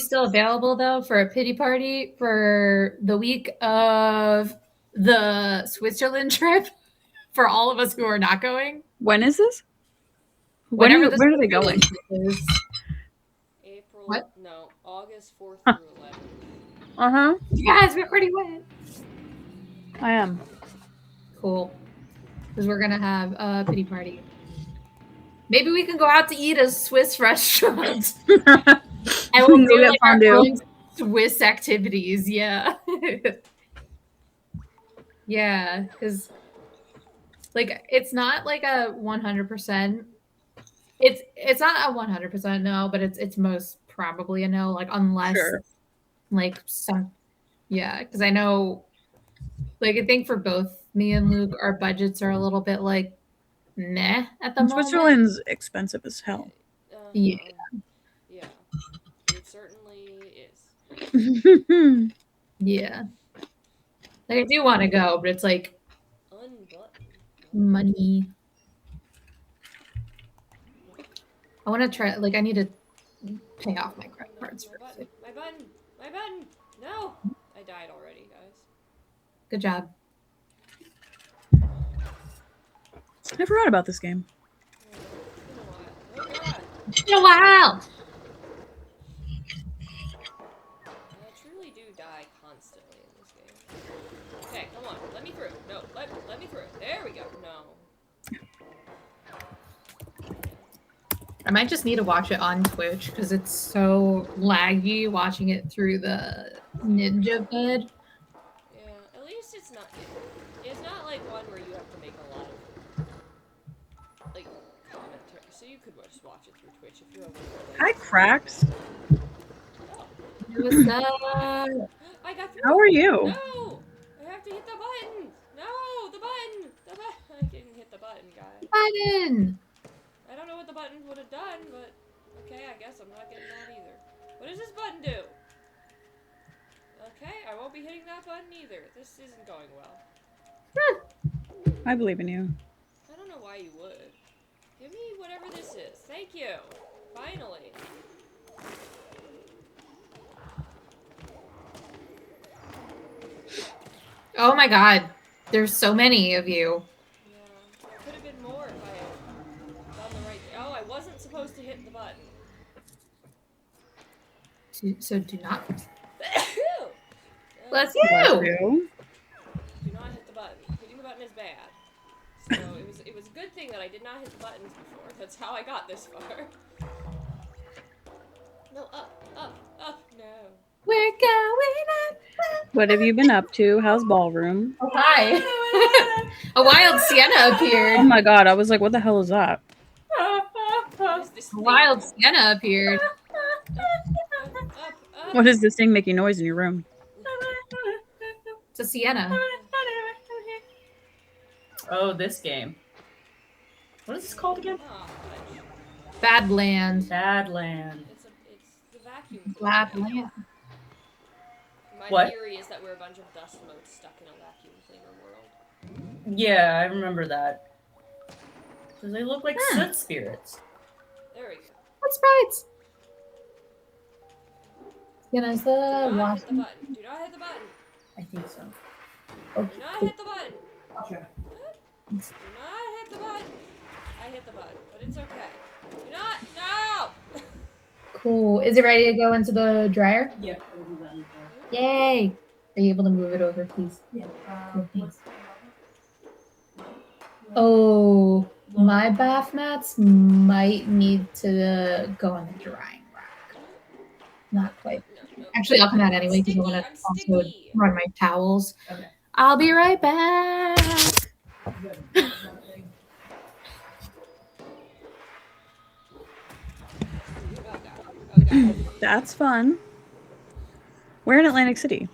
still available though for a pity party for the week of the Switzerland trip for all of us who are not going? When is this? When Whenever where are they going? Is. April. What? No, August 4th through 11th. Guys, we're pretty wet. I am. Cool. Because we're gonna have a pity party. Maybe we can go out to eat at a Swiss restaurant. And we'll do like our own Swiss activities. Yeah. Yeah, because like it's not like a 100%. It's not a 100% no, but it's most probably a no. Like unless like some, yeah, because I know, like I think for both me and Luke, our budgets are a little bit like meh at the moment. Switzerland's expensive as hell. Yeah. Yeah. It certainly is. Yeah. Like I do want to go, but it's like money. I want to try. Like I need to pay off my credit cards first. My button. No, I died already, guys. Good job. I forgot about this game. It's been a while. I truly do die constantly in this game. Okay, come on, let me through. No, let me through. There we go. No. I might just need to watch it on Twitch because it's so laggy watching it through the ninja vid. Yeah, at least it's not like one where you have to make a lot of like commentary. So you could just watch it through Twitch if you have. Hi, Cracks. What's up? I got through. How are you? No, I have to hit the button. No, the button. I didn't hit the button, guys. Button. I don't know what the button would have done, but okay, I guess I'm not getting that either. What does this button do? Okay, I won't be hitting that button either. This isn't going well. I believe in you. I don't know why you would. Give me whatever this is. Thank you. Finally. Oh my god. There's so many of you. Yeah, there could have been more if I had done the right thing. Oh, I wasn't supposed to hit the button. So do not. Bless you. Do not hit the button. Hitting the button is bad. So it was a good thing that I did not hit the buttons before. That's how I got this far. No, up, no. We're going up. What have you been up to? How's ballroom? Oh, hi. A wild Sienna appeared. Oh my god, I was like, what the hell is that? A wild Sienna appeared. What is this thing making noise in your room? It's a Sienna. Oh, this game. What is this called again? Badland. Badland. It's the vacuum. Badland. My theory is that we're a bunch of dust motes stuck in a vacuum cleaner world. Yeah, I remember that. Because they look like soot spirits. There we go. What sprites? Sienna's the Do not wash. hit the button. Do not hit the button. I think so. Do not hit the button. Okay. Do not hit the button. I hit the button, but it's okay. Do not. No! Cool. Is it ready to go into the dryer? Yeah. Yay! Are you able to move it over, please? Yeah. Thanks. Oh, my bath mats might need to go on the drying rack. Not quite. No. Actually, I'll come out anyway because I want to also run my towels. Okay. I'll be right back. That's fun. We're in Atlantic City.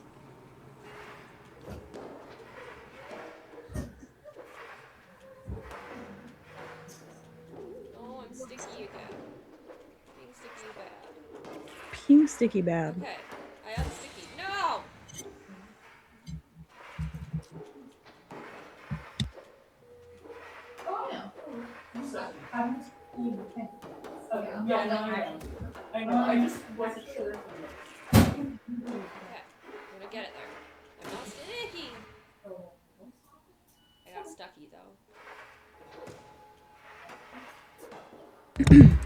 Oh, I'm sticky again. Being sticky bad. Being sticky bad. Okay, I am sticky. No! Oh, no. Yeah, no, I know. I just wasn't sure.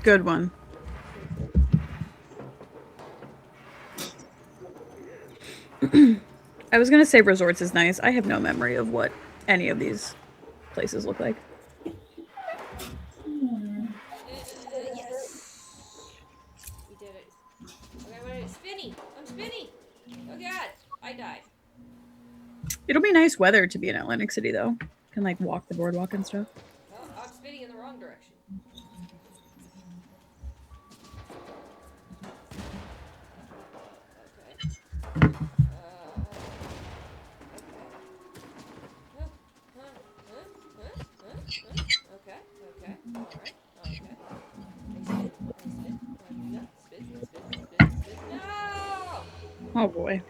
Good one. I was gonna say resorts is nice. I have no memory of what any of these places look like. Yes. We did it. Okay, wait, spinny. I'm spinny. Oh god, I died. It'll be nice weather to be in Atlantic City though. Can like walk the boardwalk and stuff. Oh, I'm spinning in the wrong direction. Okay. Okay. Okay. All right. Okay. I spit. No, spit. No! Oh boy.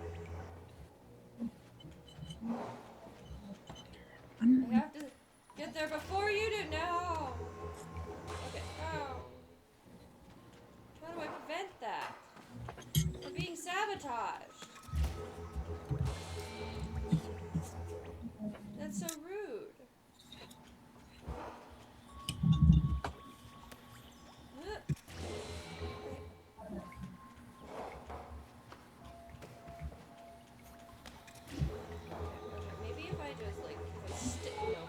I have to get there before you do. No! Okay. No. How do I prevent that? I'm being sabotaged. That's so rude. Huh. Okay. Maybe if I just like no.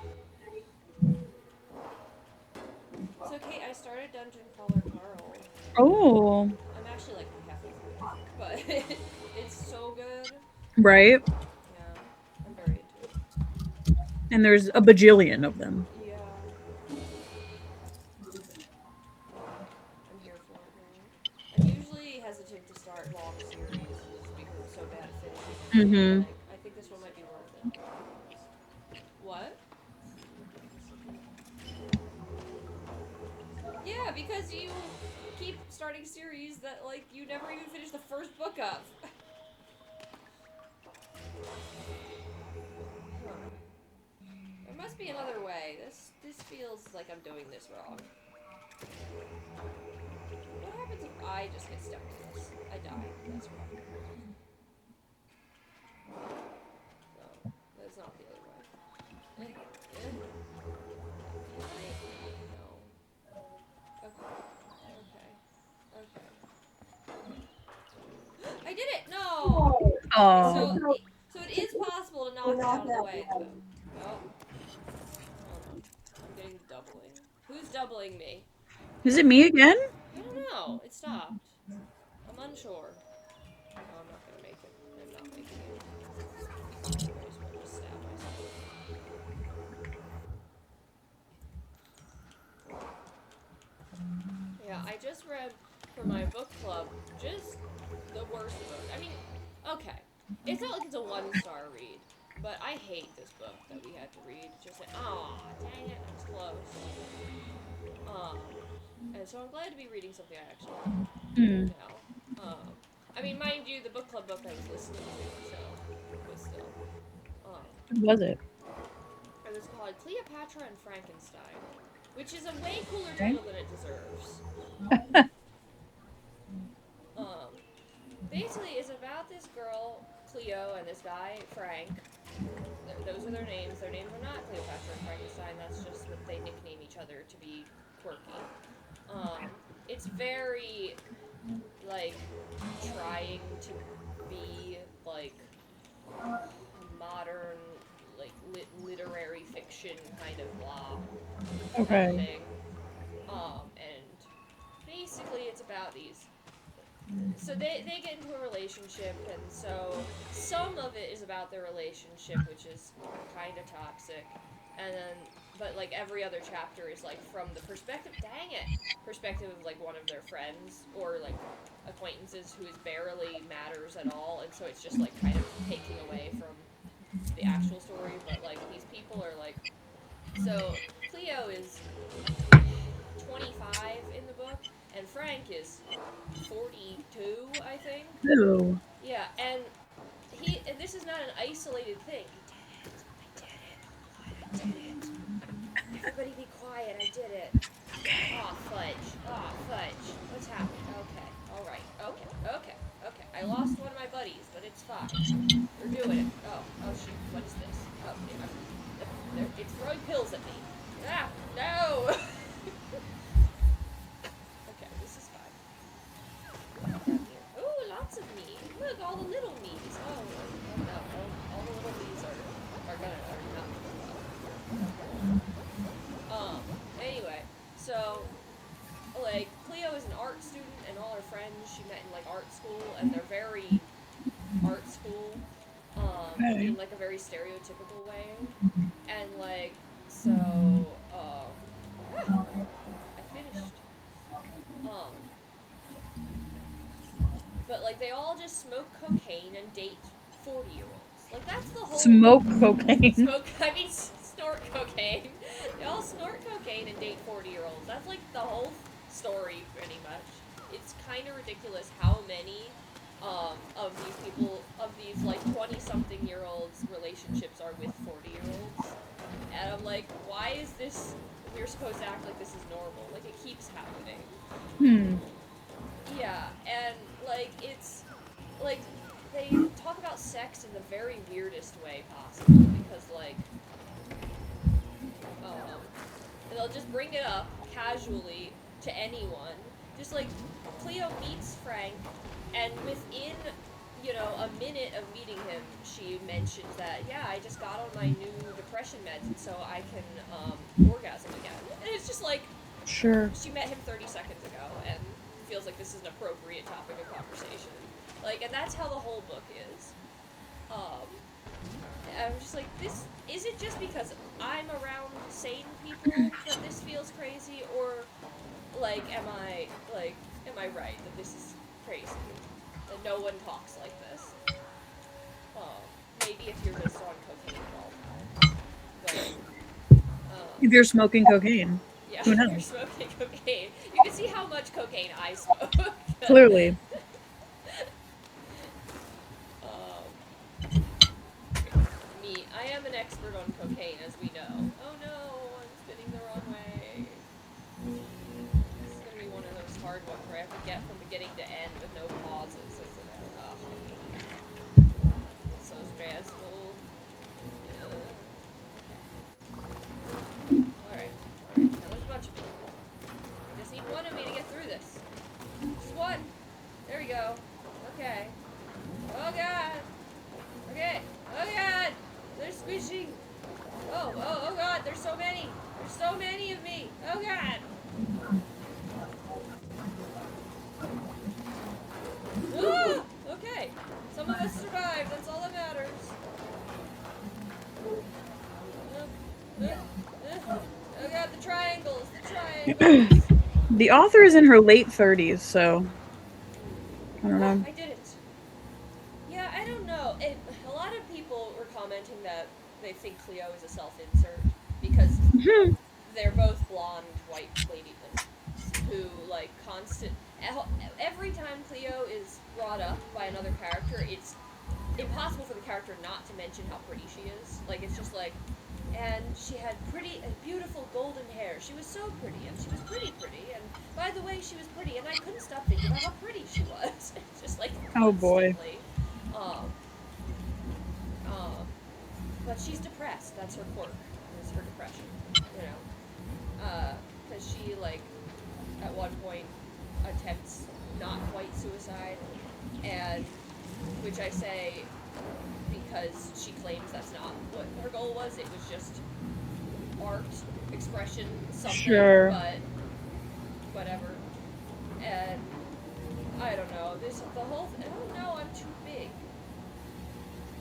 It's okay. I started Dungeon Crawler Carl. Oh. I'm actually like halfway through, I think, but it's so good. Right. Yeah, I'm very into it. And there's a bajillion of them. Yeah. I'm here for it, man. I'm usually hesitant to start long series just because I'm so bad at finishing. Mm-hmm. Like, I think this one might be worth it. What? Yeah, because you keep starting series that, like, you never even finish the first book of. Huh. There must be another way. This feels like I'm doing this wrong. What happens if I just get stuck in this? I die. That's wrong. No, that's not the other way. No. Okay. I did it! No! Oh. So it is possible to knock it out of the way, though. Oh. Hold on. I'm getting doubling. Who's doubling me? Is it me again? I don't know. It stopped. I'm unsure. Oh, I'm not gonna make it. I'm not making it. I just want to stab myself. Yeah, I just read for my book club just the worst book. I mean, okay. It's not like it's a 1-star read, but I hate this book that we had to read. Just like, aw, dang it, I was close. And so I'm glad to be reading something I actually like now. I mean, mind you, the book club book I was listening to, so it was still. What was it? It was called Cleopatra and Frankenstein, which is a way cooler title than it deserves. Basically, it's about this girl, Cleo, and this guy, Frank. Those are their names. Their names are not Cleopatra and Frankenstein. That's just what they nickname each other to be quirky. It's very, like, trying to be, like, modern, like, literary fiction kind of blah. Okay. Thing. And basically it's about these. So they get into a relationship, and so some of it is about their relationship, which is kind of toxic, and then, but like every other chapter is like from the perspective, perspective of like one of their friends or like acquaintances who is barely matters at all, and so it's just like kind of taking away from the actual story, but like these people are like, so Cleo is 25 in the book, and Frank is 42, I think. Ooh. Yeah, and this is not an isolated thing. I did it. Everybody be quiet, I did it. Okay. Aw, fudge. What's happening? Okay, alright, okay. I lost one of my buddies, but it's fine. We're doing it. Oh shoot, what is this? Oh, it's throwing pills at me. Ah, no! and they're very art school, Okay. in like a very stereotypical way, and like so, I finished. Um, but like they all just smoke cocaine and date 40-year-olds. Like that's the whole Smoke cocaine. smoke. I mean, snort cocaine. They all snort cocaine and date 40-year-olds. That's like the whole story, pretty much. It's kind of ridiculous how many of these people, of these like 20-something-year-olds, relationships are with 40-year-olds. And I'm like, why is this? We're supposed to act like this is normal. Like it keeps happening. Yeah, and like it's like they talk about sex in the very weirdest way possible because like um they'll just bring it up casually to anyone. Just like Cleo meets Frank, and within a minute of meeting him, she mentions that I just got on my new depression meds, and so I can orgasm again. And it's just like Sure. she met him 30 seconds ago and feels like this is an appropriate topic of conversation. Like, and that's how the whole book is. I'm just like, this is it just because I'm around sane people that this feels crazy, or like am I right that this is crazy? That no one talks like this. Maybe if you're just on cocaine all the time. But If you're smoking cocaine. yeah, Who if you're knows? smoking cocaine. You can see how much cocaine I smoke. Clearly. I am an expert on cocaine, as we know. Oh no, I'm spinning the wrong way. This is gonna be one of those hard ones where I have to get from beginning to end with no pauses, isn't it? So stressful. Alright. Now there's a bunch of me. I just need one of me to get through this. Just one. There we go. Okay. Oh god. Okay. Oh god. They're squishing. Oh god. There's so many. There's so many of me. Oh god. Ah! Okay. Some of us survived. That's all that matters. Oh god, the triangles. The triangles. The author is in her late 30s, so I don't know. I did it. Yeah, I don't know. A lot of people were commenting that they think Cleo is a self-insert because they're both blonde, white lady who, like, every time Cleo is brought up by another character, it's impossible for the character not to mention how pretty she is. Like, it's just like, and she had pretty and beautiful golden hair. She was so pretty, and she was pretty, and by the way, she was pretty, and I couldn't stop thinking about how pretty she was. It's just like, Oh boy. But she's depressed. That's her quirk. Is her depression. Because she, like, at one point attempts not quite suicide, and which I say because she claims that's not what her goal was. It was just art, expression, something, Sure. but whatever. And I don't know. Oh no, I'm too big.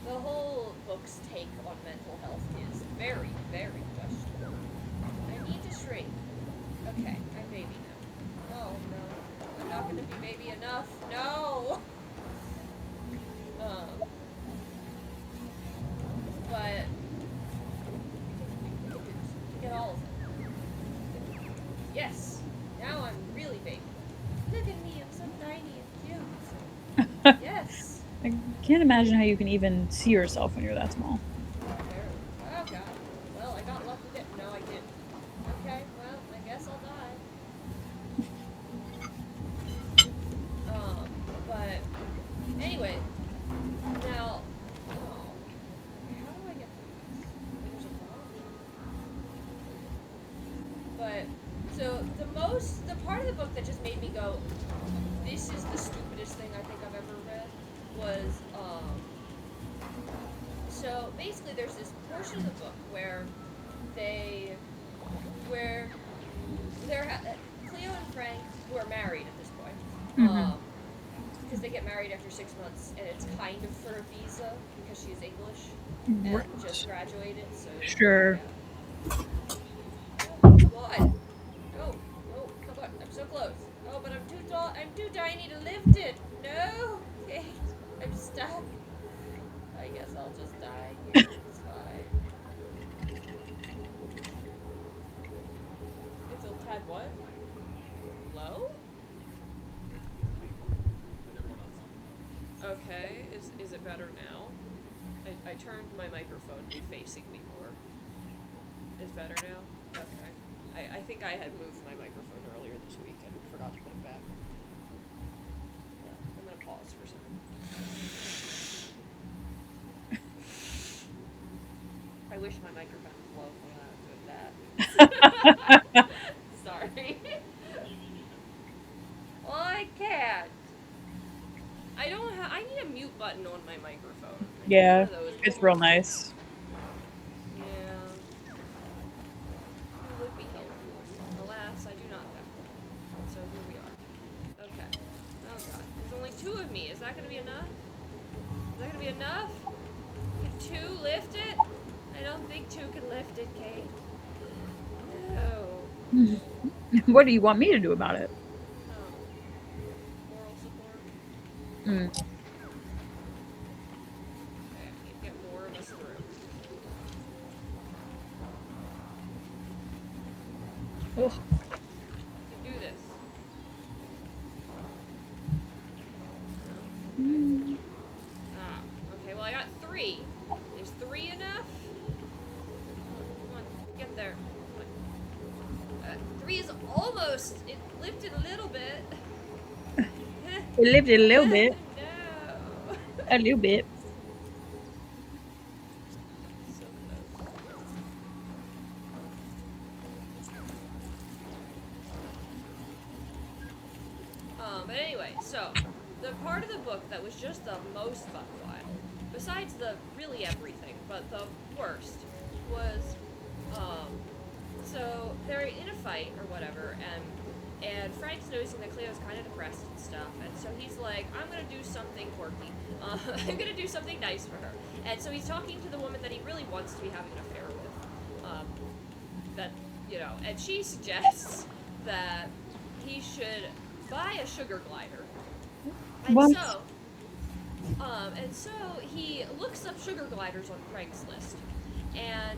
The whole book's take on mental health is very, very questionable. I need to shrink. Okay, I'm baby now. Oh no, I'm not gonna be baby enough. No. But get all of it. Yes. Now I'm really baby. Look at me, I'm so tiny and cute. Yes. I can't imagine how you can even see yourself when you're that small. Oh god. Well, I got lucky that no, I didn't. Okay, well, I guess I'll die. But anyway, now, how do I get through this? There's a bomb. But so the part of the book that just made me go, this is the stupidest thing I think I've ever read, was so basically there's this portion of the book where Cleo and Frank, who are married at this point, because they get married after 6 months, and it's kind of for a visa because she's English and Right. just graduated. So Sure. yeah. Oh, come on. Oh, oh, come on. I'm so close. Oh, but I'm too tall. I'm too tiny to lift it. No. Okay. I'm stuck. I guess I'll just die here. It's fine. It's a tad what? Low? Okay. Is it better now? I turned my microphone facing me more. Is better now? Okay. I think I had moved my microphone earlier this week and forgot to put it back. I'm gonna pause for a second. I wish my microphone was low when I was doing that. Sorry. Well, I can't. I don't have. I need a mute button on my microphone. I need Yeah, one of those it's real nice. Yeah. It would be helpful. Alas, I do not have one. So here we are. Okay. Oh god. There's only 2 of me. Is that gonna be enough? Is that gonna be enough? Can 2 lift it? I don't think 2 can lift it, Kate. No. What do you want me to do about it? Oh. Moral support. Mm. Okay, I need to get more of us through. Oh. We can do this. Ah, okay, well I got 3. Is 3 enough? Come on, get there. 3 is almost, it lifted a little bit. It lifted a little bit. No. A little bit. So close. But anyway, so the part of the book that was just the most buck wild, besides the really everything, but the worst was, so they're in a fight or whatever, and Frank's noticing that Cleo's kind of depressed and stuff, and so he's like, I'm gonna do something quirky. I'm gonna do something nice for her. And so he's talking to the woman that he really wants to be having an affair with. That, you know, and she suggests that he should buy a sugar glider. And What? so he looks up sugar gliders on Craigslist and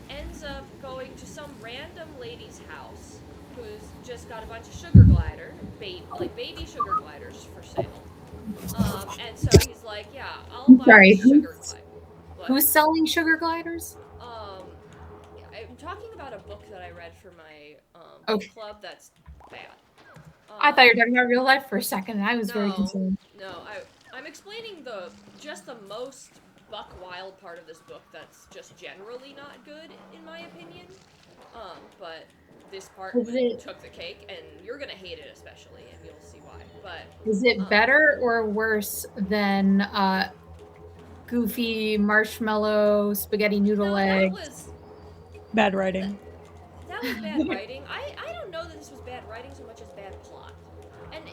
ends up going to some random lady's house who's just got a bunch of sugar glider, baby sugar gliders for sale. And so he's like, yeah, I'll buy Sorry, this sugar glider. What? Who's selling sugar gliders? I'm talking about a book that I read for my Okay. book club that's bad. I thought you were talking about real life for a second, and I was very No, concerned. no, I'm explaining just the most buck wild part of this book that's just generally not good, in my opinion. But this part took the cake, and you're gonna hate it especially, and you'll see why. But is it better or worse than goofy marshmallow spaghetti noodle legs? Bad writing. That was bad writing. I don't know that this was bad writing so much as bad plot. And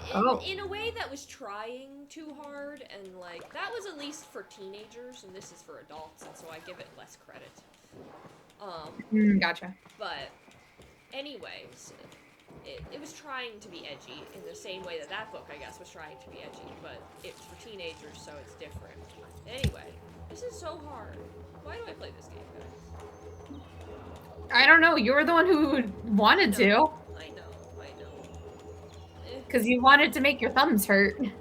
in a way that was trying too hard, and like, that was at least for teenagers, and this is for adults, and so I give it less credit. Gotcha. But anyways, it was trying to be edgy in the same way that book, I guess, was trying to be edgy, but it's for teenagers, so it's different. Anyway, this is so hard. Why do I play this game, guys? I don't know. You were the one who wanted to. I know. Because you wanted to make your thumbs hurt. At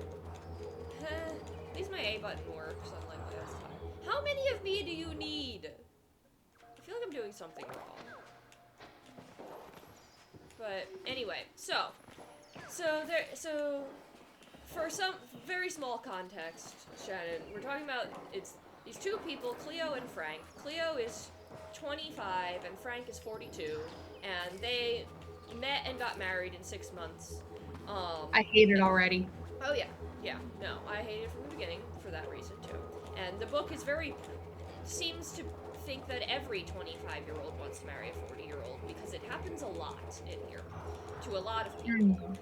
least my A button works, unlike last time. How many of me do you need? I feel like I'm doing something wrong. But anyway, so for some very small context, Shannon, we're talking about it's these 2 people, Cleo and Frank. Cleo is 25 and Frank is 42, and they met and got married in 6 months. I hate it already. Oh yeah, no, I hate it from the beginning for that reason too. And the book is seems to think that every 25-year-old wants to marry a 40-year-old because it happens a lot in here to a lot of people.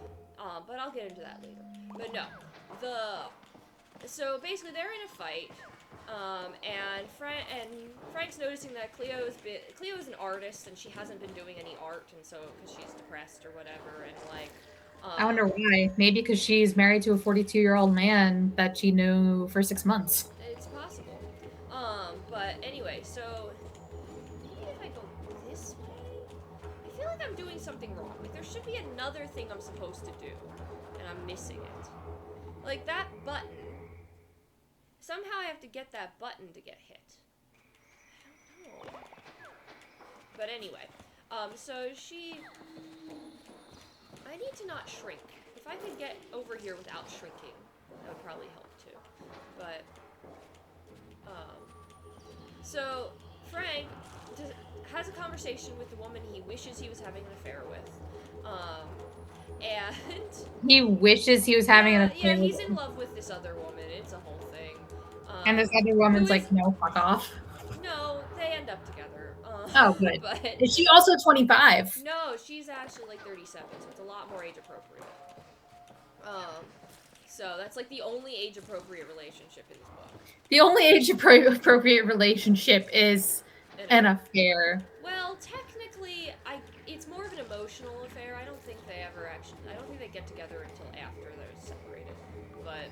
But I'll get into that later. But no, So basically they're in a fight, and Frank's noticing that Cleo is an artist and she hasn't been doing any art, and so because she's depressed or whatever, and like, I wonder why. Maybe because she's married to a 42-year-old man that she knew for 6 months. it's possible. But anyway, so maybe if I go this way, I feel like I'm doing something wrong. Like there should be another thing I'm supposed to do, and I'm missing it. Like that button. Somehow I have to get that button to get hit. I don't know. But anyway, so I need to not shrink. If I could get over here without shrinking, that would probably help too. But, so Frank has a conversation with the woman he wishes he was having an affair with. And He wishes he was having an affair. Yeah, he's in love with this other woman. It's a whole thing. And this other woman's like, no, fuck off. No, they end up together. Oh, good. But Is she also 25? no, she's actually like 37, so it's a lot more age appropriate. So that's like the only age appropriate relationship in this book. The only age appropriate relationship is an affair. Well, technically, it's more of an emotional affair. I don't think they get together until after they're separated. But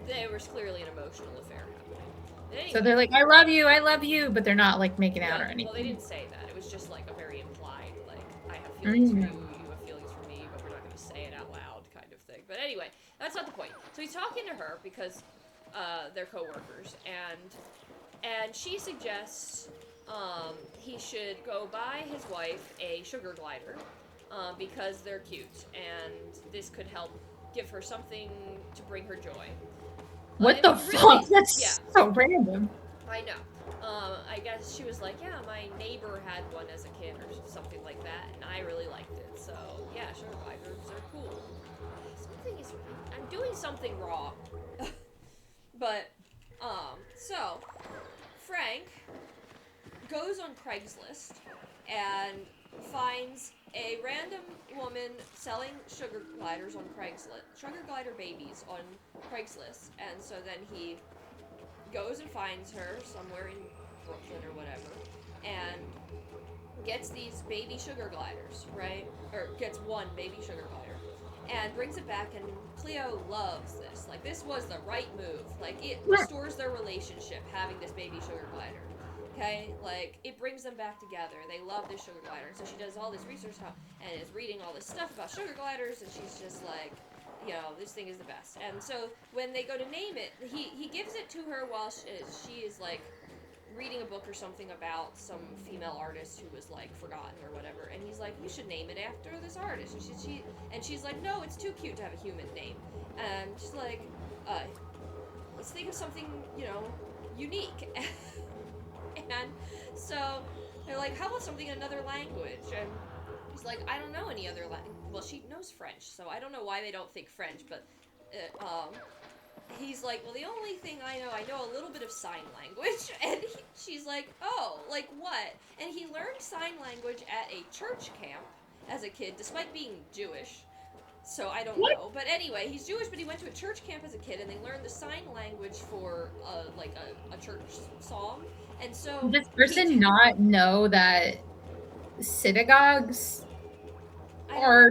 there was clearly an emotional affair happening. Anyway, So they're like, I love you, but they're not like making out or anything. Well, they didn't say that. It was just like a very implied, like, I have feelings for you, you have feelings for me, but we're not going to say it out loud kind of thing. But anyway, that's not the point. So he's talking to her because they're co-workers, and she suggests he should go buy his wife a sugar glider because they're cute, and this could help give her something to bring her joy. What the fuck? That's so random. I know. I guess she was like, yeah, my neighbor had one as a kid or something like that, and I really liked it. So, yeah, sugar gliders are cool. I'm doing something wrong. But, so, Frank goes on Craigslist and finds a random woman selling sugar gliders on Craigslist, sugar glider babies on Craigslist, and so then he goes and finds her somewhere in Brooklyn or whatever, and gets these baby sugar gliders, right? Or gets one baby sugar glider, and brings it back, and Cleo loves this. Like, this was the right move. Like, it restores their relationship, having this baby sugar glider. Okay, like, it brings them back together. They love this sugar glider. So she does all this research and is reading all this stuff about sugar gliders, and she's just like, you know, this thing is the best. And so when they go to name it, he gives it to her while she is, like, reading a book or something about some female artist who was, like, forgotten or whatever. And he's like, you should name it after this artist. And she's like, no, it's too cute to have a human name. And she's like, let's think of something, you know, unique. And so they're like, how about something in another language? And he's like, I don't know any other language. Well, she knows French, so I don't know why they don't think French, but he's like, well, the only thing I know a little bit of sign language. And she's like, oh, like what? And he learned sign language at a church camp as a kid, despite being Jewish. So I don't know. But anyway, he's Jewish, but he went to a church camp as a kid, and they learned the sign language for like a church song. And so does this person not know that synagogues are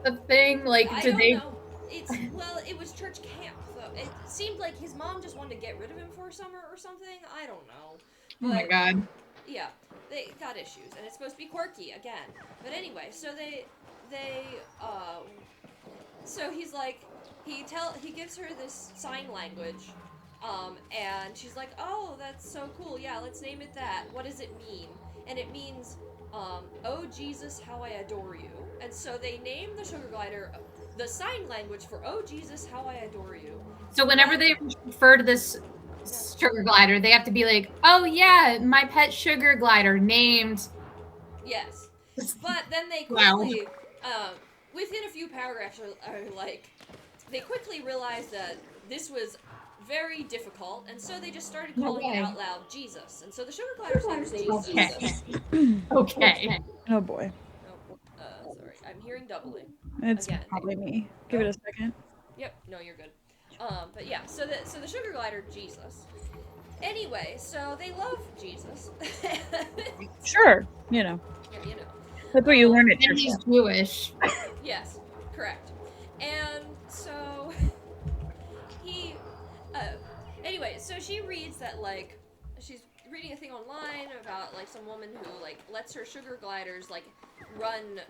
a thing? Like, I don't know. It was church camp, though. It seemed like his mom just wanted to get rid of him for a summer or something. I don't know. But, oh my god. Yeah, they got issues, and it's supposed to be quirky again. But anyway, so so he's like, he gives her this sign language, and she's like, oh, that's so cool, yeah, let's name it that. What does it mean? And it means, oh Jesus, how I adore you. And so they name the sugar glider the sign language for oh Jesus, how I adore you. So whenever they refer to this sugar glider, they have to be like, oh yeah, my pet sugar glider named. Yes. But then they quickly, within a few paragraphs, are like, they quickly realized that this was very difficult, and so they just started calling it out loud Jesus. And so the sugar glider's name is Jesus. Okay. Oh boy. Sorry, I'm hearing doubling. It's Again. probably me. Give it a second. Yep, no, you're good. But yeah, so the sugar glider, Jesus. Anyway, so they love Jesus. Sure, you know. Yeah, you know. That's what you learn at And church. he's Jewish. Yes, correct. And so he, uh, anyway, so she reads that like she's reading a thing online about like some woman who like lets her sugar gliders like run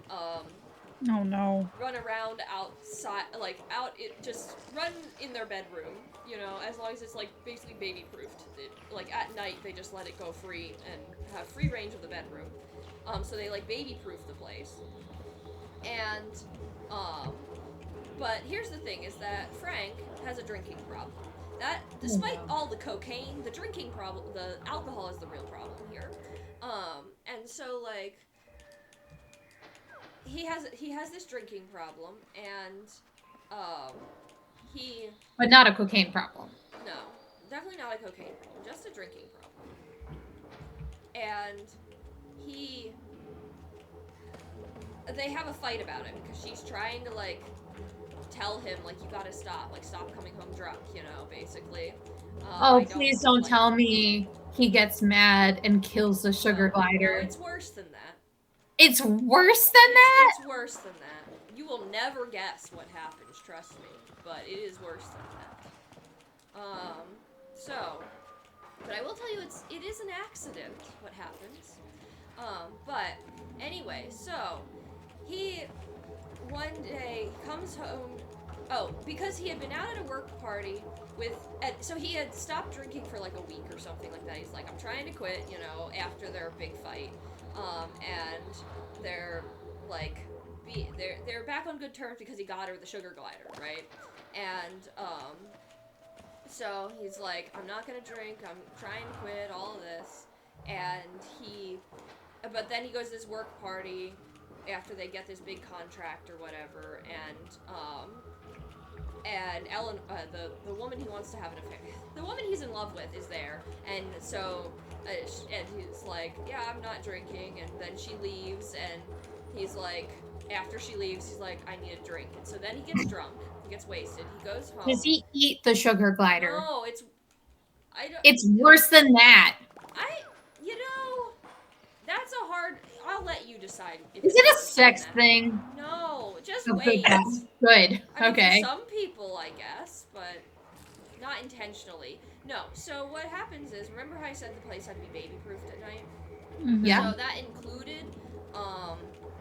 Oh no. run around outside, like out it just run in their bedroom, you know, as long as it's like basically baby proofed. Like at night they just let it go free and have free range of the bedroom. So they like baby proof the place. And but here's the thing is that Frank has a drinking problem. That despite all the cocaine, the drinking problem, the alcohol is the real problem here. And so like he has this drinking problem, and he But not a cocaine problem. no, definitely not a cocaine problem, just a drinking problem. And he they have a fight about it because she's trying to like tell him like you gotta stop, like stop coming home drunk, you know, basically. Oh, please don't tell me he gets mad and kills the sugar glider. No, it's worse than that. It's worse than that? It's worse than that. You will never guess what happens, trust me. But it is worse than that. So, but I will tell you, it is an accident what happens. But anyway, so he one day comes home. Oh, because he had been out at a work party so he had stopped drinking for like a week or something like that. He's like, I'm trying to quit, you know, after their big fight. And they're like, they're back on good terms because he got her the sugar glider, right? And so he's like, I'm not gonna drink. I'm trying to quit all of this. But then he goes to this work party after they get this big contract or whatever, and Ellen, the woman he wants to have an affair, the woman he's in love with is there, and so, and he's like, yeah, I'm not drinking, and then she leaves, and he's like, after she leaves, he's like, I need a drink, and so then he gets drunk, he gets wasted, he goes home. Does he eat the sugar glider? No, it's worse than that. You know, that's a hard, I'll let you decide. Is it a sex thing? No, just Okay, wait. good. I mean, Okay. for some people, I guess, but not intentionally. No, so what happens is, remember how I said the place had to be baby-proofed at night? Mm-hmm. Yeah. So that included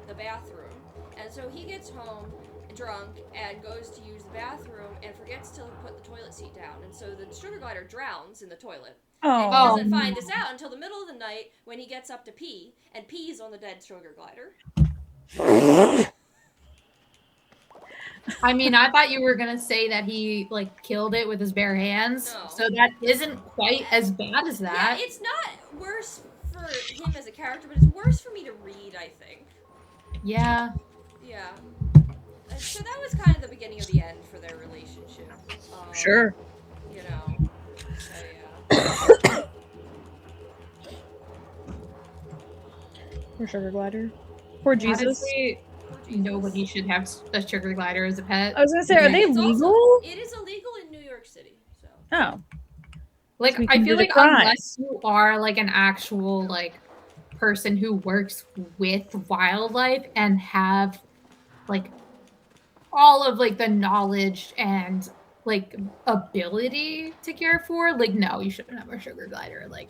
the bathroom. And so he gets home drunk and goes to use the bathroom and forgets to put the toilet seat down. And so the sugar glider drowns in the toilet. Oh. And he doesn't find this out until the middle of the night when he gets up to pee and pees on the dead sugar glider. I mean, I thought you were gonna say that he like killed it with his bare hands. No. So that isn't quite as bad as that. Yeah, it's not worse for him as a character, but it's worse for me to read, I think. Yeah. Yeah. So that was kind of the beginning of the end for their relationship. Sure. You know. So yeah. Poor sugar glider. Poor Jesus. Honestly, nobody should have a sugar glider as a pet. I was gonna say, are they It's legal? also, it is illegal in New York City. So. Oh. Like, So we I can feel do the like crime. unless you are like an actual like person who works with wildlife and have like all of like the knowledge and like ability to care for, like, no, you shouldn't have a sugar glider. Like,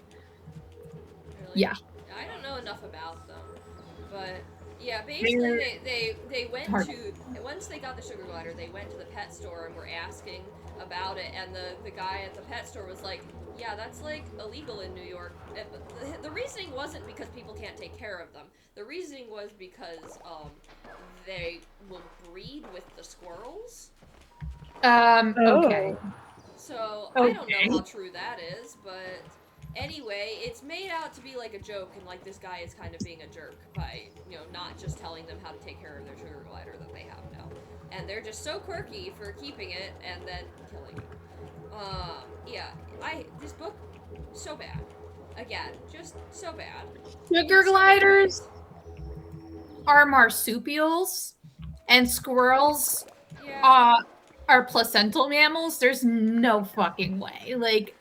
Really? yeah. I don't know enough about them, but yeah, basically they went to, once they got the sugar glider, they went to the pet store and were asking about it, and the guy at the pet store was like, yeah, that's like illegal in New York. The reasoning wasn't because people can't take care of them. The reasoning was because they will breed with the squirrels. Okay. So I don't know how true that is, but anyway, it's made out to be like a joke, and like this guy is kind of being a jerk by, you know, not just telling them how to take care of their sugar glider that they have now. And they're just so quirky for keeping it and then killing it. Yeah, this book, so bad. Again, just so bad. Sugar gliders are marsupials, and squirrels Yeah. are placental mammals, there's no fucking way. Like,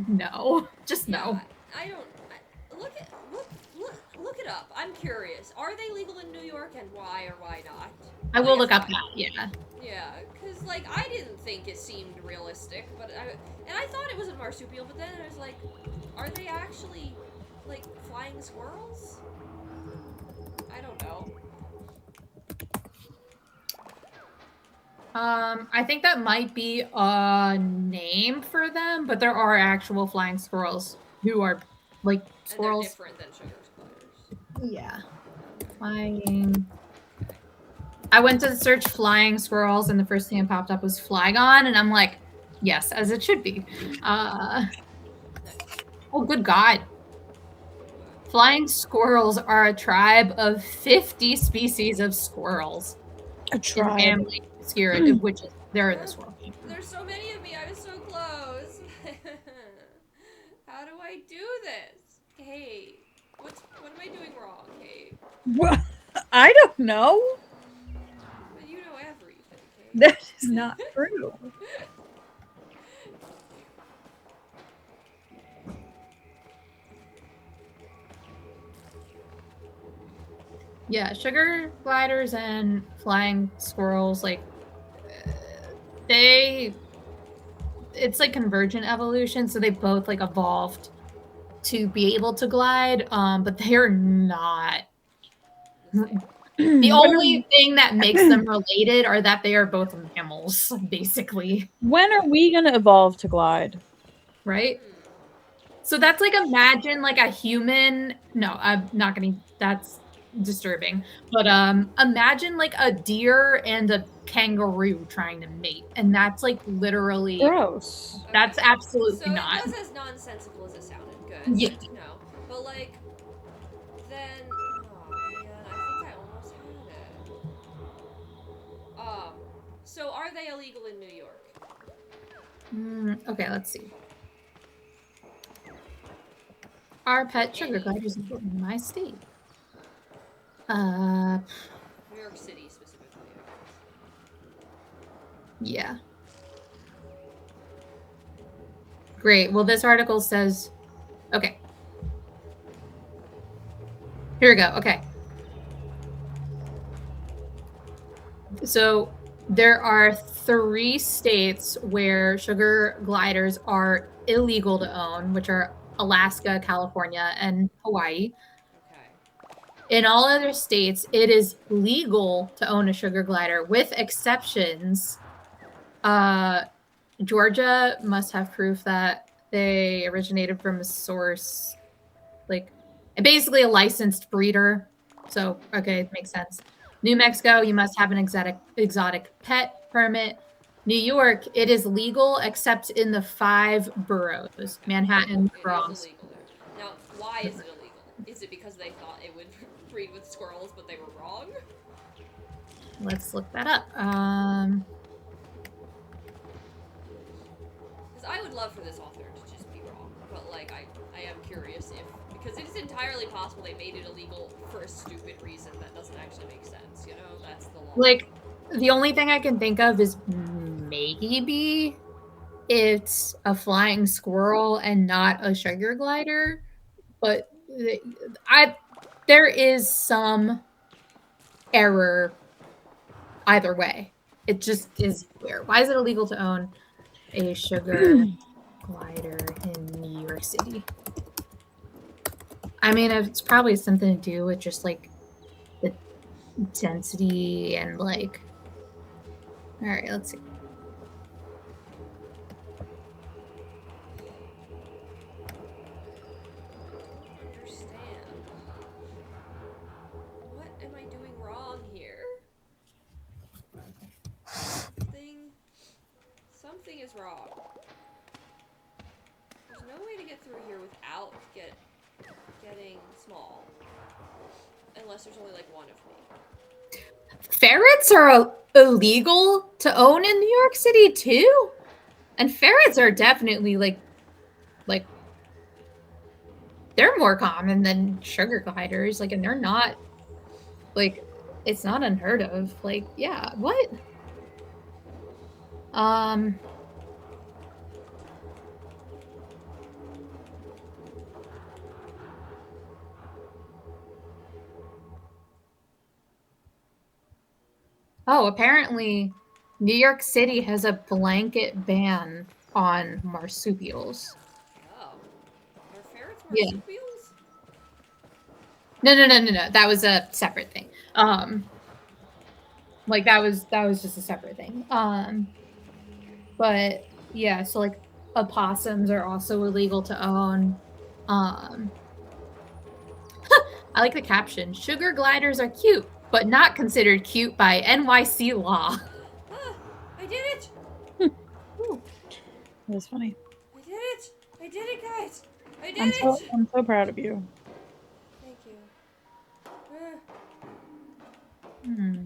no. Just no. I don't. Look it up. I'm curious. Are they legal in New York, and why or why not? I will look guess up that, yeah. Yeah, because, like, I didn't think it seemed realistic, and I thought it was a marsupial, but then I was like, are they actually, like, flying squirrels? I don't know. I think that might be a name for them, but there are actual flying squirrels who are, like, squirrels. And they're different than sugar gliders. Yeah. Flying. I went to search flying squirrels, and the first thing that popped up was Flygon, and I'm like, yes, as it should be. Oh, good God. Flying squirrels are a tribe of 50 species of squirrels. A tribe. In family Obscura, which is they're in this world. There's so many of me. I was so close. How do I do this? Hey, what am I doing wrong? Hey. Well, I don't know. But you know everything. Hey? That is not true. Yeah, sugar gliders and flying squirrels, like, it's like convergent evolution, so they both, like, evolved to be able to glide, but they're not. The only thing that makes them related are that they are both mammals, basically. When are we going to evolve to glide? Right? So that's like, imagine like a human. No, I'm not going to. That's disturbing. But imagine like a deer and a kangaroo trying to mate. And that's like literally. Gross. That's absolutely not. So it was as nonsensical as it sounded. Good. Yeah. No. But like, then. Oh man, I think I almost had it. So are they illegal in New York? Okay, let's see. Are pet sugar gliders legal in my state? New York City specifically. Yeah. Great. Well, this article says, okay. Here we go. Okay. So there are 3 states where sugar gliders are illegal to own, which are Alaska, California, and Hawaii. Okay. In all other states, it is legal to own a sugar glider, with exceptions. Georgia must have proof that they originated from a source, like, basically a licensed breeder. So, okay, it makes sense. New Mexico, you must have an exotic pet permit. New York, it is legal except in the 5 boroughs: Manhattan, Bronx. It is illegal there. Now, why is it illegal? Is it because they thought it would breed with squirrels, but they were wrong? Let's look that up. Because I would love for this author to just be wrong, but like I am curious if, because it's entirely possible they made it illegal for a stupid reason that doesn't actually make sense. You know, that's the law. Like, the only thing I can think of is maybe it's a flying squirrel and not a sugar glider, but there is some error either way. It just is weird. Why is it illegal to own a sugar glider in New York City? I mean, it's probably something to do with just like the density and like. All right, let's see. What am I doing wrong here? Something is wrong. There's no way to get through here without getting small. Unless there's only like one of me. Ferrets are illegal to own in New York City too, and ferrets are definitely like they're more common than sugar gliders. Like, and they're not like, it's not unheard of. Like, yeah, what? Um. Oh, apparently New York City has a blanket ban on marsupials. Oh. Are ferrets Yeah. marsupials? No. That was a separate thing. Like that was just a separate thing. But yeah, so like opossums are also illegal to own. Um, I like the caption. Sugar gliders are cute, but not considered cute by NYC law. Ah, I did it! Ooh. That was funny. I did it! I did it, guys! I did I'm it! so proud of you. Thank you. Ah. Hmm.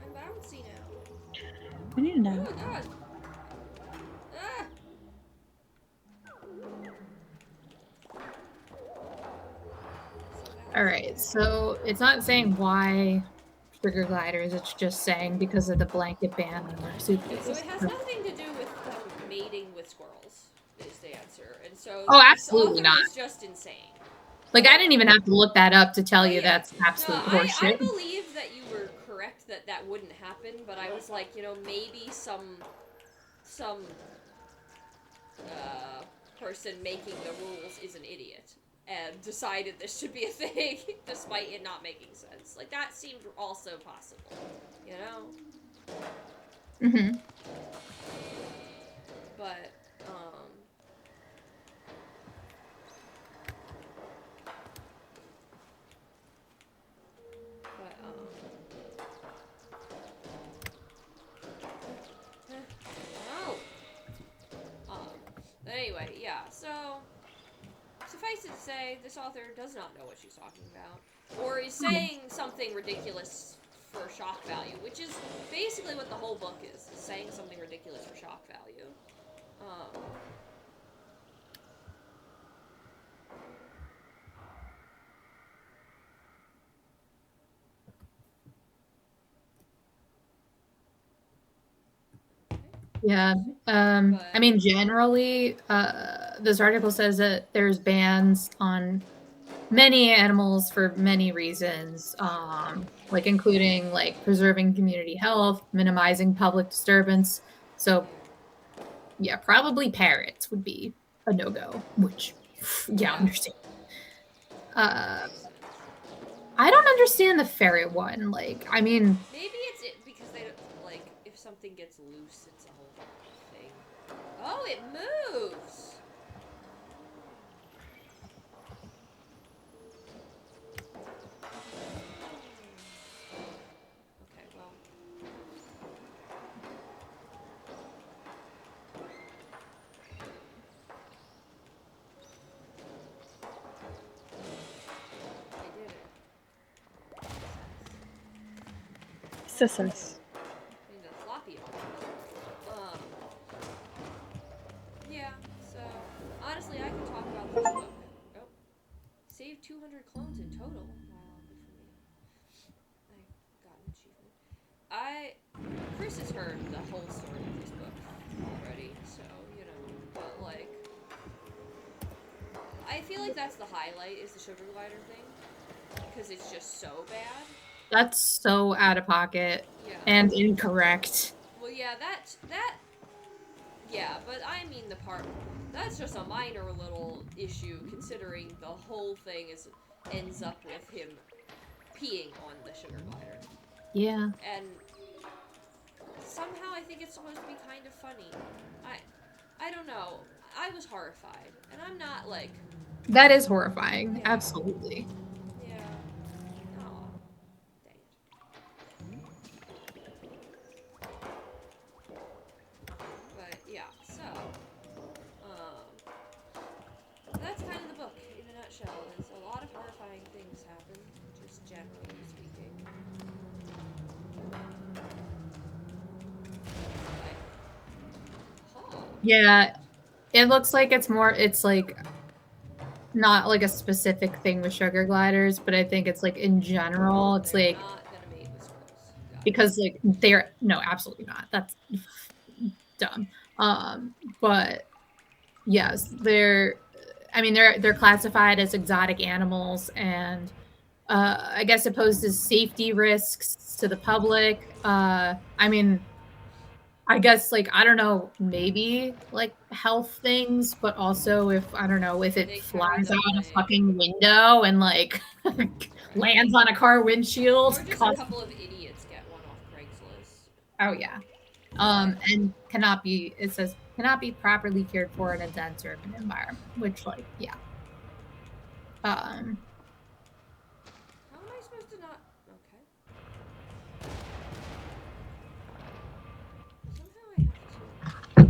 I'm bouncy now. We need to know. Oh god! Ah! All right, so it's not saying why sugar gliders. It's just saying because of the blanket ban on marsupials. So it has nothing to do with them mating with squirrels, is the answer. And so Oh, this absolutely author not. is just insane. Like I didn't even have to look that up to tell Oh, you yeah. that's No, absolute I horseshit. believe that you were correct that that wouldn't happen, but I was like, maybe some person making the rules is an idiot and decided this should be a thing despite it not making sense. Like that seemed also possible, you know? Mm-hmm. But oh. Anyway, yeah, so suffice it to say, this author does not know what she's talking about. Or is saying something ridiculous for shock value, which is basically what the whole book is saying something ridiculous for shock value. Yeah. I mean, generally, this article says that there's bans on many animals for many reasons, like including like preserving community health, minimizing public disturbance. So, yeah, probably parrots would be a no-go, which, yeah, understand. I don't understand the ferret one. Like, I mean, Maybe it's because they don't, like, if something gets loose, it's a whole thing. Oh, it moves! Okay, well. I did it. Scissors. I need a floppy on. Yeah, so honestly I could talk about this book. Oh. Saved 200 clones in total. Wow, good for me. I got an achievement. Chris has heard the whole story of this book already, so, but like I feel like that's the highlight is the sugar glider thing. Because it's just so bad. that's so out of pocket and incorrect. Well, yeah, yeah, but I mean that's just a minor little issue considering the whole thing ends up with him peeing on the sugar glider. Yeah. And somehow I think it's supposed to be kind of funny. I don't know. I was horrified, and I'm not like. That is horrifying. Yeah. Absolutely. Yeah. Oh, dang it. But yeah, so that's kind of the book in a nutshell. There's a lot of horrifying things happen, just generally speaking. Like, yeah, it looks like it's like not like a specific thing with sugar gliders, but I think it's like in general, it's They're like not gonna mate with squirrels. Got it. because like they're no, absolutely not. That's dumb. But yes, I mean they're classified as exotic animals and I guess it poses safety risks to the public. I mean, I guess like I don't know, maybe like health things, but also if I don't know if it They carry flies the out a plague. fucking window and like Right. lands on a car windshield. Or just a couple of idiots get one off Craigslist. Oh yeah. But And cannot be it says cannot be properly cared for in a dense urban environment, which like yeah. Um how am I supposed to not? Okay. Somehow I have to.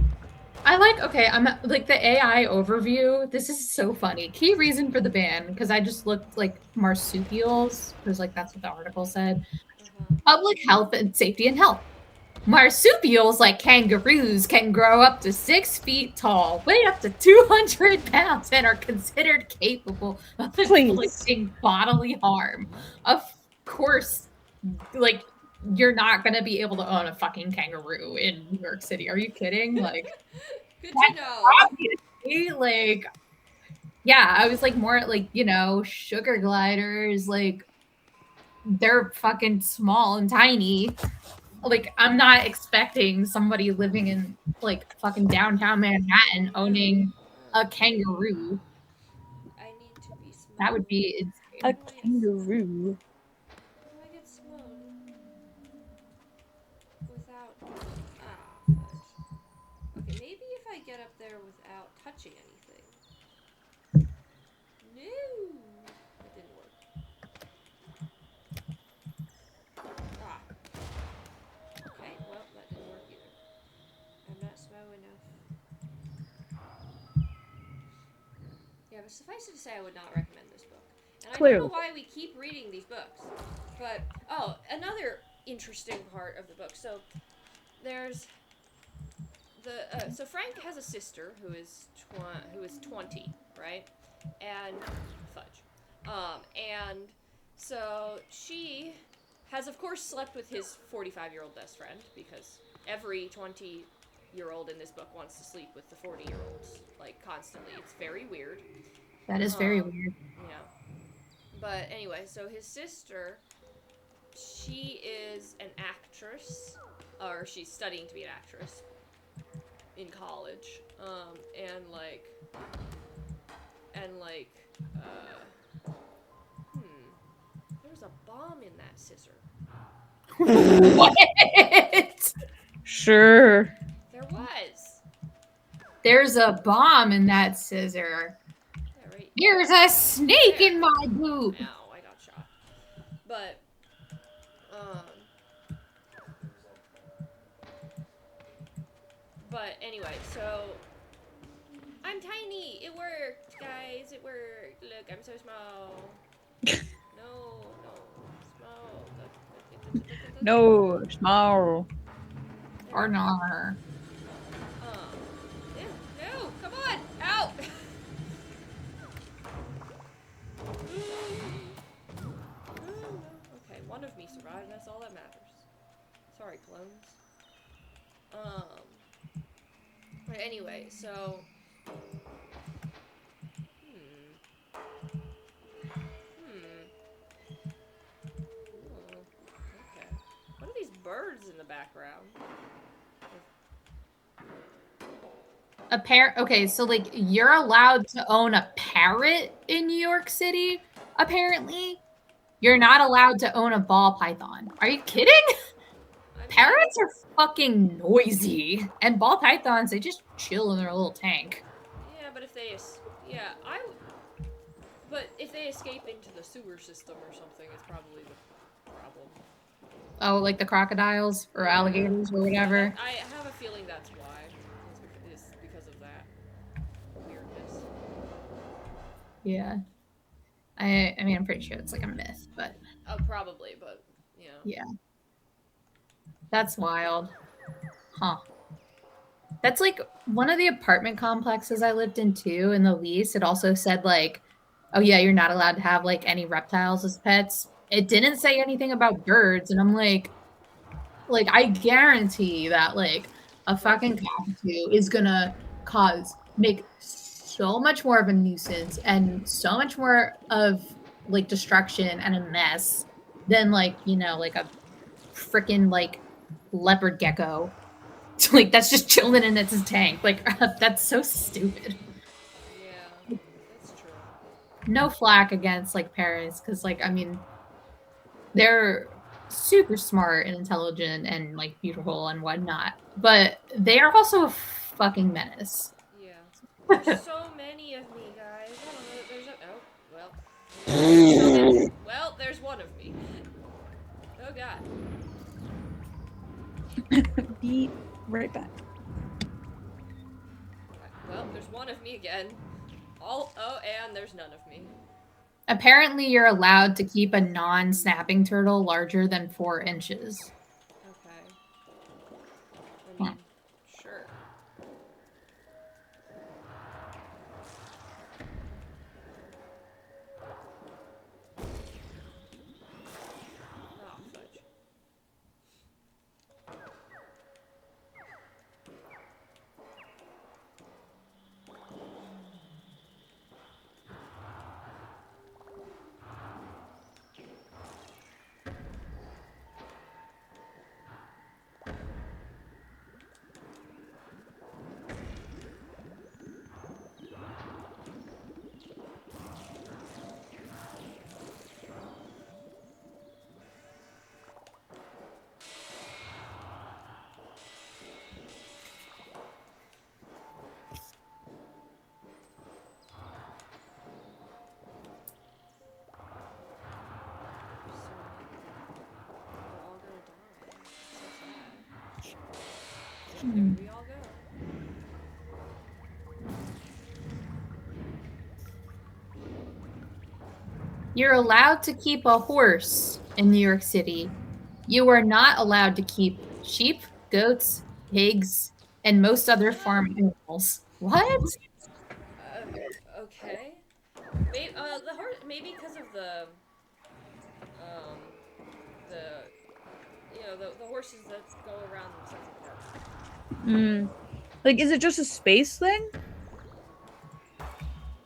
I like okay, I'm like the AI overview. This is so funny. Key reason for the ban because I just looked like marsupials because like that's what the article said. Uh-huh. Public health and safety and health. Marsupials like kangaroos can grow up to 6 feet tall, weigh up to 200 pounds, and are considered capable of Please. inflicting bodily harm. Of course, like you're not gonna be able to own a fucking kangaroo in New York City. Are you kidding? Like Good to know. obviously, like yeah, I was like more like, you know, sugar gliders, like they're fucking small and tiny. Like I'm not expecting somebody living in like fucking downtown Manhattan owning a kangaroo. I need to be small. That would be A insane. kangaroo. How do I get small? Without. Fudge. Okay, maybe if I get up there without touching anything. No! That didn't work. Okay, well, that didn't work either. I'm not small enough. Yeah, but suffice it to say, I would not recommend this book. And I don't know why we keep reading these books. But, oh, another interesting part of the book. So, there's so Frank has a sister who is 20, right? And fudge. And so she has of course slept with his 45-year-old best friend because every 20-year-old in this book wants to sleep with the 40-year-olds like constantly. It's very weird. That is very weird. Yeah. But anyway, so his sister, she is an actress, or she's studying to be an actress in college, and there's a bomb in that scissor. What? Sure. There was. There's a bomb in that scissor. Yeah, right. There's a snake in my boob. Ow, I got shot. But, anyway, so I'm tiny. It worked, guys. It worked. Look, I'm so small. No, small. No, small. Or not. No, come on, out. Okay, one of me survived. That's all that matters. Sorry, clones. But anyway, so. Okay. What are these birds in the background? Okay, so like you're allowed to own a parrot in New York City, apparently. You're not allowed to own a ball python. Are you kidding? Parrots are fucking noisy. And ball pythons, they just chill in their little tank. Yeah, but if they but if they escape into the sewer system or something, it's probably the problem. Oh, like the crocodiles or alligators or whatever. I have a feeling that's why. It's because of that weirdness. Yeah. I mean, I'm pretty sure it's like a myth, but. Oh, probably, but, you know. Yeah. That's wild. Huh. That's like one of the apartment complexes I lived in too. In the lease, it also said like oh yeah, you're not allowed to have like any reptiles as pets. It didn't say anything about birds, and I'm like I guarantee that like a fucking cockatoo is gonna make so much more of a nuisance and so much more of like destruction and a mess than like like a freaking like leopard gecko. Like that's just chilling in its tank. Like that's so stupid. Yeah, that's true. No flack against like parents because like I mean they're super smart and intelligent and like beautiful and whatnot, but they are also a fucking menace. Yeah. There's so many of me, guys. I don't know. There's a. Oh, well. Well, there's one of me. Oh, God. Be right back. Well, there's one of me again. And there's none of me. Apparently, you're allowed to keep a non-snapping turtle larger than 4 inches. Okay. I mean, sure. Oh, fudge. There we all go. You're allowed to keep a horse in New York City. You are not allowed to keep sheep, goats, pigs, and most other farm animals. What? Okay. Maybe, the horse. Maybe because of um, the horses that go around Central Park. Like, is it just a space thing?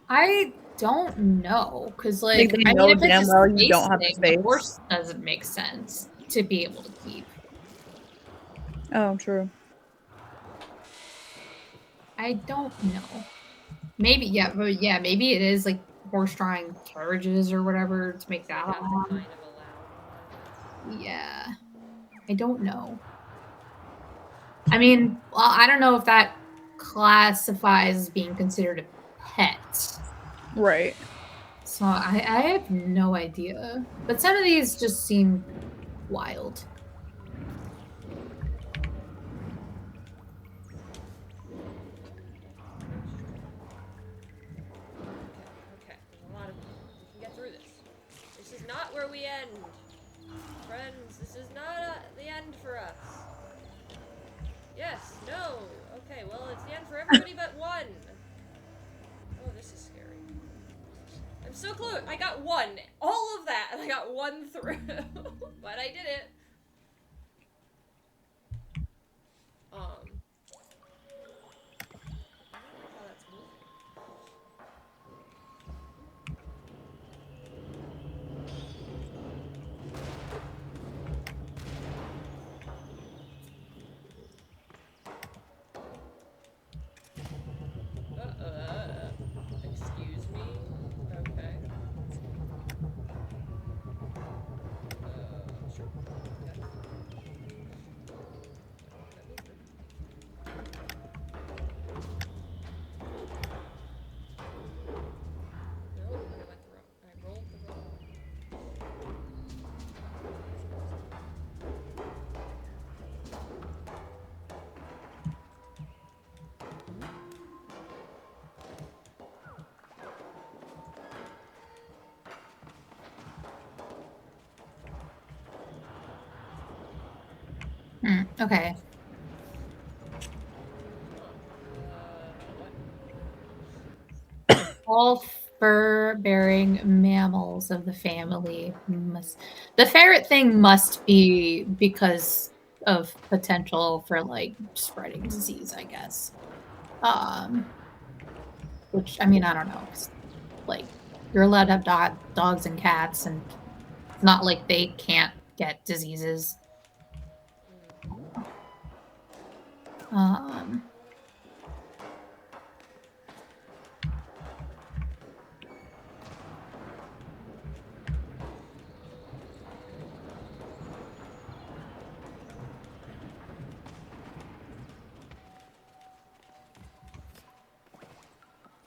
I don't know, because Like, like they I know mean, if damn it's a well you space don't have the thing, the space. horse doesn't make sense to be able to keep. Oh, true. I don't know. Maybe maybe it is like horse-drawing carriages or whatever to make They that have to allowed. kind of allow. Yeah, I don't know. I mean, well, I don't know if that classifies as being considered a pet. Right. So I have no idea. But some of these just seem wild. Okay. There's a lot of. We can get through this. This is not where we end, friends. This is not the end for us. Yes. No. Okay. Well, it's the end for everybody but one. Oh, this is scary. I'm so close. I got one. All of that, and I got one through. But I did it. I don't like how that's moving. Excuse me? Okay. Sure. Okay. Let me through. No, I went the wrong. I rolled the wrong. Okay. What? All fur-bearing mammals of the family must. The ferret thing must be because of potential for like spreading disease, I guess. Which I mean, I don't know. 'Cause, like you're allowed to have dogs and cats, and it's not like they can't get diseases. Um,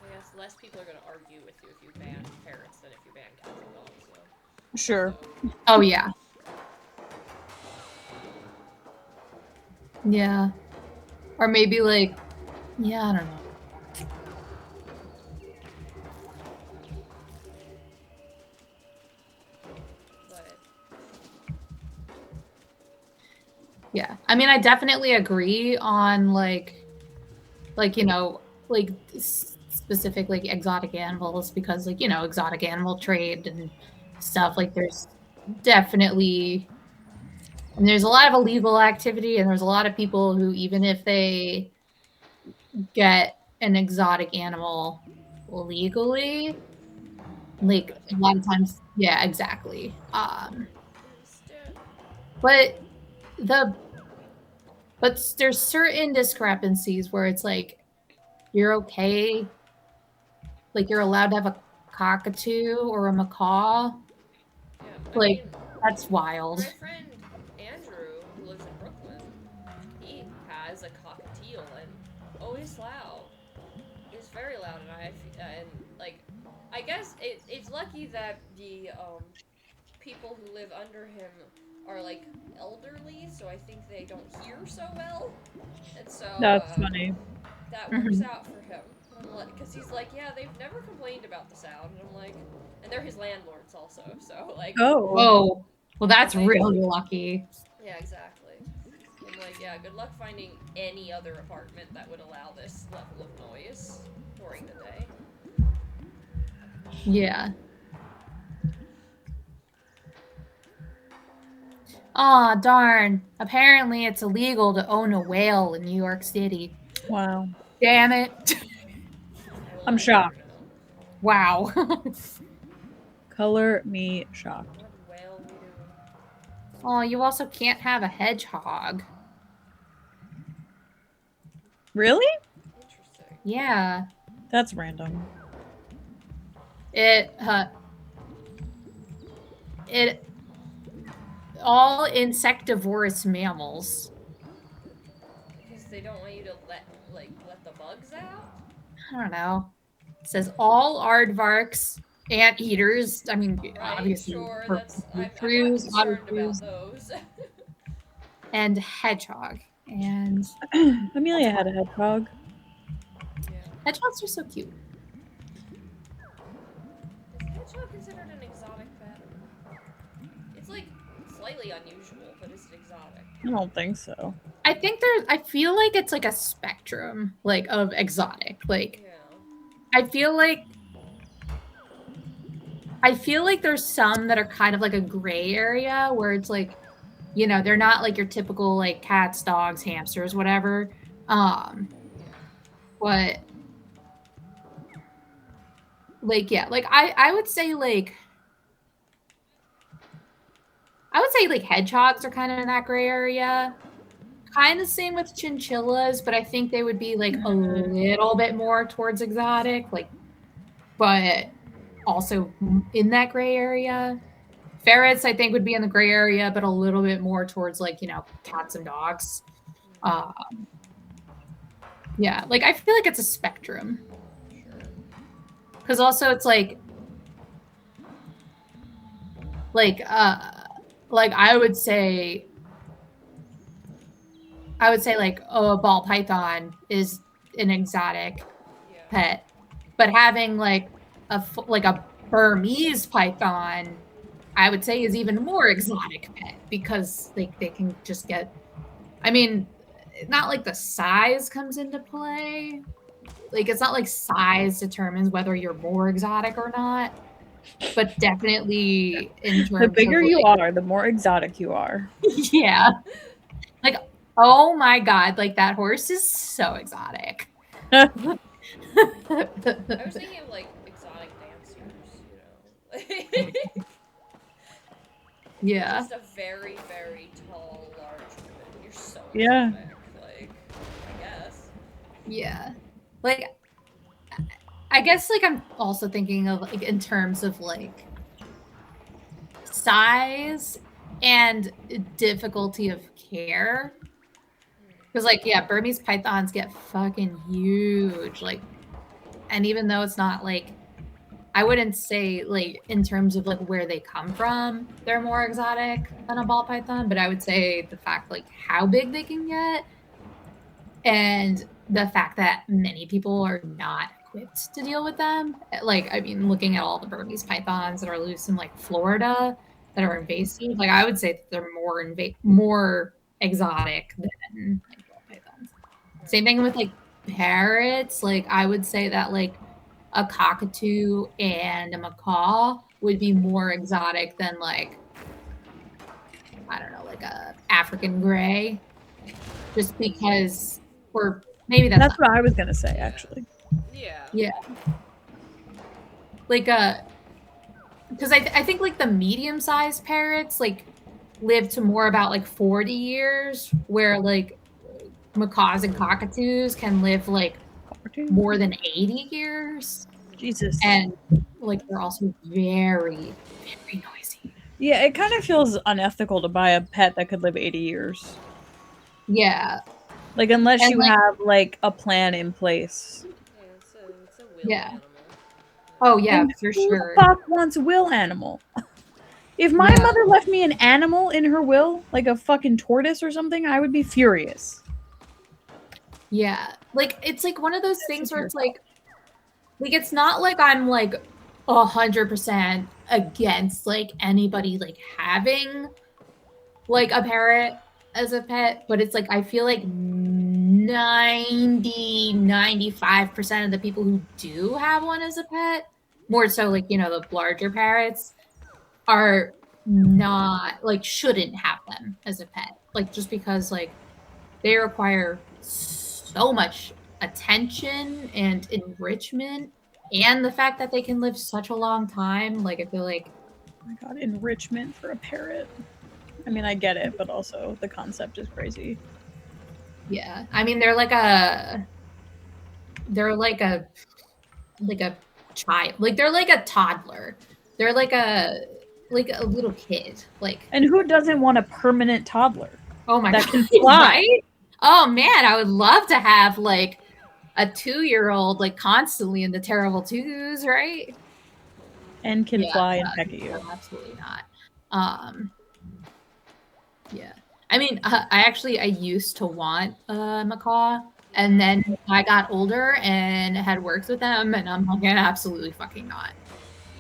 I guess less people are gonna argue with you if you ban parrots than if you ban cats and dogs. So. Sure. oh yeah, yeah, or maybe like, yeah, I don't know. But Yeah, I mean, I definitely agree on like you know, like specific like exotic animals because like you know exotic animal trade and stuff. Like there's definitely and there's a lot of illegal activity and there's a lot of people who even if they get an exotic animal legally, like a lot of times, yeah, exactly. instead, But the but there's certain discrepancies where it's like you're okay, like you're allowed to have a cockatoo or a macaw. yeah. I Like mean, that's wild. my friend Andrew, who lives in Brooklyn, he has a cockatiel, and oh, he's loud. He's very loud, and like, I guess it's lucky that the people who live under him are like elderly, so I think they don't hear so well, and so That's funny. that works Mhm. out for him. Because he's like, yeah, they've never complained about the sound, and I'm like, and they're his landlords also, so like, Oh. Oh, well, that's like, really lucky. yeah, exactly. I'm like, yeah, good luck finding any other apartment that would allow this level of noise during the day. Yeah. Aw, darn. Apparently, it's illegal to own a whale in New York City. Wow. Damn it. I will I'm let you shocked. know. Wow. Color me shocked. What whale we doing? Oh, you also can't have a hedgehog. Really? Interesting. Yeah. That's random. It all insectivorous mammals. Because they don't want you to let the bugs out. I don't know. It says all aardvarks, anteaters. I mean, Right, obviously, sure. for I'm not shrews, otter concerned about shrews, those. and hedgehog. And Amelia had a hedgehog. Yeah. hedgehogs are so cute. Is hedgehog considered an exotic pet? It's like slightly unusual, but it's exotic. I don't think so. I think I feel like it's like a spectrum, like of exotic. Like Yeah. I feel like there's some that are kind of like a gray area where it's like, you know, they're not like your typical like cats, dogs, hamsters, whatever. But like yeah, like I would say like hedgehogs are kind of in that gray area. Kind of same with chinchillas, but I think they would be like a little bit more towards exotic, like, but also in that gray area. Ferrets, I think, would be in the gray area, but a little bit more towards like, you know, cats and dogs. Uh, yeah, like I feel like it's a spectrum. Sure. Because also it's like I would say like oh, a ball python is an exotic Yeah. pet, but having like a Burmese python, I would say is even more exotic pet because like they can just get. I mean, not like the size comes into play, like it's not like size determines whether you're more exotic or not, but definitely in The terms bigger of you like, are, the more exotic you are. yeah, like oh my god, like that horse is so exotic. I was thinking of like exotic dancers, you know. Yeah. Just a very, very tall, large woman. You're so Yeah. exotic. Like, I guess. Yeah. Like I guess like I'm also thinking of like in terms of like size and difficulty of care. Because like yeah, Burmese pythons get fucking huge. Like, and even though it's not like I wouldn't say like in terms of like where they come from, they're more exotic than a ball python, but I would say the fact like how big they can get and the fact that many people are not equipped to deal with them. Like, I mean, looking at all the Burmese pythons that are loose in like Florida that are invasive, like I would say that they're more exotic than like ball pythons. Same thing with like parrots. Like I would say that like a cockatoo and a macaw would be more exotic than like I don't know, like a African gray, just because, or maybe that's That's not. what I was gonna say, Yeah. actually. Yeah. Yeah, like because I think like the medium sized parrots like live to more about like 40 years, where like macaws and cockatoos can live like more than 80 years, Jesus. and like they're also very very noisy. Yeah, it kind of feels unethical to buy a pet that could live 80 years. Yeah, Like, unless and you like have, like, a plan in place. Yeah, it's a will yeah, animal. oh yeah, And for who the sure. fuck wants a will animal? If my Yeah, mother left me an animal in her will, like a fucking tortoise or something, I would be furious. yeah, like it's like one of those Listen things to where it's yourself. like it's not like I'm like 100% against like anybody like having like a parrot as a pet, but it's like I feel like 95% of the people who do have one as a pet, more so like, you know, the larger parrots, are not like shouldn't have them as a pet. Like just because like they require so much attention and enrichment, and the fact that they can live such a long time, like I feel like Oh my god, enrichment for a parrot. I mean, I get it, but also the concept is crazy. yeah, I mean they're like a child, like they're like a toddler, they're like a little kid, like And who doesn't want a permanent toddler oh my that god, can fly right? Oh man, I would love to have like a 2-year-old like constantly in the terrible twos, right? and can Yeah, fly and peck at you? no, absolutely not. Um, yeah. I mean, I used to want a macaw, and then I got older and had worked with them, and I'm like, absolutely fucking not.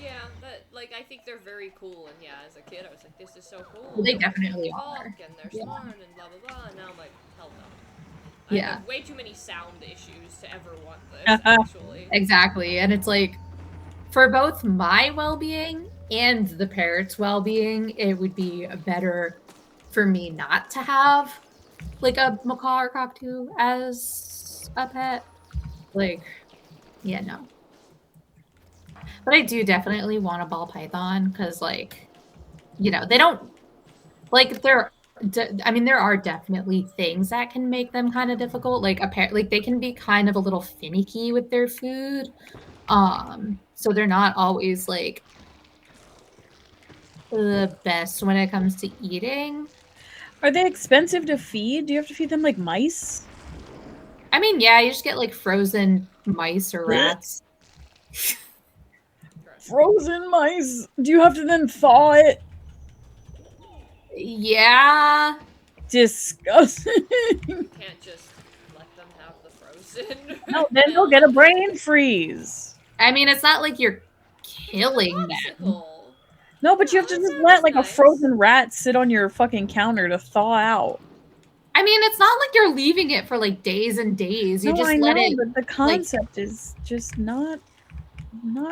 Yeah, but like I think they're very cool, and yeah, as a kid I was like, this is so cool. Well, they They definitely talk are. and they're Yeah. smart and blah blah blah. And now I'm like, hell no. I Yeah. have way too many sound issues to ever want this. Actually. Exactly. And it's like, for both my well-being and the parrot's well-being, it would be better for me not to have like a macaw or cockatoo as a pet. Like, yeah, no. But I do definitely want a ball python because, like, you know, they don't like I mean, there are definitely things that can make them kind of difficult. Like, like they can be kind of a little finicky with their food. So they're not always like the best when it comes to eating. Are they expensive to feed? Do you have to feed them like mice? I mean, yeah, you just get like frozen mice or rats. Frozen mice. Do you have to then thaw it? Yeah. Disgusting. Can't just let them have the frozen. No, then they'll get a brain freeze. I mean, it's not like you're killing them. Popsicle. No, but you Yeah, have to that just sounds let like a nice. frozen rat sit on your fucking counter to thaw out. I mean, it's not like you're leaving it for like days and days. You No, just I let know, it. but the concept is just not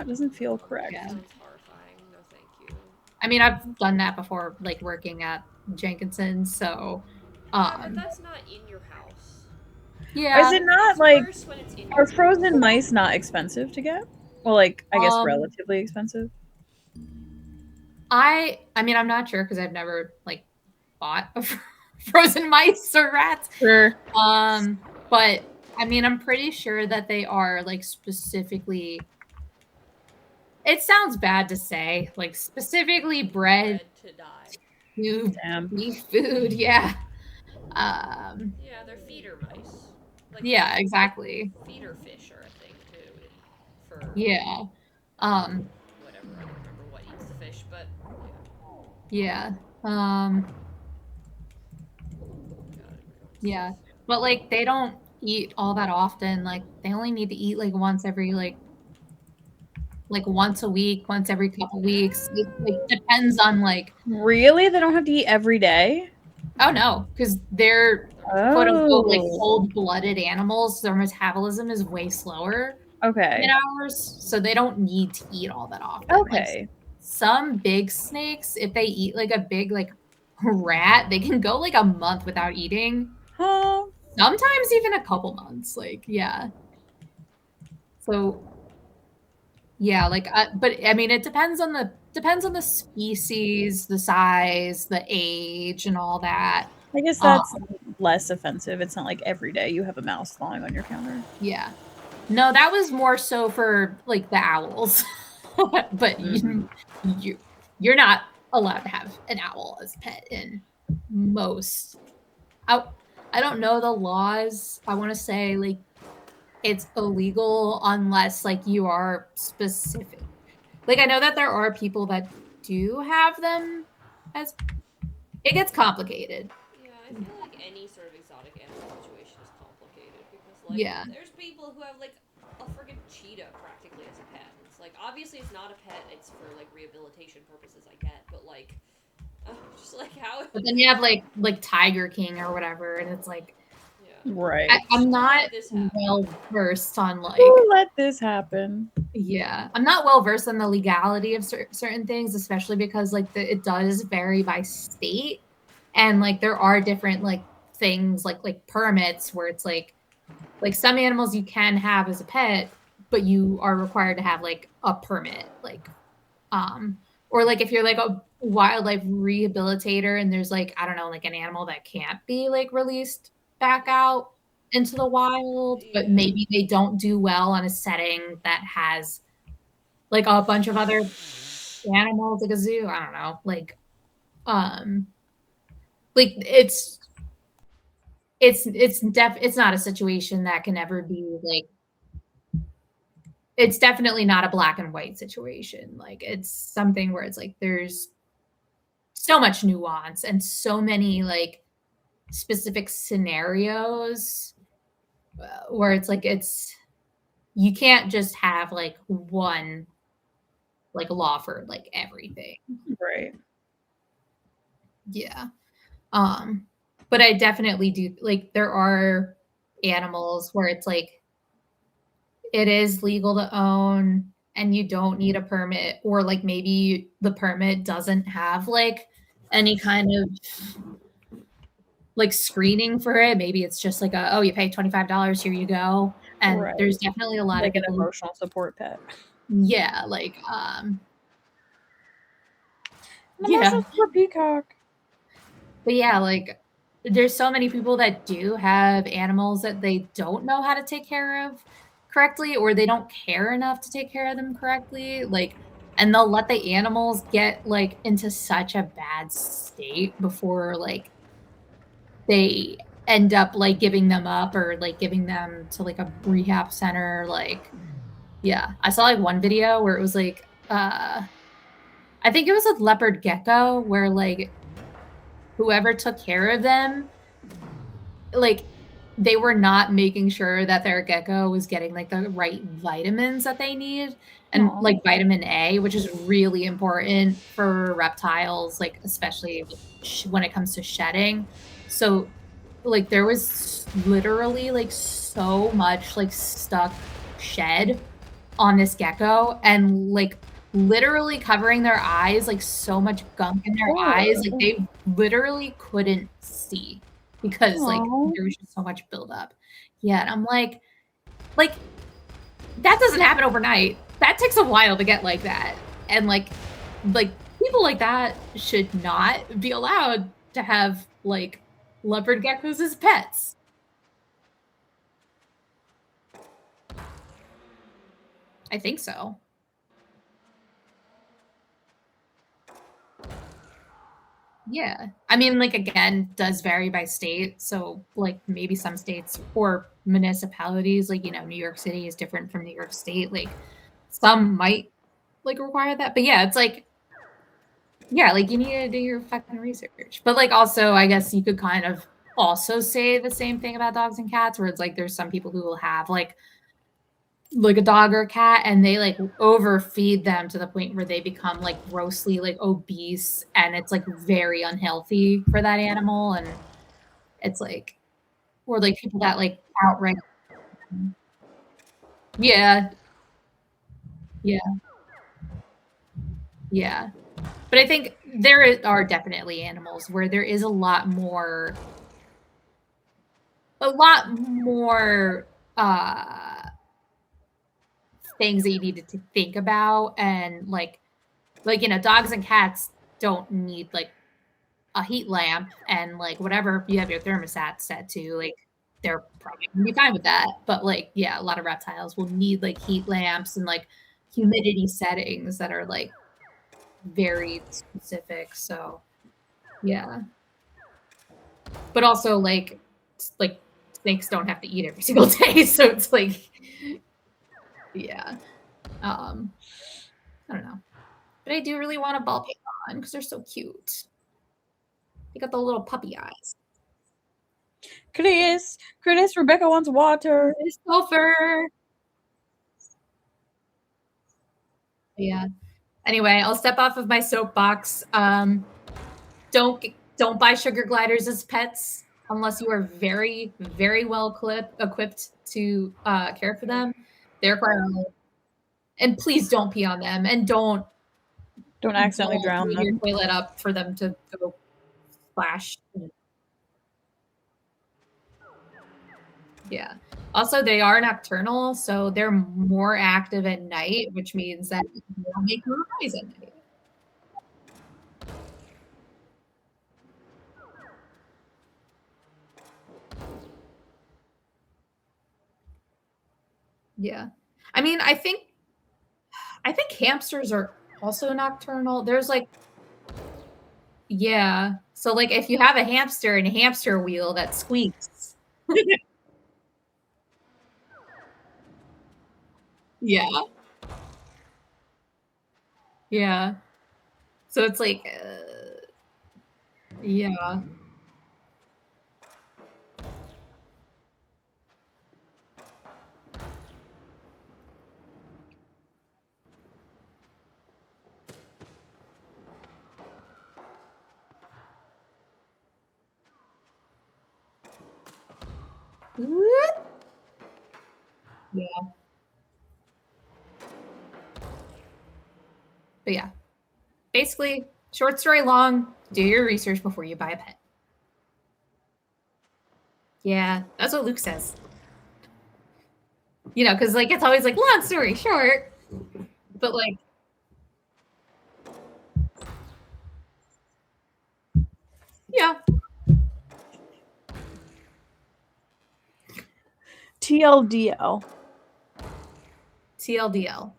doesn't feel correct. Yeah. Sounds horrifying. No, thank you. I mean, I've done that before, like working at Jenkinson's. So, Yeah, but that's not in your house. yeah. Is it not It's like worse when it's in are your frozen house. mice not expensive to get? Well, like I guess Um, relatively expensive. I mean, I'm not sure because I've never like bought a frozen mice or rats. Sure. But I mean, I'm pretty sure that they are like specifically. It sounds bad to say, like specifically bred Bred to die. to Damn. be food. Yeah. Yeah, they're feeder mice. Like Yeah, exactly. feeder fish are a thing too. For Yeah. whatever, I don't remember what eats the fish, but Yeah. Yeah. yeah. But like they don't eat all that often. Like they only need to eat like once every like once a week, once every couple weeks. It like depends on like Really? They don't have to eat every day? oh no, because they're quote unquote like Oh. cold-blooded animals. Their metabolism is way slower Okay. than ours, so they don't need to eat all that often. Like Okay. some big snakes, if they eat like a big like rat, they can go like a month without eating. Huh. Sometimes even a couple months. Like, yeah. So yeah, like but I mean it depends on the species, the size, the age, and all that. I guess that's less offensive. It's not like every day you have a mouse falling on your counter. Yeah. No, that was more so for like the owls. But you're not allowed to have an owl as a pet in most. I don't know the laws. I want to say like it's illegal unless like you are specific. Like I know that there are people that do have them as it gets complicated. Yeah, I feel like any sort of exotic animal situation is complicated because, like, Yeah. there's people who have, like, a friggin' cheetah practically as a pet. It's like, obviously it's not a pet, it's for, like, rehabilitation purposes, I get, but, like, just, like, how... But then you have like Tiger King or whatever, and it's like Yeah. Right. I'm not Let this happen. well versed on like Who let this happen? yeah, I'm not well versed on the legality of certain things, especially because like it does vary by state, and like there are different like things like permits where it's like some animals you can have as a pet, but you are required to have like a permit, like or like if you're like a wildlife rehabilitator and there's like I don't know like an animal that can't be like released back out into the wild, but Yeah. maybe they don't do well on a setting that has like a bunch of other animals, like a zoo. I don't know, like it's not a situation that can ever be like. It's definitely not a black and white situation. Like it's something where it's like there's so much nuance and so many like specific scenarios where it's like you can't just have like one like law for like everything. Right. Yeah. But I definitely do like there are animals where it's like it is legal to own and you don't need a permit, or like maybe the permit doesn't have like any kind of like screening for it. Maybe it's just like oh, you pay $25, here you go. And Right. there's definitely a lot Like of an people emotional support pet. yeah, like An yeah. emotional support peacock. But yeah, like there's so many people that do have animals that they don't know how to take care of correctly, or they don't care enough to take care of them correctly. Like, and they'll let the animals get like into such a bad state before like they end up like giving them up or like giving them to like a rehab center. Like, yeah, I saw like one video where it was like, I think it was a leopard gecko where like whoever took care of them, like they were not making sure that their gecko was getting like the right vitamins that they need, and Aw. like vitamin A, which is really important for reptiles, like especially when it comes to shedding. So like there was literally like so much like stuck shed on this gecko and like literally covering their eyes, like so much gunk in their eyes, like they literally couldn't see because like Aw. there was just so much buildup. Yeah, and I'm like that doesn't happen overnight. That takes a while to get like that. And like people like that should not be allowed to have like leopard geckos as pets. I think so. Yeah. I mean, like, again, does vary by state. So, like, maybe some states or municipalities, like, New York City is different from New York State. Like, some might, like, require that. But yeah, it's like, yeah, like, you need to do your fucking research. But, like, also, I guess you could kind of also say the same thing about dogs and cats, where it's like there's some people who will have, like a dog or a cat and they like overfeed them to the point where they become like grossly like obese and it's like very unhealthy for that animal and it's like or like people that like outright yeah yeah yeah but I think there are definitely animals where there is a lot more uh things that you needed to think about and like dogs and cats don't need like a heat lamp and like whatever you have your thermostat set to, like they're probably gonna be fine with that. But like, yeah, a lot of reptiles will need like heat lamps and like humidity settings that are like very specific. So yeah. But also like snakes don't have to eat every single day. So it's like yeah. I don't know. But I do really want a ball python because they're so cute. They got the little puppy eyes. Chris, Rebecca wants water. It's Gopher. Yeah. Anyway, I'll step off of my soapbox. Don't buy sugar gliders as pets unless you are very, very well equipped to care for them. They're quite and please don't pee on them and don't accidentally drown leave your them. toilet up for them to go splash. Yeah. Also, they are nocturnal, so they're more active at night, which means that they'll make more noise at night. Yeah. I mean, I think hamsters are also nocturnal. There's like yeah. So like if you have a hamster and a hamster wheel that squeaks. Yeah. Yeah. So it's like yeah. Yeah. But yeah. Basically, short story long, do your research before you buy a pet. Yeah, that's what Luke says. Because like it's always like long story short, but like yeah. TLDL. TLDL.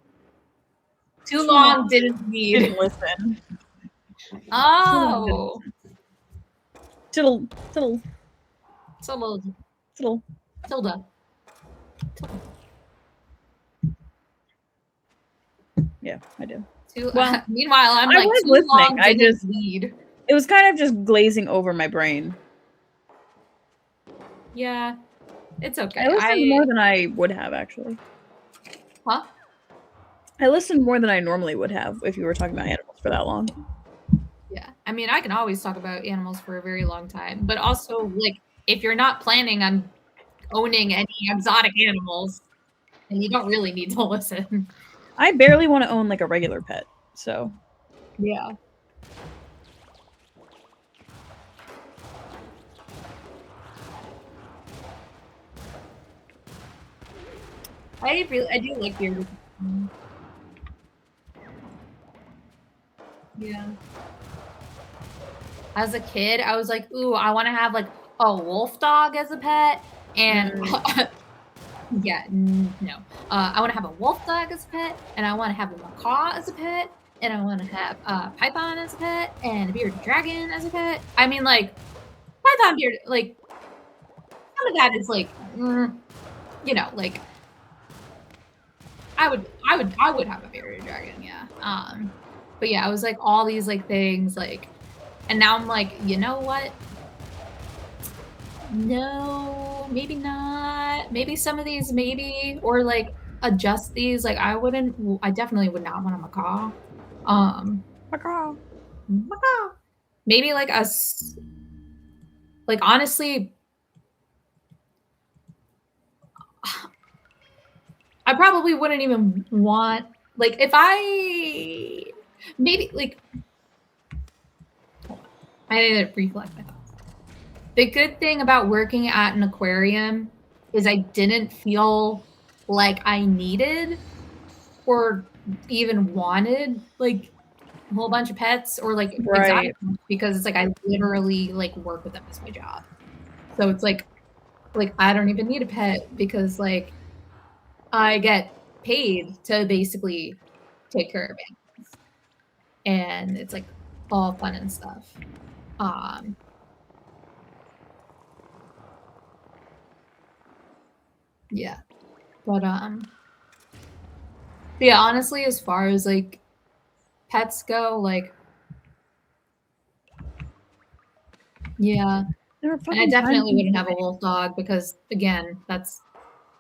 Too long didn't need. Didn't listen. Oh. Tilda. Yeah, I do. Well, meanwhile, I'm like too listening. long didn't need. It was kind of just glazing over my brain. Yeah, it's okay. I listened more than I would have, actually. Huh? I listened more than I normally would have if you were talking about animals for that long. Yeah. I mean, I can always talk about animals for a very long time, but also, like, if you're not planning on owning any exotic animals, then you don't really need to listen. I barely want to own like a regular pet, so Yeah. I do like bearded. Yeah. As a kid, I was like, ooh, I want to have like a wolf dog as a pet. And yeah, no. I want to have a wolf dog as a pet, and I want to have a macaw as a pet, and I want to have a python as a pet, and a bearded dragon as a pet. I mean, like, python beard, like, some of that is like, like, I would have a bearded dragon, yeah. But yeah, I was like all these like things, like, and now I'm like, you know what? No, maybe not. Maybe some of these, maybe, or like adjust these. Like I definitely would not want a macaw. macaw. Macaw. Maybe like like honestly, I probably wouldn't even want, like, if I, maybe like, hold on. I need to reflect my thoughts. The good thing about working at an aquarium is I didn't feel like I needed or even wanted like a whole bunch of pets or like exotic Right. because it's like I literally like work with them as my job. So it's like I don't even need a pet because like I get paid to basically take care of animals. And it's like all fun and stuff. Yeah. But yeah, honestly, as far as like pets go, like yeah. There are And I fucking definitely tiny. wouldn't have a wolf dog because again, that's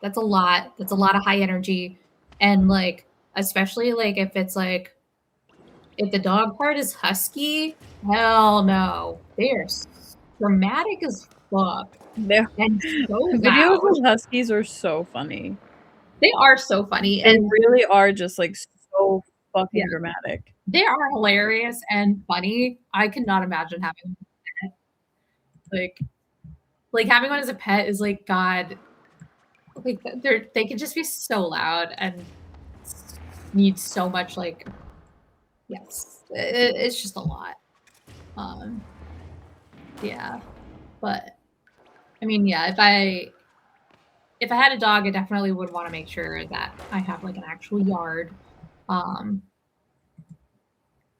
a lot. That's a lot of high energy. And like especially like if it's like if the dog part is husky, hell no. They are dramatic as fuck. There. And so Videos loud. of huskies are so funny. They are so funny They and really are just like so yeah, fucking dramatic. they are hilarious and funny. I cannot imagine having a pet. Like having one as a pet is like God. Like they can just be so loud and need so much like yes, it's just a lot. Um, yeah, but I mean, yeah, if I had a dog, I definitely would want to make sure that I have like an actual yard. Um,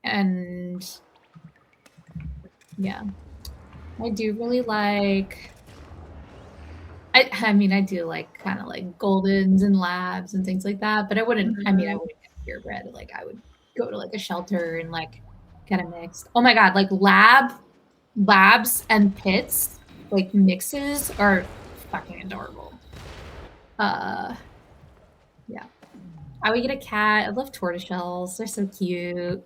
and yeah, I do really like. I mean, I do like kind of like Goldens and Labs and things like that, but I wouldn't. I mean, I wouldn't get purebred. Like I would go to like a shelter and like get a mixed. Oh my god, like labs and pits, like mixes are fucking adorable. Yeah. I would get a cat. I love tortoiseshells. They're so cute.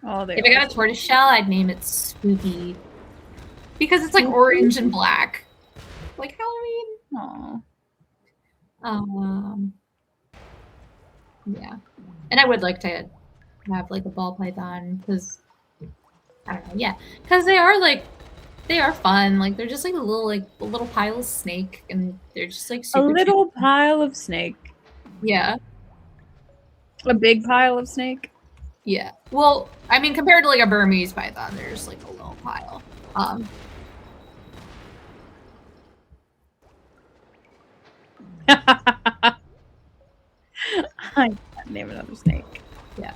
Oh, they If I are. got a tortoiseshell, I'd name it Spooky because it's like orange and black, like Halloween. Aw. Yeah, and I would like to have like a ball python because I don't know. Yeah, because they are fun. Like they're just like a little pile of snake, and they're just like A super cute. little pile of snake. Yeah. A big pile of snake. Yeah. Well, I mean, compared to like a Burmese python, there's like a little pile. I can't name another snake. Yeah.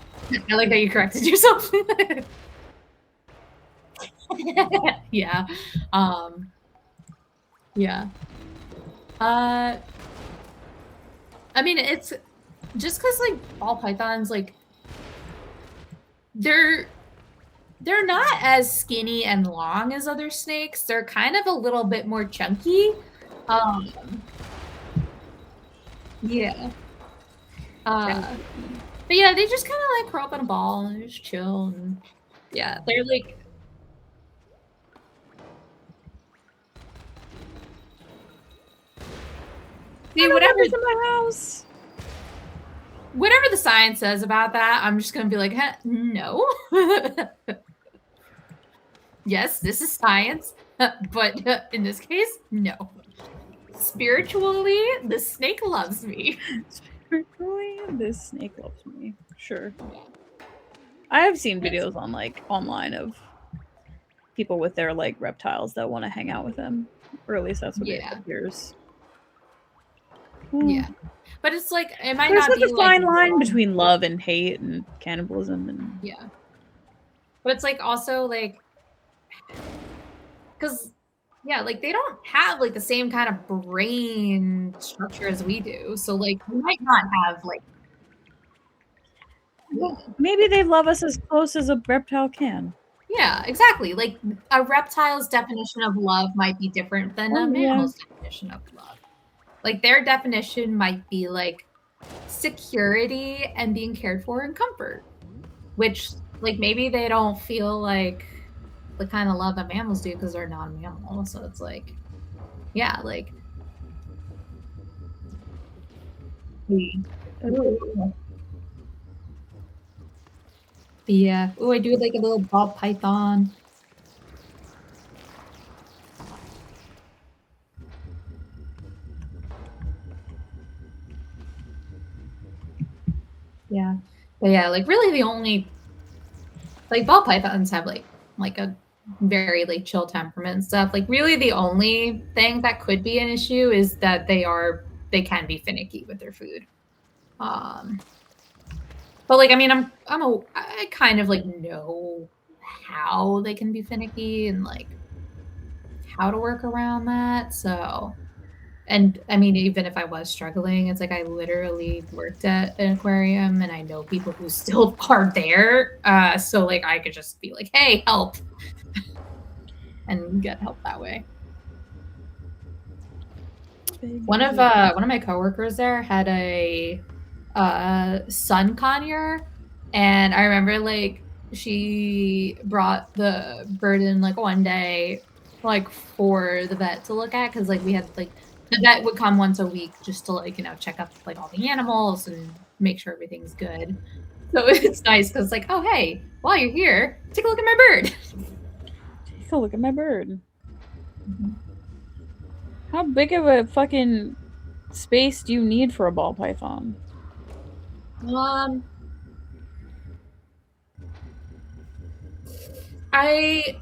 I like how you corrected yourself. Yeah. Yeah. I mean, it's just because like ball pythons, like they're not as skinny and long as other snakes. They're kind of a little bit more chunky. Yeah. But yeah, they just kind of like curl up in a ball and just chill. And yeah, they're like. See, I don't want this in my house. whatever the science says about that, I'm just gonna be like, no. Yes, this is science, but in this case, no. Spiritually, the snake loves me. Spiritually, this snake loves me. Sure. I have seen videos on like online of people with their like reptiles that want to hang out with them, or at least that's what it appears. Yeah, but it's like it might There's not such be a fine like line between love and hate and cannibalism and yeah, but it's like also like because yeah, like they don't have like the same kind of brain structure as we do, so like we might not have like maybe they love us as close as a reptile can. yeah, exactly. Like a reptile's definition of love might be different than a mammal's definition of love. Like their definition might be like security and being cared for and comfort, which like maybe they don't feel like the kind of love that mammals do because they're non-mammal. So it's like, yeah, like. Yeah. Oh, I do like a little ball python. Yeah. But yeah, like really the only like ball pythons have like a very like chill temperament and stuff. Like really the only thing that could be an issue is that they can be finicky with their food. But like I mean I kind of like know how they can be finicky and like how to work around that. So and I mean, even if I was struggling, it's like I literally worked at an aquarium and I know people who still are there. So like I could just be like, hey, help and get help that way. One of my coworkers there had a sun conure, and I remember like she brought the bird in like one day like for the vet to look at because like we had like the vet would come once a week just to like check up like all the animals and make sure everything's good. So it's nice because like, oh hey, while you're here, take a look at my bird. Take a look at my bird. How big of a fucking space do you need for a ball python? I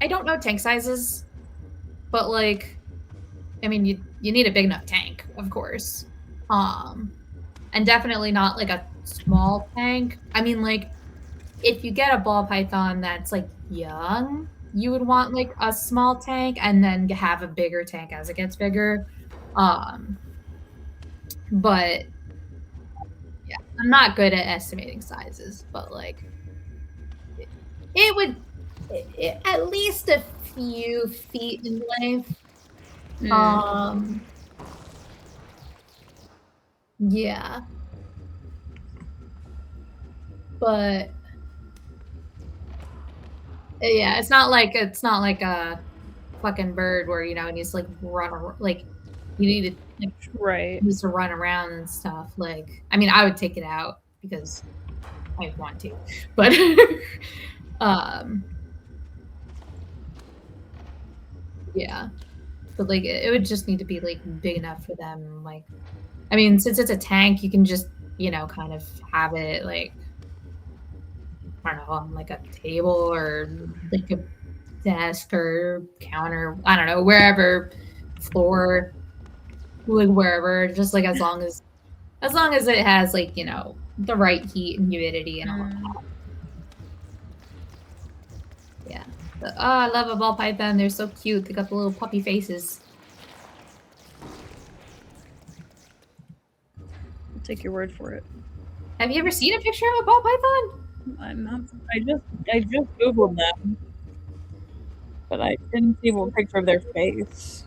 don't know tank sizes, but like, I mean, you need a big enough tank, of course, and definitely not like a small tank. I mean, like, if you get a ball python that's like young, you would want like a small tank and then have a bigger tank as it gets bigger. But yeah, I'm not good at estimating sizes, but like, it would at least a few feet in length. Yeah. But yeah, it's not like a fucking bird where it needs to like run like you need to like, right needs to run around and stuff. Like I mean, I would take it out because I want to, but yeah. But like it would just need to be like big enough for them. Like I mean, since it's a tank, you can just kind of have it like I don't know on like a table or like a desk or counter. I don't know wherever floor, like wherever. Just like as long as it has like the right heat and humidity and all that. Yeah. But, oh, I love a ball python. They're so cute. They got the little puppy faces. I'll take your word for it. Have you ever seen a picture of a ball python? I'm not. I just googled them, but I didn't see a picture of their face.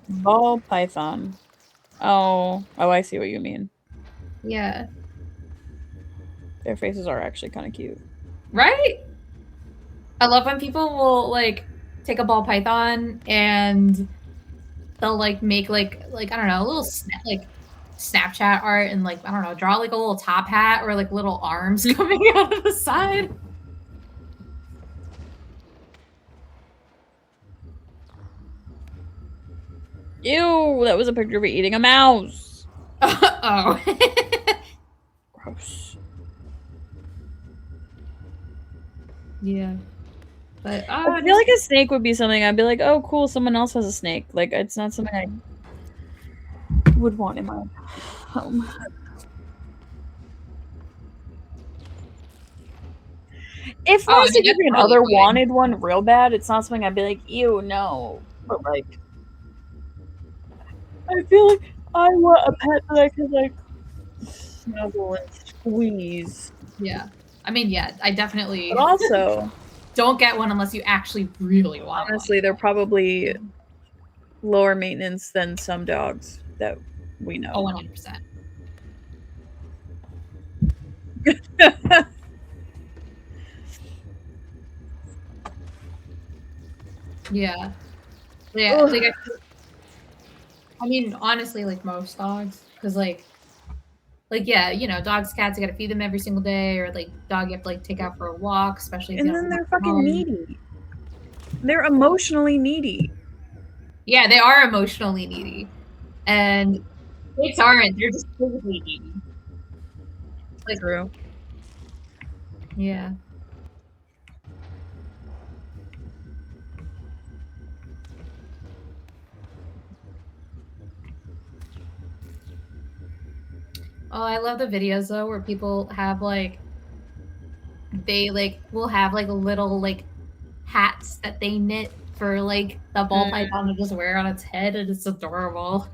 Ball python. Oh, I see what you mean. Yeah. Their faces are actually kind of cute. Right? I love when people will like take a ball python and they'll like make like I don't know, a little Snapchat art and like I don't know, draw like a little top hat or like little arms coming out of the side. Ew, that was a picture of it eating a mouse. Oh. Gross. Yeah. But I feel like a snake would be something I'd be like, oh, cool, someone else has a snake. Like, it's not something I would want in my home. If my significant other wanted one real bad, it's not something I'd be like, ew, no. But, like, I feel like I want a pet that I could, like, snuggle and squeeze. Yeah. I mean, yeah, I definitely... But also... don't get one unless you actually really want honestly, one. They're probably lower maintenance than some dogs that we know. Oh, 100%. Yeah. Yeah. Like, I mean, honestly, like most dogs, because like, yeah, you know, dogs, cats, you gotta feed them every single day, or like, dog you have to like take out for a walk, especially if and you then they're fucking needy. They're emotionally needy. Yeah, they are emotionally needy, and pigs aren't. They're just physically needy. Like, true. Yeah. Oh, I love the videos though where people have like they like will have like little like hats that they knit for like the ball python to just wear on its head, and it's adorable.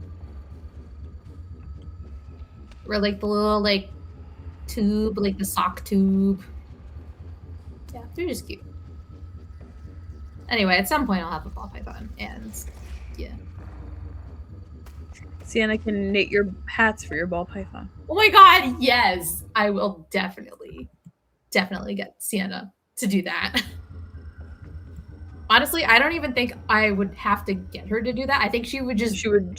Or like the little like tube, like the sock tube. Yeah, they're just cute. Anyway, at some point I'll have a ball python, and yeah. Sienna can knit your hats for your ball python. Oh my god, yes! I will definitely get Sienna to do that. Honestly, I don't even think I would have to get her to do that. I think she would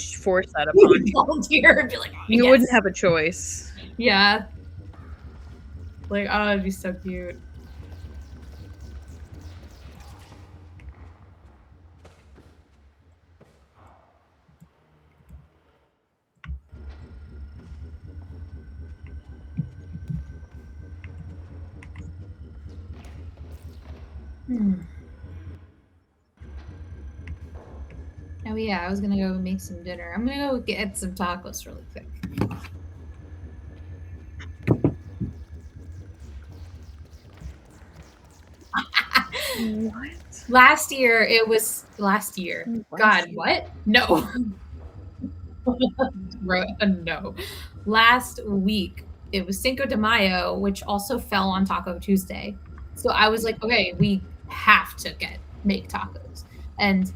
force that upon you. Volunteer and be like, oh, you wouldn't have a choice. Yeah. Like, oh, it'd be so cute. Oh yeah, I was gonna go make some dinner. I'm gonna go get some tacos really quick. What? Last year. God, what? No. No. Last week, it was Cinco de Mayo, which also fell on Taco Tuesday. So I was like, okay, we have to make tacos. And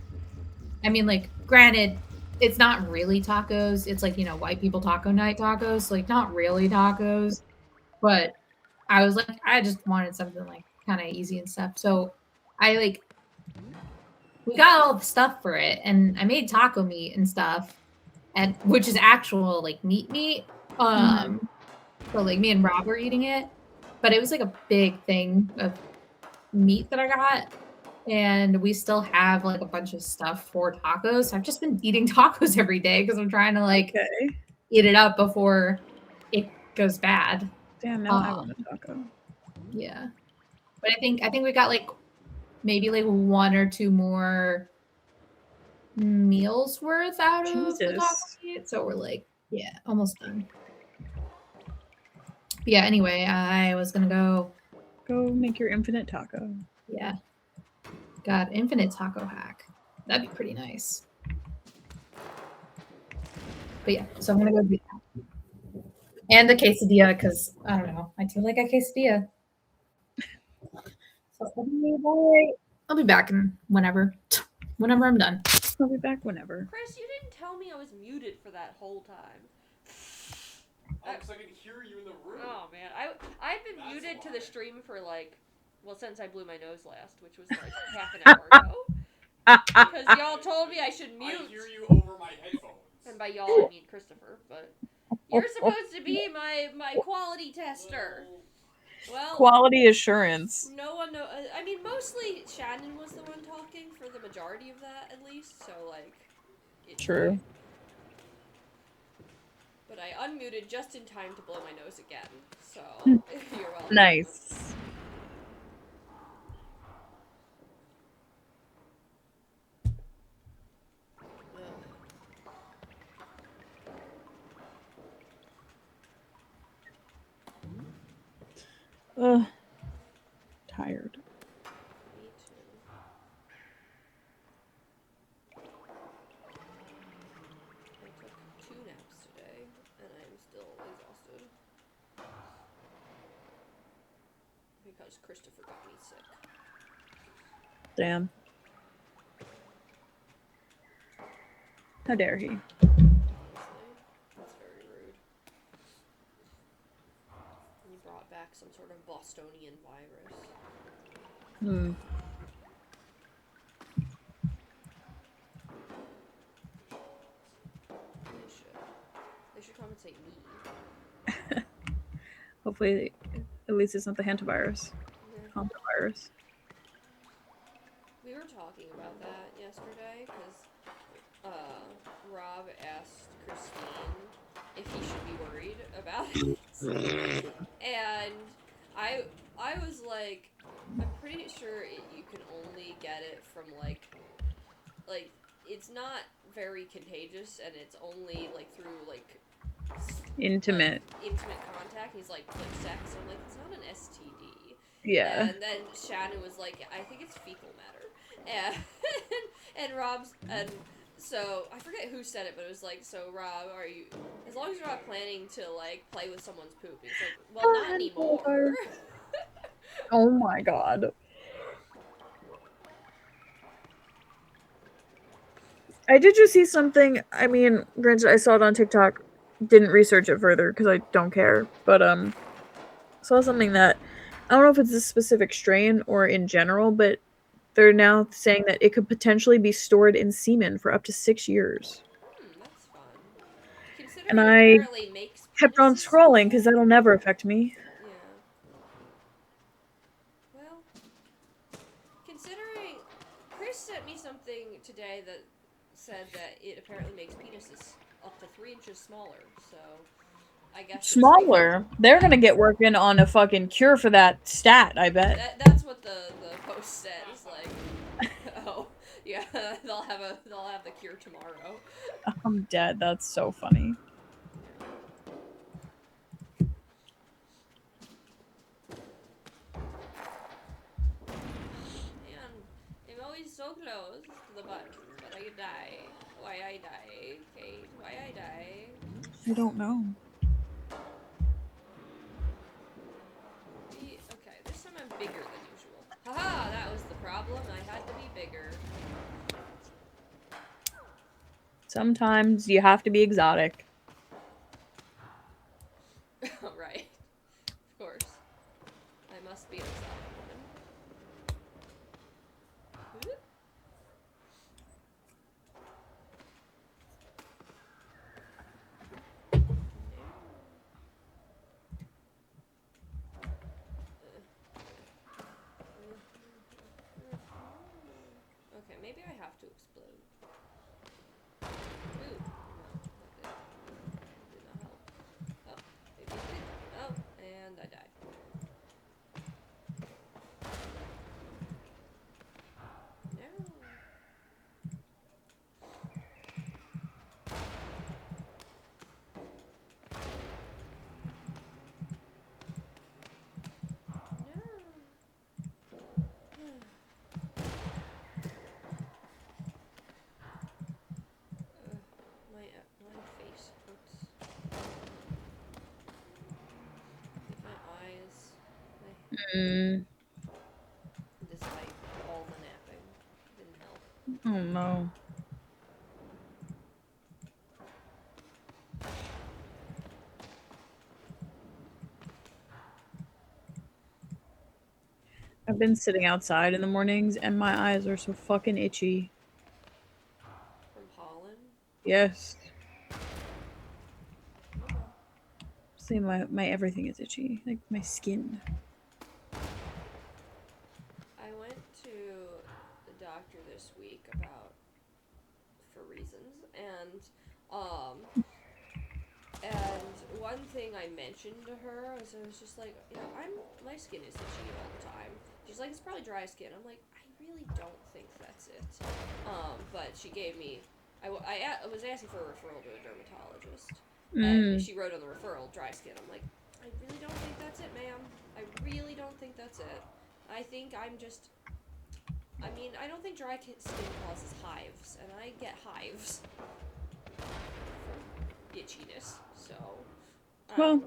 I mean, like, granted, it's not really tacos. It's like, you know, white people taco night tacos. So, like, not really tacos. But I was like, I just wanted something like kind of easy and stuff. So we got all the stuff for it, and I made taco meat and stuff, and which is actual like meat. So like me and Rob were eating it, but it was like a big thing of meat that I got, and we still have like a bunch of stuff for tacos. So I've just been eating tacos every day because I'm trying to like eat it up before it goes bad. Damn, now I want a taco. Yeah, but I think we got like maybe like 1 or 2 more meals worth out of the taco meat. So we're like, yeah, almost done. But yeah, anyway, I was gonna go make your infinite taco. Yeah. Got infinite taco hack. That'd be pretty nice. But yeah, so I'm gonna go do that. And the quesadilla, because I don't know, I do like a quesadilla. So I'll be back in whenever I'm done. I'll be back whenever. Chris, you didn't tell me I was muted for that whole time. Oh, because I could hear you in the room. Oh man, I've been muted to the stream for like, well, since I blew my nose last, which was like half an hour ago. Because y'all told me I should mute. I hear you over my headphones. And by y'all, I mean Christopher, but you're supposed to be my quality tester. Well, Quality assurance. no one know. I mean, mostly Shannon was the one talking for the majority of that, at least. So like, it's True. fine. But I unmuted just in time to blow my nose again. So you're welcome. Nice. Ugh. Tired. Me too. I took 2 naps today, and I'm still exhausted. Because Christopher got me sick. Damn. How dare he? Honestly, that's very rude. He brought back some sort of Bostonian virus. Hmm. They should compensate me. Hopefully, at least it's not the hantavirus. Yeah. Hantavirus. We were talking about that yesterday because Rob asked Christine if he should be worried about it, and I was like, I'm pretty sure you can only get it from like it's not very contagious, and it's only like through like Intimate. intimate contact. He's like sex. I'm like, it's not an STD. Yeah. And then Shannon was like, I think it's fecal matter. And and Rob's and so I forget who said it, but it was like, so Rob, are you, as long as you're not planning to like play with someone's poop? He's like, well, not anymore. Oh my god. I did just see something. I mean, granted, I saw it on TikTok. Didn't research it further because I don't care. But saw something that I don't know if it's a specific strain or in general, but they're now saying that it could potentially be stored in semen for up to 6 years. That's fun. Considering And it I apparently makes kept on penises scrolling because smaller. that'll never affect me. Yeah. Well, considering Chris sent me something today that said that it apparently makes penises up to 3 inches smaller, so I guess Smaller. They're gonna get working on a fucking cure for that stat, I bet. That's what the post said. Is like, oh yeah, they'll have the cure tomorrow. I'm dead. That's so funny. And I'm always so close to the button, but I die. Why I die, Kate? Why I die? I don't know. Okay, this time I'm bigger than usual. Haha, that was the problem. I had to be bigger. Sometimes you have to be exotic. Right. Of course. I must be an exotic woman. Okay, maybe I have to explode. Ooh, no, that did not help. Oh, maybe it did. Oh, and I died. No. My face hurts. Like my eyes. Despite all the napping, didn't help. Oh no. I've been sitting outside in the mornings and my eyes are so fucking itchy. Yes. See, my everything is itchy. Like my skin. I went to the doctor this week for reasons, and one thing I mentioned to her was I was just like, my skin is itchy all the time. She's like, it's probably dry skin. I'm like, I really don't think that's it. But she gave me, I was asking for a referral to a dermatologist, and she wrote on the referral dry skin. I'm like, I really don't think that's it, ma'am. I really don't think that's it. I think I'm just. I mean, I don't think dry skin causes hives, and I get hives from itchiness, so. Well,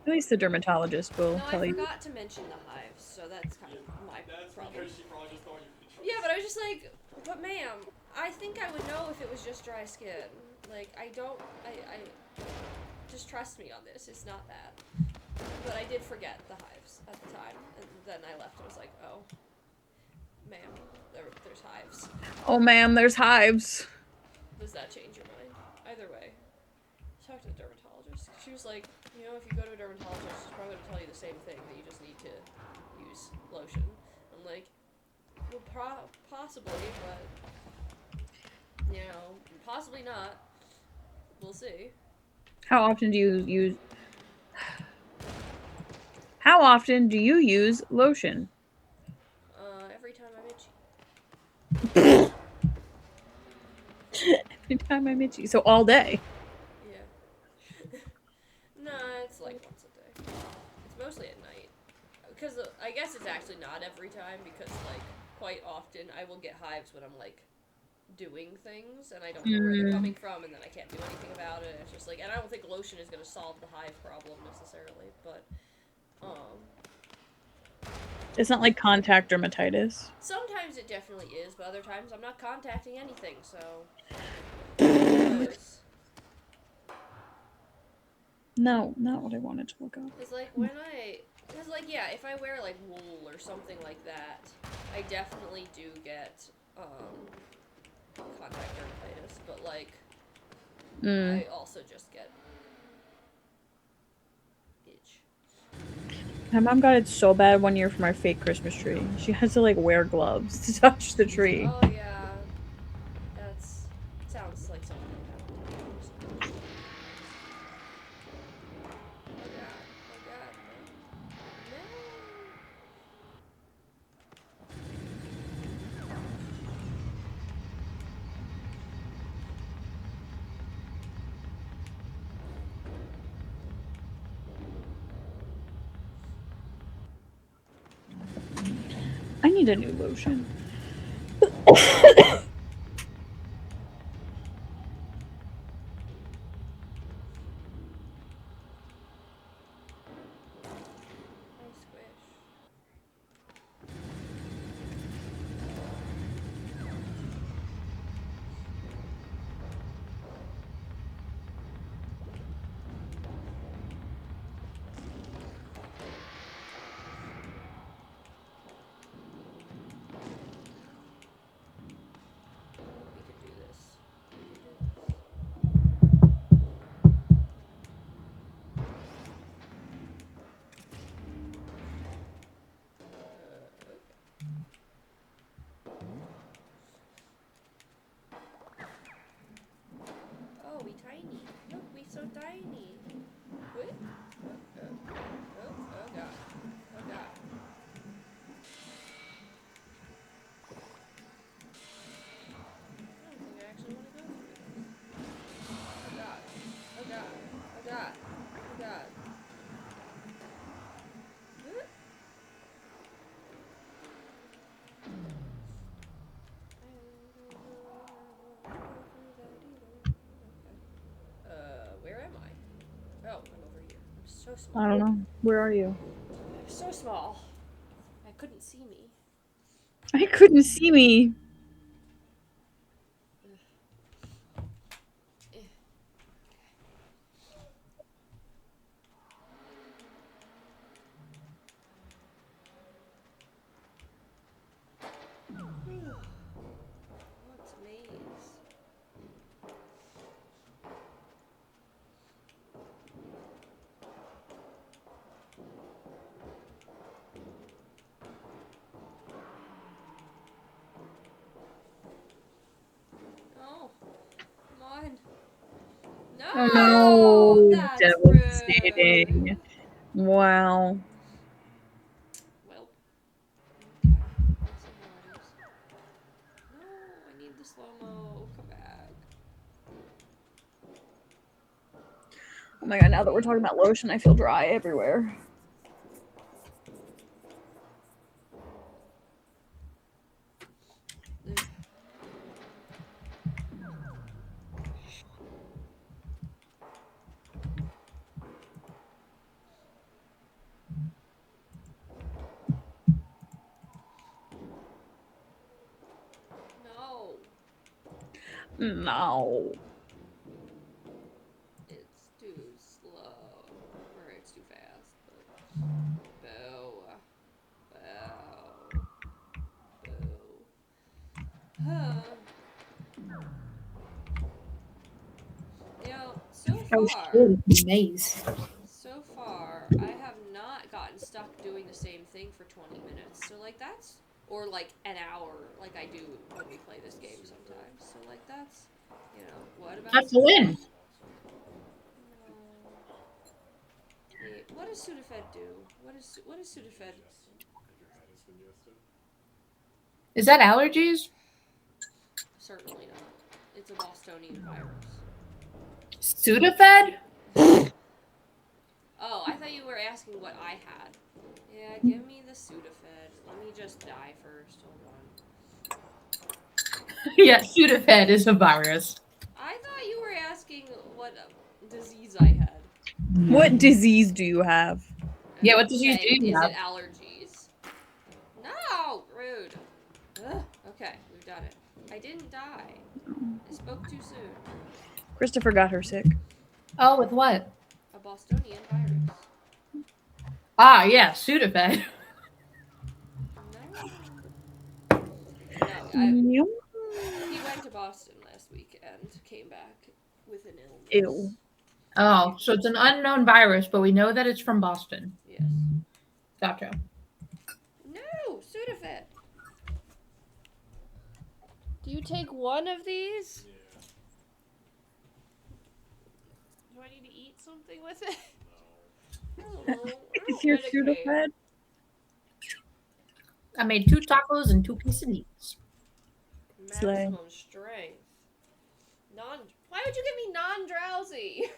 at least the dermatologist will No, I tell you. forgot to mention the hives, so that's kind of my That's problem. because she probably just thought you were the Yeah, but I was just like, but ma'am, I think I would know if it was just dry skin. Like, I just trust me on this. It's not that. But I did forget the hives at the time, and then I left and was like, oh, ma'am, there's hives. Oh, ma'am, there's hives. Does that change your mind? Either way, talk to the dermatologist. She was like, if you go to a dermatologist, she's probably going to tell you the same thing, that you just need to use lotion. I'm like, well, possibly, but, possibly not. We'll see. How often do you use... How often do you use lotion? Every time I'm itchy. Every time I'm itchy. So all day. Yeah. No, it's like once a day. It's mostly at night. Because I guess it's actually not every time, because, like, quite often I will get hives when I'm, like, doing things, and I don't know where they're coming from, and then I can't do anything about it. It's just like, and I don't think lotion is going to solve the hive problem necessarily, but, It's not like contact dermatitis. sometimes it definitely is, but other times I'm not contacting anything, so who knows? No, not what I wanted to look up. Because, like, if I wear, like, wool or something like that, I definitely do get, contact dermatitis, but, like, I also just get itch. My mom got it so bad one year for my fake Christmas tree. She has to, like, wear gloves to touch the tree. Oh, yeah. Sounds like something that happened to me. Oh, God. Oh, God. No. I need a new lotion. I squish. We could do this. Okay. Oh, we tiny. Look, we so tiny. Wait. Oh, God. Oh, God. I don't think I actually want to go through this. Oh, God. Oh, God. Oh, God. Oh, God. Where am I? Oh, I'm over here. I'm so small. I don't know. Where are you? I'm so small. I couldn't see me. I couldn't see me. What's a maze? No, that's devastating. rude. Wow. Well, okay. Let's see how it is. No, I need the slow-mo. Come back. Oh my god, now that we're talking about lotion, I feel dry everywhere. No, No. it's too slow. Or it's too fast. But boo. Boo. Boo. Huh. You know, Oh shit, nice. so far, I have not gotten stuck doing the same thing for 20 minutes. So, like, that's, or like an hour, like I do when we play this game sometimes. So, like, that's, you know, what about That's a win. What does Sudafed do? What does Sudafed? Is that allergies? Certainly not. It's a Bostonian virus. Sudafed? Oh, I thought you were asking what I had. Yeah, give me the Sudafed. Let me just die first. Hold on. Yeah, Sudafed is a virus. I thought you were asking what disease I had. What disease do you have? Yeah, what disease Okay, do you is have? it allergies? No! Rude. Ugh. Okay, we've done it. I didn't die. I spoke too soon. Christopher got her sick. Oh, with what? A Bostonian virus. Ah, yeah, Sudafed. No, he went to Boston last week and came back with an illness. Ew. Oh, so it's an unknown virus, but we know that it's from Boston. Yes. Gotcha. No, Sudafed. Do you take one of these? Yeah. Do I need to eat something with it? No. Is your Sudafed? I made 2 tacos and 2 quesadillas. Maximum strength. Why would you give me non-drowsy? Well,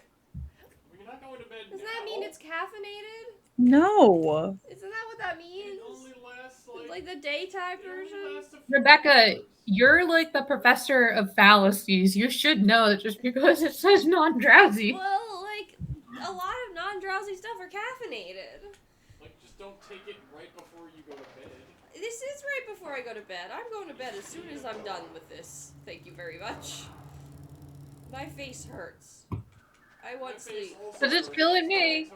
you're not going to bed Doesn't now. that mean it's caffeinated? No. Isn't that what that means? It only lasts Like the daytime version? Rebecca, you're like the professor of fallacies. You should know that just because it says non-drowsy. Well, like, a lot of non-drowsy stuff are caffeinated. Like, just don't take it right before you go to bed. This is right before I go to bed. I'm going to bed as soon as I'm done with this. Thank you very much. My face hurts. I want sleep. Because it's killing me.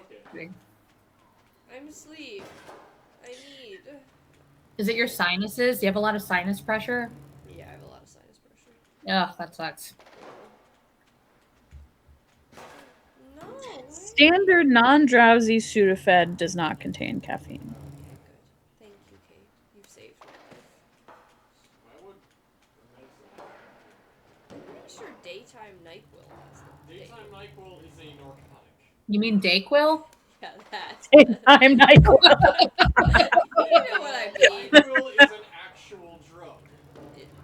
I'm asleep. I need... Is it your sinuses? Do you have a lot of sinus pressure? Yeah, I have a lot of sinus pressure. Ugh, that sucks. No. Standard non-drowsy Sudafed does not contain caffeine. Okay, good. Thank you, Kate. You've saved my life. I would. I'm pretty sure daytime NyQuil has the Daytime NyQuil is a narcotic. You mean Dayquil? Yeah, that. Daytime NyQuil. You know what I mean. NyQuil is an actual drug.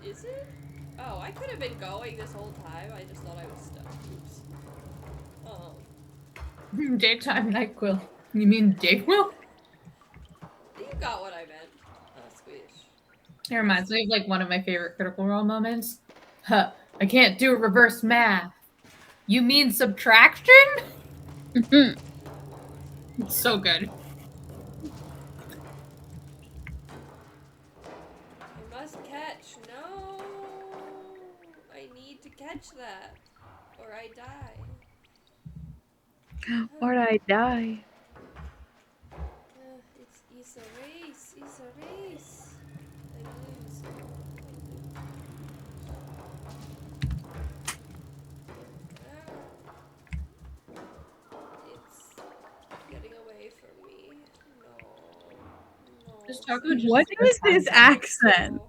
Is it? Oh, I could have been going this whole time. I just thought I was stuck. Oops. Oh. Daytime NyQuil. You mean Dayquil? You got what I meant. Oh, squish. It reminds me of like one of my favorite Critical Role moments. Huh, I can't do reverse math. You mean subtraction? It's so good. I must catch. No. I need to catch that. Or I die. Or I die. It's a race. It's a race. I lose. It's getting away from me. No. This taco just What is this accent?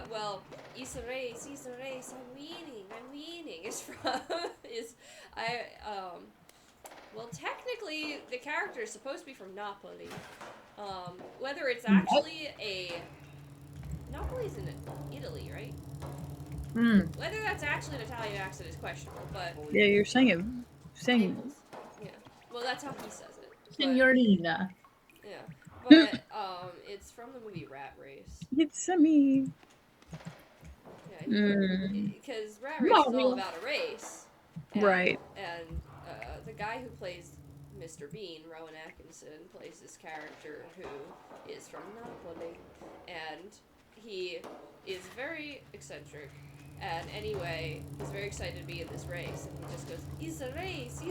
Well, well, Issa race, I'm weaning is from, well, technically, the character is supposed to be from Napoli. Whether it's actually Napoli's in Italy, right? Whether that's actually an Italian accent is questionable, but... Yeah, you're saying it. Naples. Yeah. Well, that's how he says it. Signorina. Yeah. But, it's from the movie Rat Race. It's a me. Yeah, because Rat Race is all about a race. And, Right. And the guy who plays Mr. Bean, Rowan Atkinson, plays this character who is from Napoli. And he is very eccentric. And anyway, he's very excited to be in this race. And he just goes, he's a race,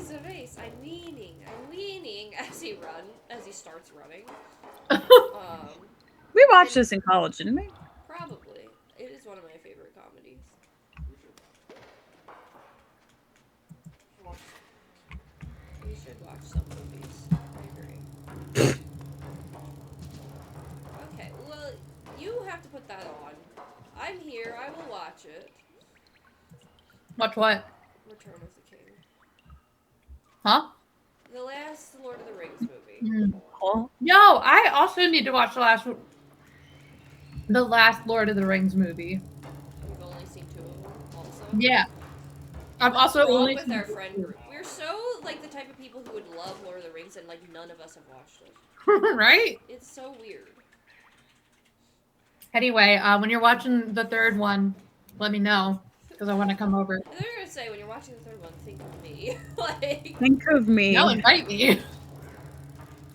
I'm weaning, as he starts running. We watched this in college, didn't we? Probably. It is one of my favorite comedies. You should watch some movies. I agree. Okay, well, you have to put that on. I'm here, I will watch it. Watch what? Return of the King. Huh? The last Lord of the Rings movie. Cool. Yo, I also need to watch the last Lord of the Rings movie. We've only seen 2 of them, also. Yeah. I've also Wrong only with seen our friend group. We're so, like, the type of people who would love Lord of the Rings, and, like, none of us have watched it. right? It's so weird. Anyway, when you're watching the 3rd one, let me know, because I want to come over. And they're gonna say, when you're watching the 3rd one, think of me. Like... Think of me. No, invite me.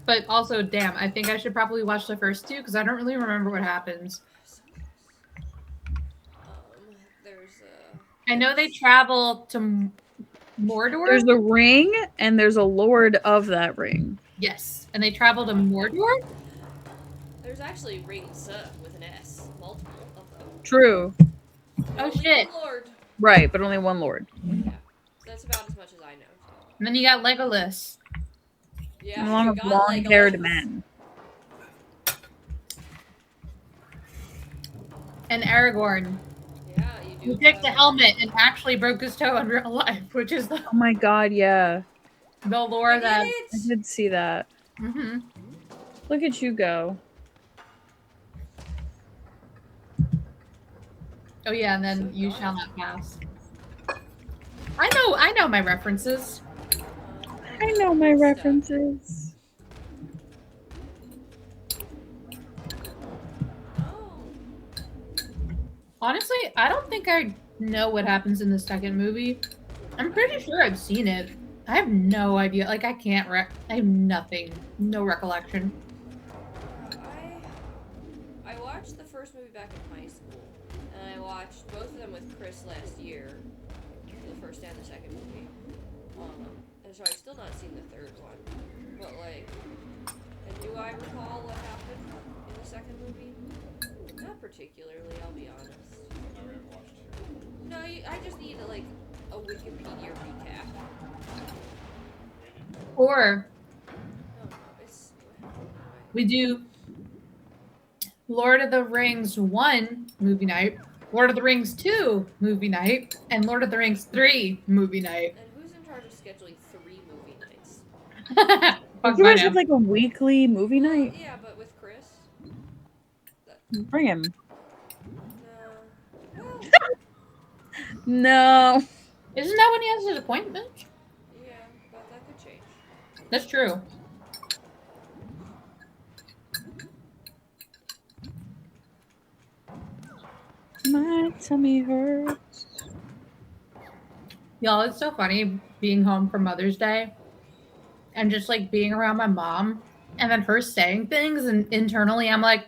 But also, damn, I think I should probably watch the first 2, because I don't really remember what happens. There's I know they travel to Mordor. There's a ring, and there's a lord of that ring. Yes, and they travel to Mordor? There's actually rings with an S. Multiple of them. True. Oh, Only shit. one lord. Right, but only one lord. Yeah. That's about as much as I know. So. And then you got Legolas. Yeah, Along you with got long-haired Legolas. men. And Aragorn. Yeah, you do. Who picked a helmet and actually broke his toe in real life, which is the Oh my god, yeah. lore that... I did see that. Mm-hmm. Look at you go. Oh yeah, and then you shall not pass. I know my references. I know my references. Honestly, I don't think I know what happens in the 2nd movie. I'm pretty sure I've seen it. I have no idea. Like, I can't I have nothing. No recollection. I watched the first movie back in high school, and I watched both of them with Chris last year, the first and the 2nd movie. And so I've still not seen the 3rd one. But, like, and do I recall what happened in the 2nd movie? Not particularly, I'll be honest. No, I just need, like, a Wikipedia recap. Or No, it's... we do Lord of the Rings 1 movie night, Lord of the Rings 2 movie night, and Lord of the Rings 3 movie night. And who's in charge of scheduling 3 movie nights? Fuck You my guys name. have like a weekly movie night? Yeah, but with Chris? Bring him. No. No. Isn't that when he has his appointment? Yeah, but that could change. That's true. My tummy hurts. Y'all, it's so funny being home for Mother's Day and just like being around my mom and then her saying things, and internally I'm like,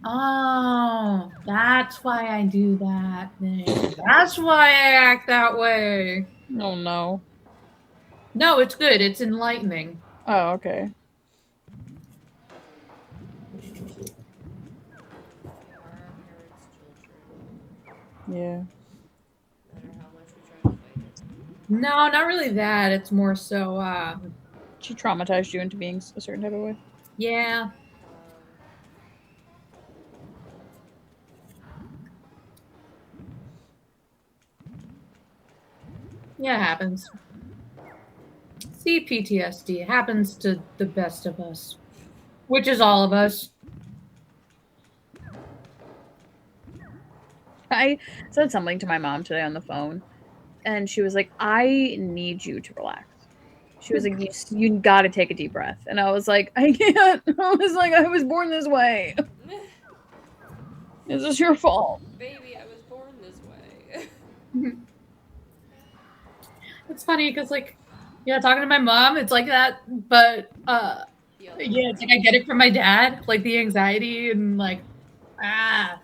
oh, that's why I do that thing. That's why I act that way. Oh no. No, it's good. It's enlightening. Oh, okay. Yeah. No, not really that. It's more so, She traumatized you into being a certain type of way. yeah. Yeah, it happens. See, PTSD happens to the best of us, which is all of us. I said something to my mom today on the phone, and she was like, "I need you to relax." She was like, "You got to take a deep breath," and I was like, "I can't." I was like, "I was born this way. This is your fault." Baby, I was born this way. It's funny because, like, yeah, talking to my mom, it's like that, but The other yeah, it's like I route. get it from my dad, like the anxiety and like, ah,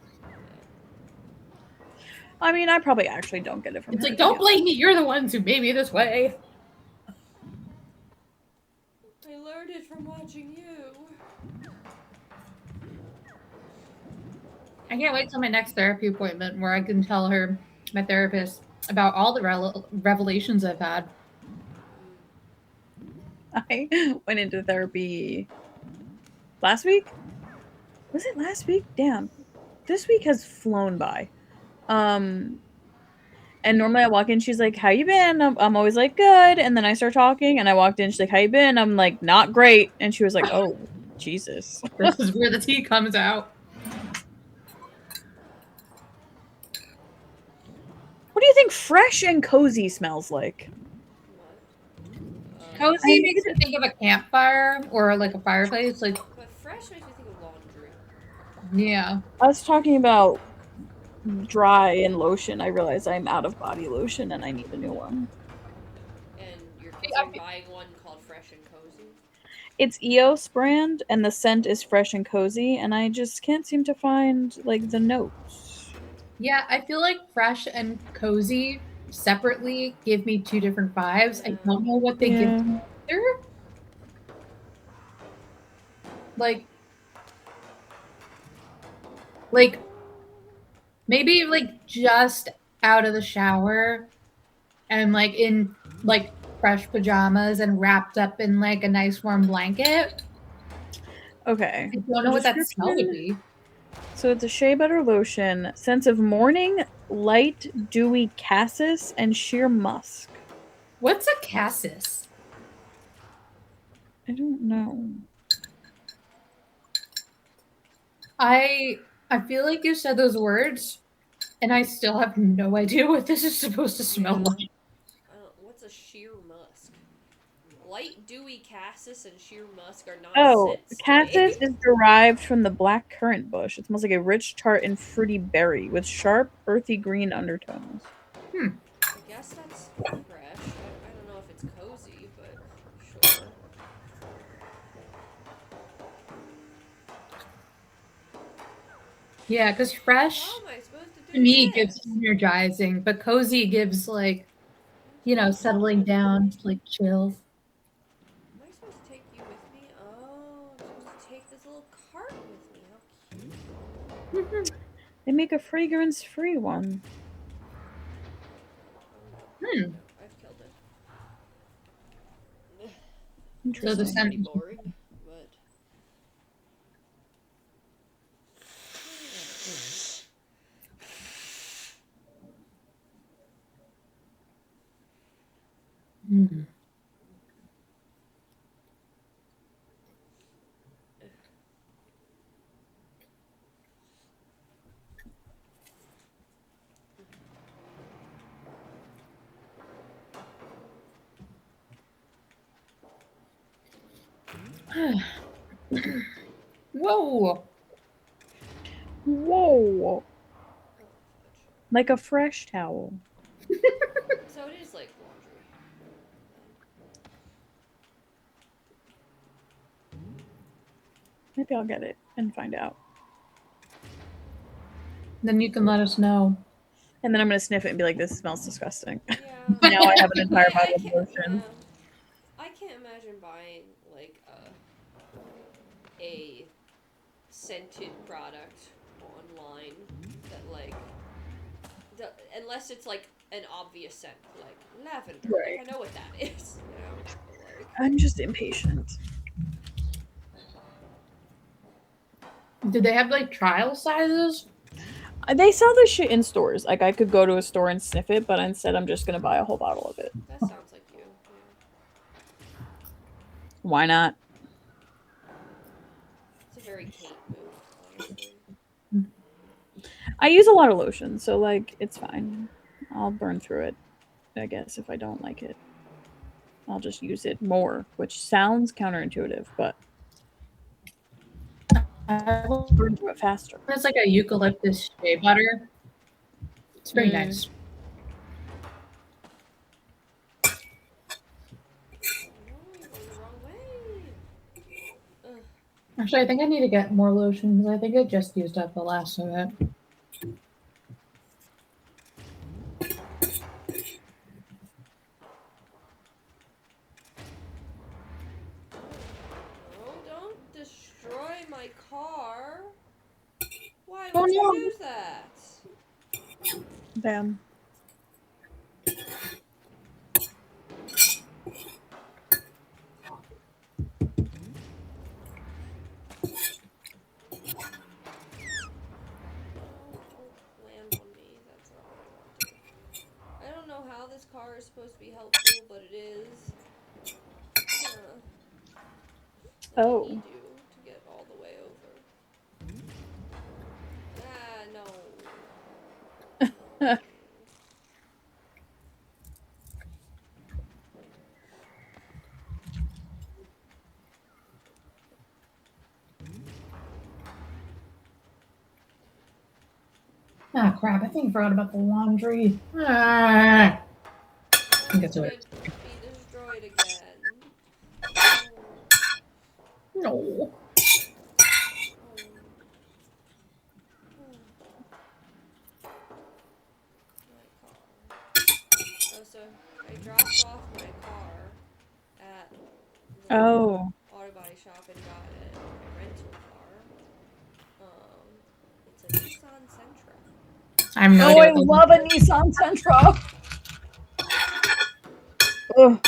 I mean, I probably actually don't get it from it's her, like, to be don't blame honest. me. You're the ones who made me this way. I learned it from watching you. I can't wait till my next therapy appointment where I can tell her, my therapist, about all the revelations I've had. I went into therapy last week. Was it last week? Damn, this week has flown by. And normally I walk in, she's like, "How you been?" I'm always like, "Good." And then I start talking, and I walked in, she's like, "How you been?" I'm like, "Not great." And she was like, "Oh, Jesus." This is where the tea comes out. What do you think fresh and cozy smells like? What? Cozy makes me think of a campfire or like a fireplace. Like, But fresh makes me think of laundry. yeah. I was talking about dry and lotion. I realized I'm out of body lotion and I need a new one. And you're considering buying one called Fresh and Cozy? It's EOS brand, and the scent is fresh and cozy, and I just can't seem to find like the notes. Yeah, I feel like fresh and cozy separately give me two different vibes. I don't know what they give Yeah. together. Like, like maybe like just out of the shower and like in like fresh pajamas and wrapped up in like a nice warm blanket. Okay. I don't know what that smell would Description. be. So it's a shea butter lotion, scents of morning, light, dewy cassis, and sheer musk. What's a cassis? I don't know. I feel like you said those words and I still have no idea what this is supposed to smell like. What's a sheer musk? Light dewy cassis and sheer musk are not Oh, scents to cassis me. is derived from the black currant bush. It smells like a rich, tart, and fruity berry with sharp, earthy green undertones. I guess that's fresh. I don't know if it's cozy, but sure. Yeah, because fresh How am I supposed to to do me this? gives energizing, but cozy gives like, you know, settling down, like chill. Am I supposed to take you with me? Oh, I'm supposed to take this little cart with me. How cute. They make a fragrance-free one. Hmm. I've killed it. So the This is Interesting. pretty scent. boring, but Hmm. Whoa. Whoa! oh, fudge. Like a fresh towel. So it is like laundry. Maybe I'll get it and find out. Then you can let us know. And then I'm gonna sniff it and be like, "This smells disgusting." Yeah. Now I have an entire I bottle of can't. lotion. Yeah. I can't imagine buying like a scented product online that like unless it's like an obvious scent like lavender. Right. Like I know what that is. You know. But, like, I'm just impatient. Did they have like trial sizes? They sell this shit in stores. Like, I could go to a store and sniff it, but instead I'm just gonna buy a whole bottle of it. That sounds like you. Yeah. Why not? It's a very Kate move, honestly. I use a lot of lotion, so, like, it's fine. I'll burn through it, I guess, if I don't like it. I'll just use it more, which sounds counterintuitive, but burn through it faster. It's like a eucalyptus shea butter. It's very nice. Actually, I think I need to get more lotion because I think I just used up the last of it. No, don't destroy my car. Why Oh, would no. you do that? Damn. Land on me. That's not what I wanted. I don't know how this car is supposed to be helpful, but it is. Oh. I need you to get all the way over. Ah, no. Ah, crap. I think I forgot about the laundry. Ah. Get to it. Be destroyed again. No. Oh, so I dropped off my car at the Oh. auto body shop and got it. My rental car. It's a Nissan Sentra. I'm no Oh, I idea what love a Nissan Sentra. Ugh.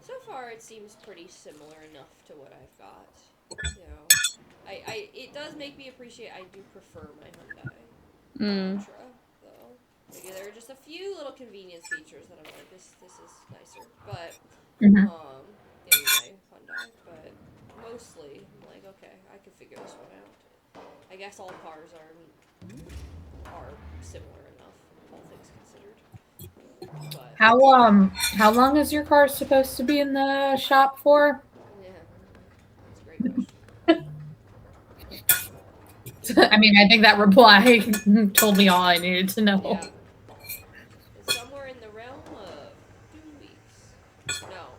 So far, it seems pretty similar enough to what I've got. You know, it does make me appreciate. I do prefer my Hyundai Sentra, though. Maybe there are just a few little convenience features that I'm like, this is nicer. But in my Hyundai, but mostly I'm like, okay, I can figure this one out. I guess all cars are similar enough, all things considered. But how long is your car supposed to be in the shop for? yeah, that's a great question. I mean, I think that reply told me all I needed to know. Yeah. It's somewhere in the realm of 2 weeks. No,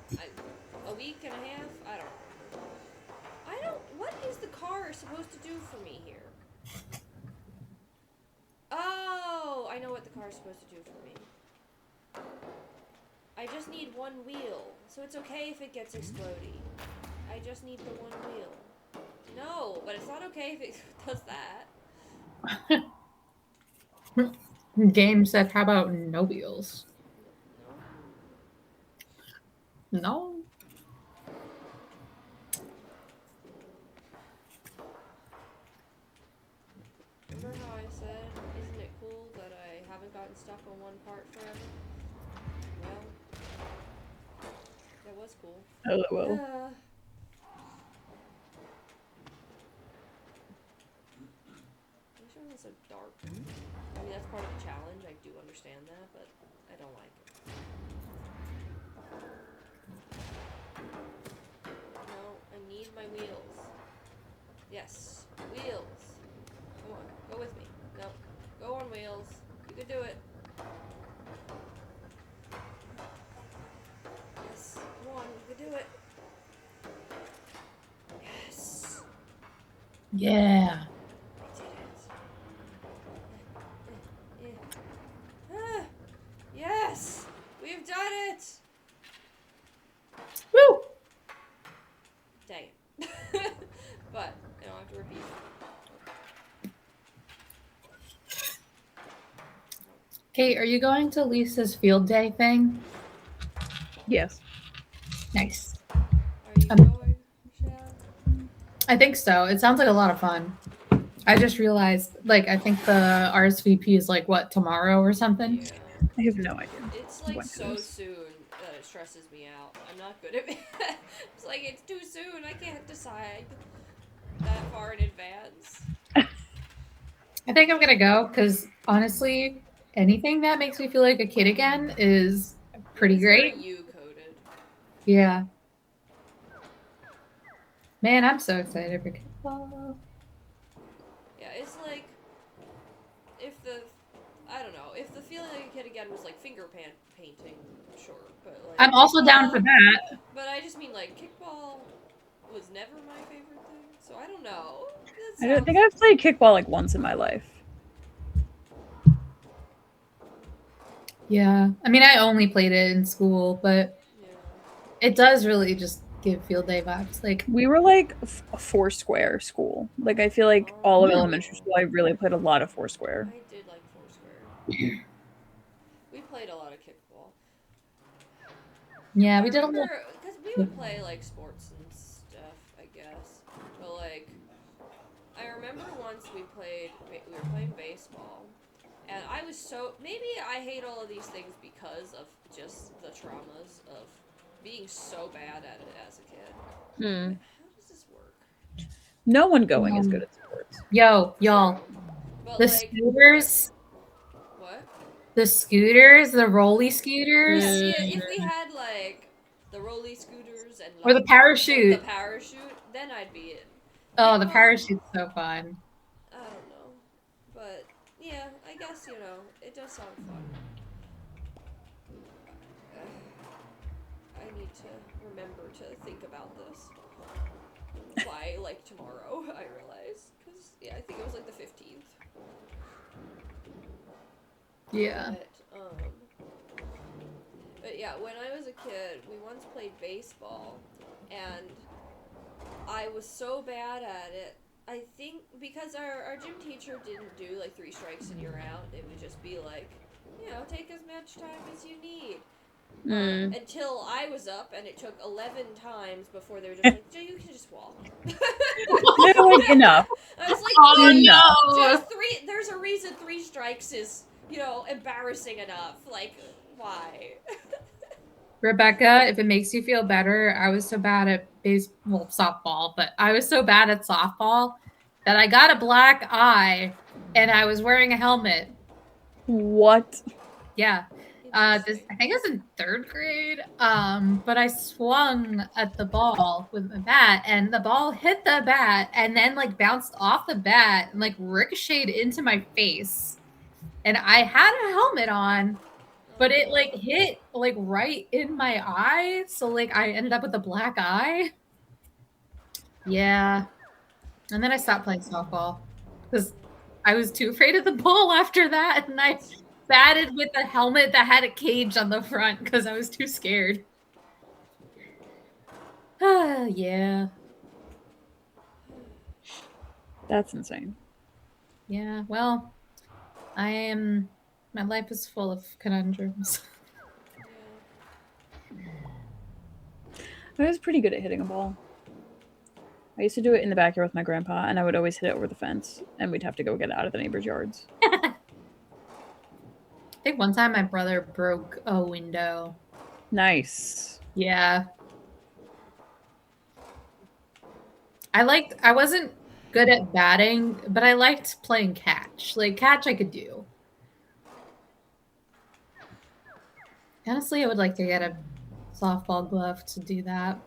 a week and a half? I don't. What is the car supposed to do for me here? Oh, I know what the car is supposed to do for me. I just need one wheel, so it's okay if it gets explodey. I just need the one wheel. No, but it's not okay if it does that. Game said, how about no wheels? No? Remember how I said, isn't it cool that I haven't gotten stuck on one part forever? Well, that was cool. Oh, well. This one is so dark. I mean, that's part of the challenge. I do understand that, but I don't like it. No, I need my wheels. Yes, wheels. Come on, go with me. No, go on wheels. You can do it. Yes, come on, you can do it. Yes. Yeah. Yes! We've done it! Woo! Dang it. But, I don't have to repeat it. Kate, are you going to Lisa's field day thing? Yes. Nice. Are you going, Shad? I think so. It sounds like a lot of fun. I just realized, like, I think the RSVP is like what, tomorrow or something? Yeah. I have no idea. It's like when it so is. soon that it stresses me out. I'm not good at it. It's like it's too soon. I can't decide that far in advance. I think I'm gonna go because honestly, anything that makes me feel like a kid again is pretty It's very great. you coded. Yeah. Man, I'm so excited for kickball. Yeah, it's like if the I don't know if the feeling like a kid again was like painting, sure, but like I'm also down for kickball- that. But I just mean like kickball was never my favorite thing, so I don't know. That I don't sounds think I've played kickball like once in my life. Yeah. I mean, I only played it in school, but yeah. it does really just give field day vibes. Like, We were like a Foursquare school. Like I feel like all of Oh. elementary school, I really played a lot of Foursquare. I did like Foursquare. We played a lot of kickball. yeah, I we did a little. remember because we would play like sports and stuff, I guess. But like, I remember once we were playing baseball, and I was so maybe I hate all of these things because of just the traumas of being so bad at it as a kid. Hmm. How does this work? No one going is good at sports. Y'all, But the like, scooters, what? the rolly scooters, Yeah, see, if we had like the rolly scooters and or like the parachute. the parachute, then I'd be in. Oh, the Kickball, parachute's so fun. I don't know, but yeah, I guess it does sound fun. I need to remember to think about this by like tomorrow. I realize because yeah, I think it was like the 15th. Yeah. But yeah, when I was a kid, we once played baseball, and I was so bad at it. I think because our gym teacher didn't do like 3 strikes and you're out. It would just be like, take as much time as you need. Mm. Until I was up, and it took 11 times before they were just like, Joe, you can just walk. They're like enough. I was like, Oh please, no! just 3. There's a reason 3 strikes is, embarrassing enough. Like, why? Rebecca, if it makes you feel better, I was so bad at softball, but I was so bad at softball that I got a black eye and I was wearing a helmet. What? Yeah. I think it was in 3rd grade. But I swung at the ball with my bat and the ball hit the bat and then like bounced off the bat and like ricocheted into my face. And I had a helmet on, but it like hit like right in my eye. So like I ended up with a black eye. Yeah. And then I stopped playing softball because I was too afraid of the ball after that. And I batted with a helmet that had a cage on the front because I was too scared. Yeah. That's insane. Yeah. Well, my life is full of conundrums. I was pretty good at hitting a ball. I used to do it in the backyard with my grandpa, and I would always hit it over the fence, and we'd have to go get it out of the neighbors' yards. I think one time my brother broke a window. Nice. Yeah. I wasn't good at batting, but I liked playing catch. Like catch I could do. Honestly, I would like to get a softball glove to do that.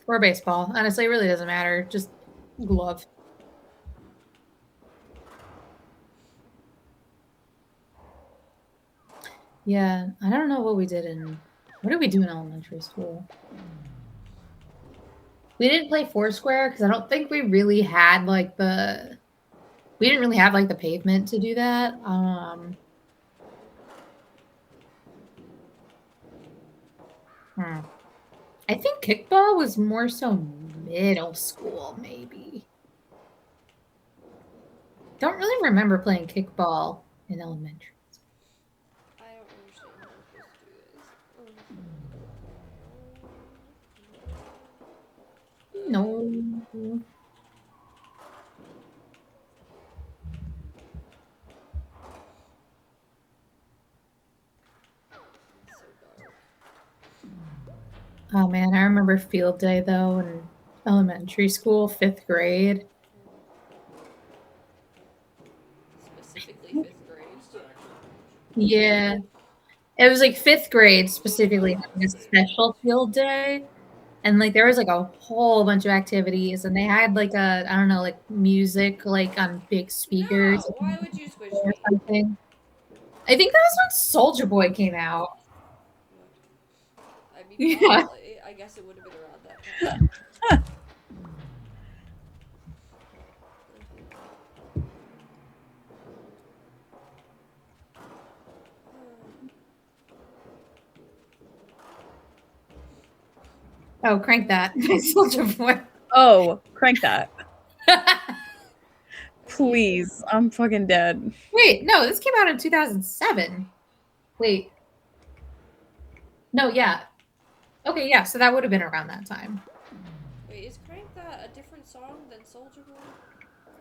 Or baseball. Honestly, it really doesn't matter. Just glove. Yeah, I don't know what we did what did we do in elementary school? We didn't play Foursquare because I don't think we really had like we didn't really have like the pavement to do that. I think kickball was more so middle school, maybe. Don't really remember playing kickball in elementary. I don't understand how I'm supposed to do this. No. It's so dark. Oh man, I remember field day though in elementary school, 5th grade. Specifically 5th grade. Yeah. It was like 5th grade specifically having a special field day. And like there was like a whole bunch of activities and they had like I don't know, like music like on big speakers No, why would you squish or me? something. I think that was when Soldier Boy came out. I mean, Yeah. probably. I guess it would have been around that time. Oh, Crank That by Soldier Boy. Oh, crank that. Please. I'm fucking dead. Wait, no, this came out in 2007. Wait. No, yeah. Okay, yeah, so that would have been around that time. Wait, is Crank That a different song than Soldier Boy?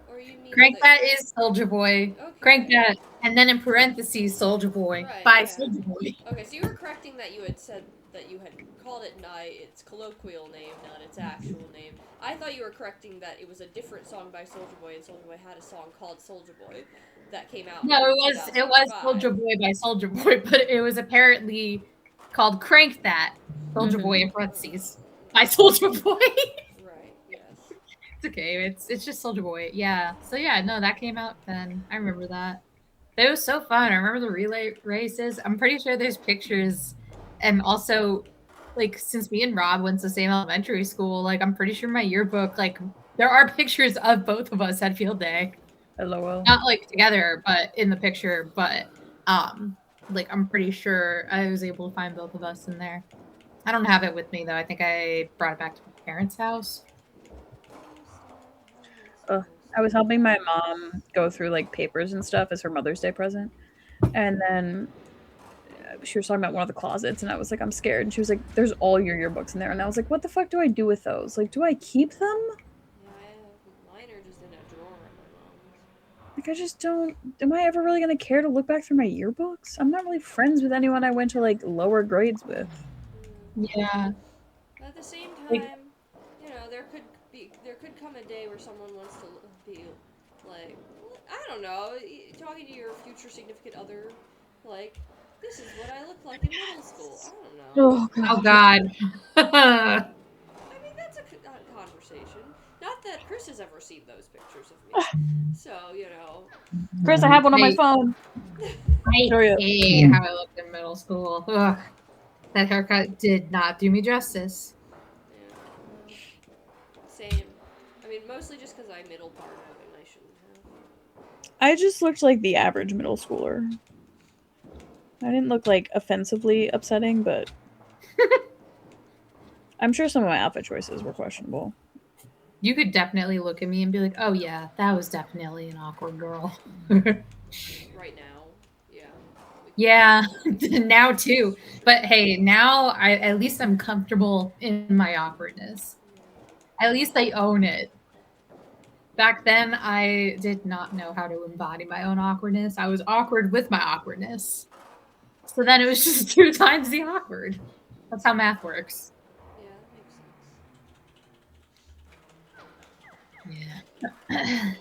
Or you mean Crank That is Soldier Boy. Okay. Crank That, and then in parentheses, Soldier Boy Right, by yeah. Soldier Boy. Okay, so you were correcting that you had said that you had called it Night, its colloquial name, not its actual name. I thought you were correcting that it was a different song by Soldier Boy, and Soldier Boy had a song called Soldier Boy that came out. No, in it was 2005. Soldier Boy by Soldier Boy, but it was apparently called Crank That, Soldier Boy in parentheses, by Soldier Boy. Right, yes. It's okay. It's just Soldier Boy. Yeah. So yeah, no, that came out then. I remember that. It was so fun. I remember the relay races. I'm pretty sure there's pictures, and also, like, since me and Rob went to the same elementary school, like, I'm pretty sure my yearbook, like, there are pictures of both of us at field day. LOL. Not like together, but in the picture. But like, I'm pretty sure I was able to find both of us in there. I don't have it with me though. I think I brought it back to my parents' house. I was helping my mom go through like papers and stuff as her Mother's Day present. And then she was talking about one of the closets, and I was like, I'm scared. And she was like, there's all your yearbooks in there. And I was like, what the fuck do I do with those? Like, do I keep them? Yeah, mine are just in a drawer at my mom's. Like, I just don't. Am I ever really going to care to look back through my yearbooks? I'm not really friends with anyone I went to like lower grades with. Yeah. At the same time, Like- you know, there could come a day where someone wants to be like, I don't know, talking to your future significant other, like, this is what I looked like in middle school. I don't know. Oh god. Oh God. I mean, that's a conversation. Not that Chris has ever seen those pictures of me. So, you know. Chris, I have one on my phone. I Show you. hate how I looked in middle school. Ugh. That haircut did not do me justice. Yeah. Same. I mean, mostly just because I middle parted and I shouldn't have. I just looked like the average middle schooler. I didn't look like offensively upsetting, but I'm sure some of my outfit choices were questionable. You could definitely look at me and be like, oh yeah, that was definitely an awkward girl. Right now, yeah. Yeah, now too. But hey, now at least I'm comfortable in my awkwardness. At least I own it. Back then, I did not know how to embody my own awkwardness. I was awkward with my awkwardness. So then it was just 2 times the awkward. That's how math works. Yeah, that makes sense. Yeah.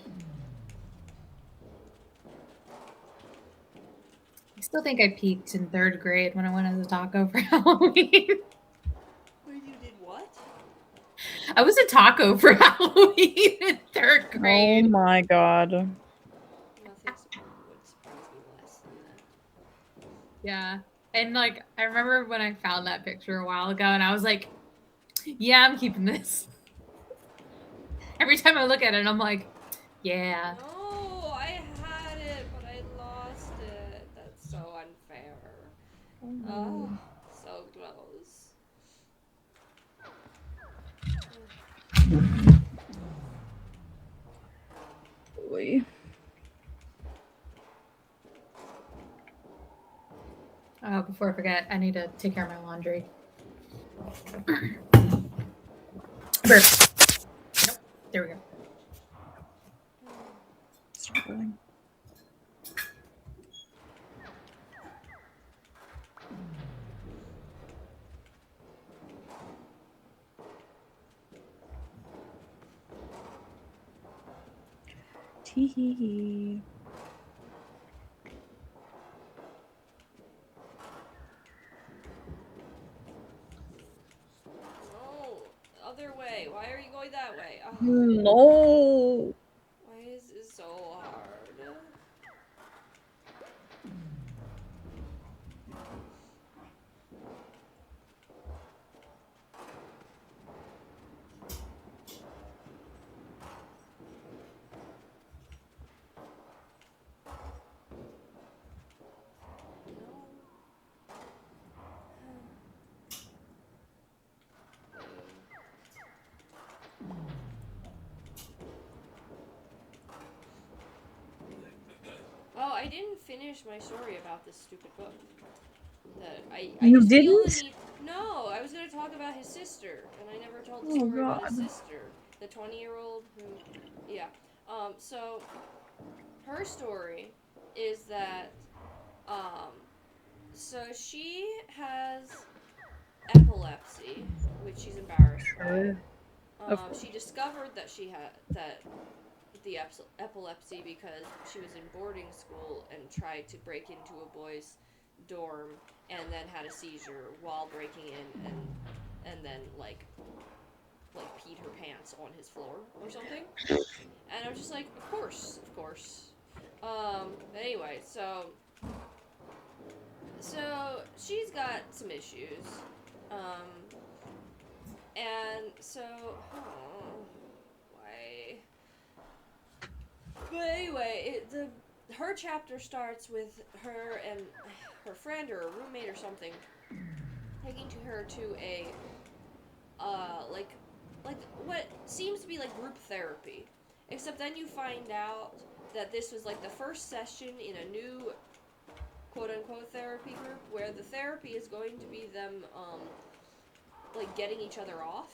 I still think I peaked in 3rd grade when I went as a taco for Halloween. Wait, you did what? I was a taco for Halloween in 3rd grade. Oh my god. Nothing would surprise me less than that. Yeah. And like I remember when I found that picture a while ago and I was like, yeah, I'm keeping this. Every time I look at it, I'm like, yeah. No, I had it, but I lost it. That's so unfair. Oh, so close. Boy. Oh, before I forget, I need to take care of my laundry. Burp. There we go. Struggling. Tee hee hee. No, other way. Why are you going that way? Oh, No. why is this so hard? Oh, I didn't finish my story about this stupid book. That I You just feel the didn't? need. No, I was gonna talk about his sister, and I never told the Oh story about his god. sister, the 20-year-old who, yeah. So her story is that, um, so she has epilepsy, which she's embarrassed by. Sure. Of course. She discovered that she had the epilepsy because she was in boarding school and tried to break into a boy's dorm and then had a seizure while breaking in and then like peed her pants on his floor or something. And I was just like, of course, of course. Anyway, so she's got some issues. Um, and so why? But anyway, her chapter starts with her and her friend or a roommate or something taking her to a like what seems to be like group therapy. Except then you find out that this was like the first session in a new quote unquote therapy group where the therapy is going to be them like getting each other off.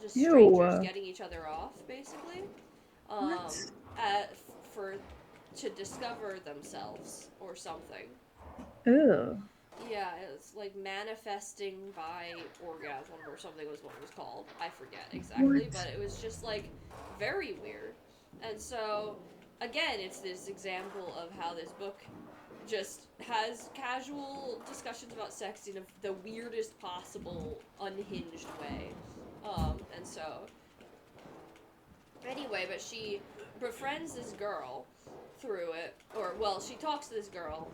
Just strangers Ew. getting each other off, basically. What? For to discover themselves or something. Ew. Yeah, it's like manifesting by orgasm or something was what it was called. I forget exactly, What? but it was just like very weird. And so, again, it's this example of how this book just has casual discussions about sex in the weirdest possible unhinged way. And so, anyway, but she befriends this girl through it, or, well, she talks to this girl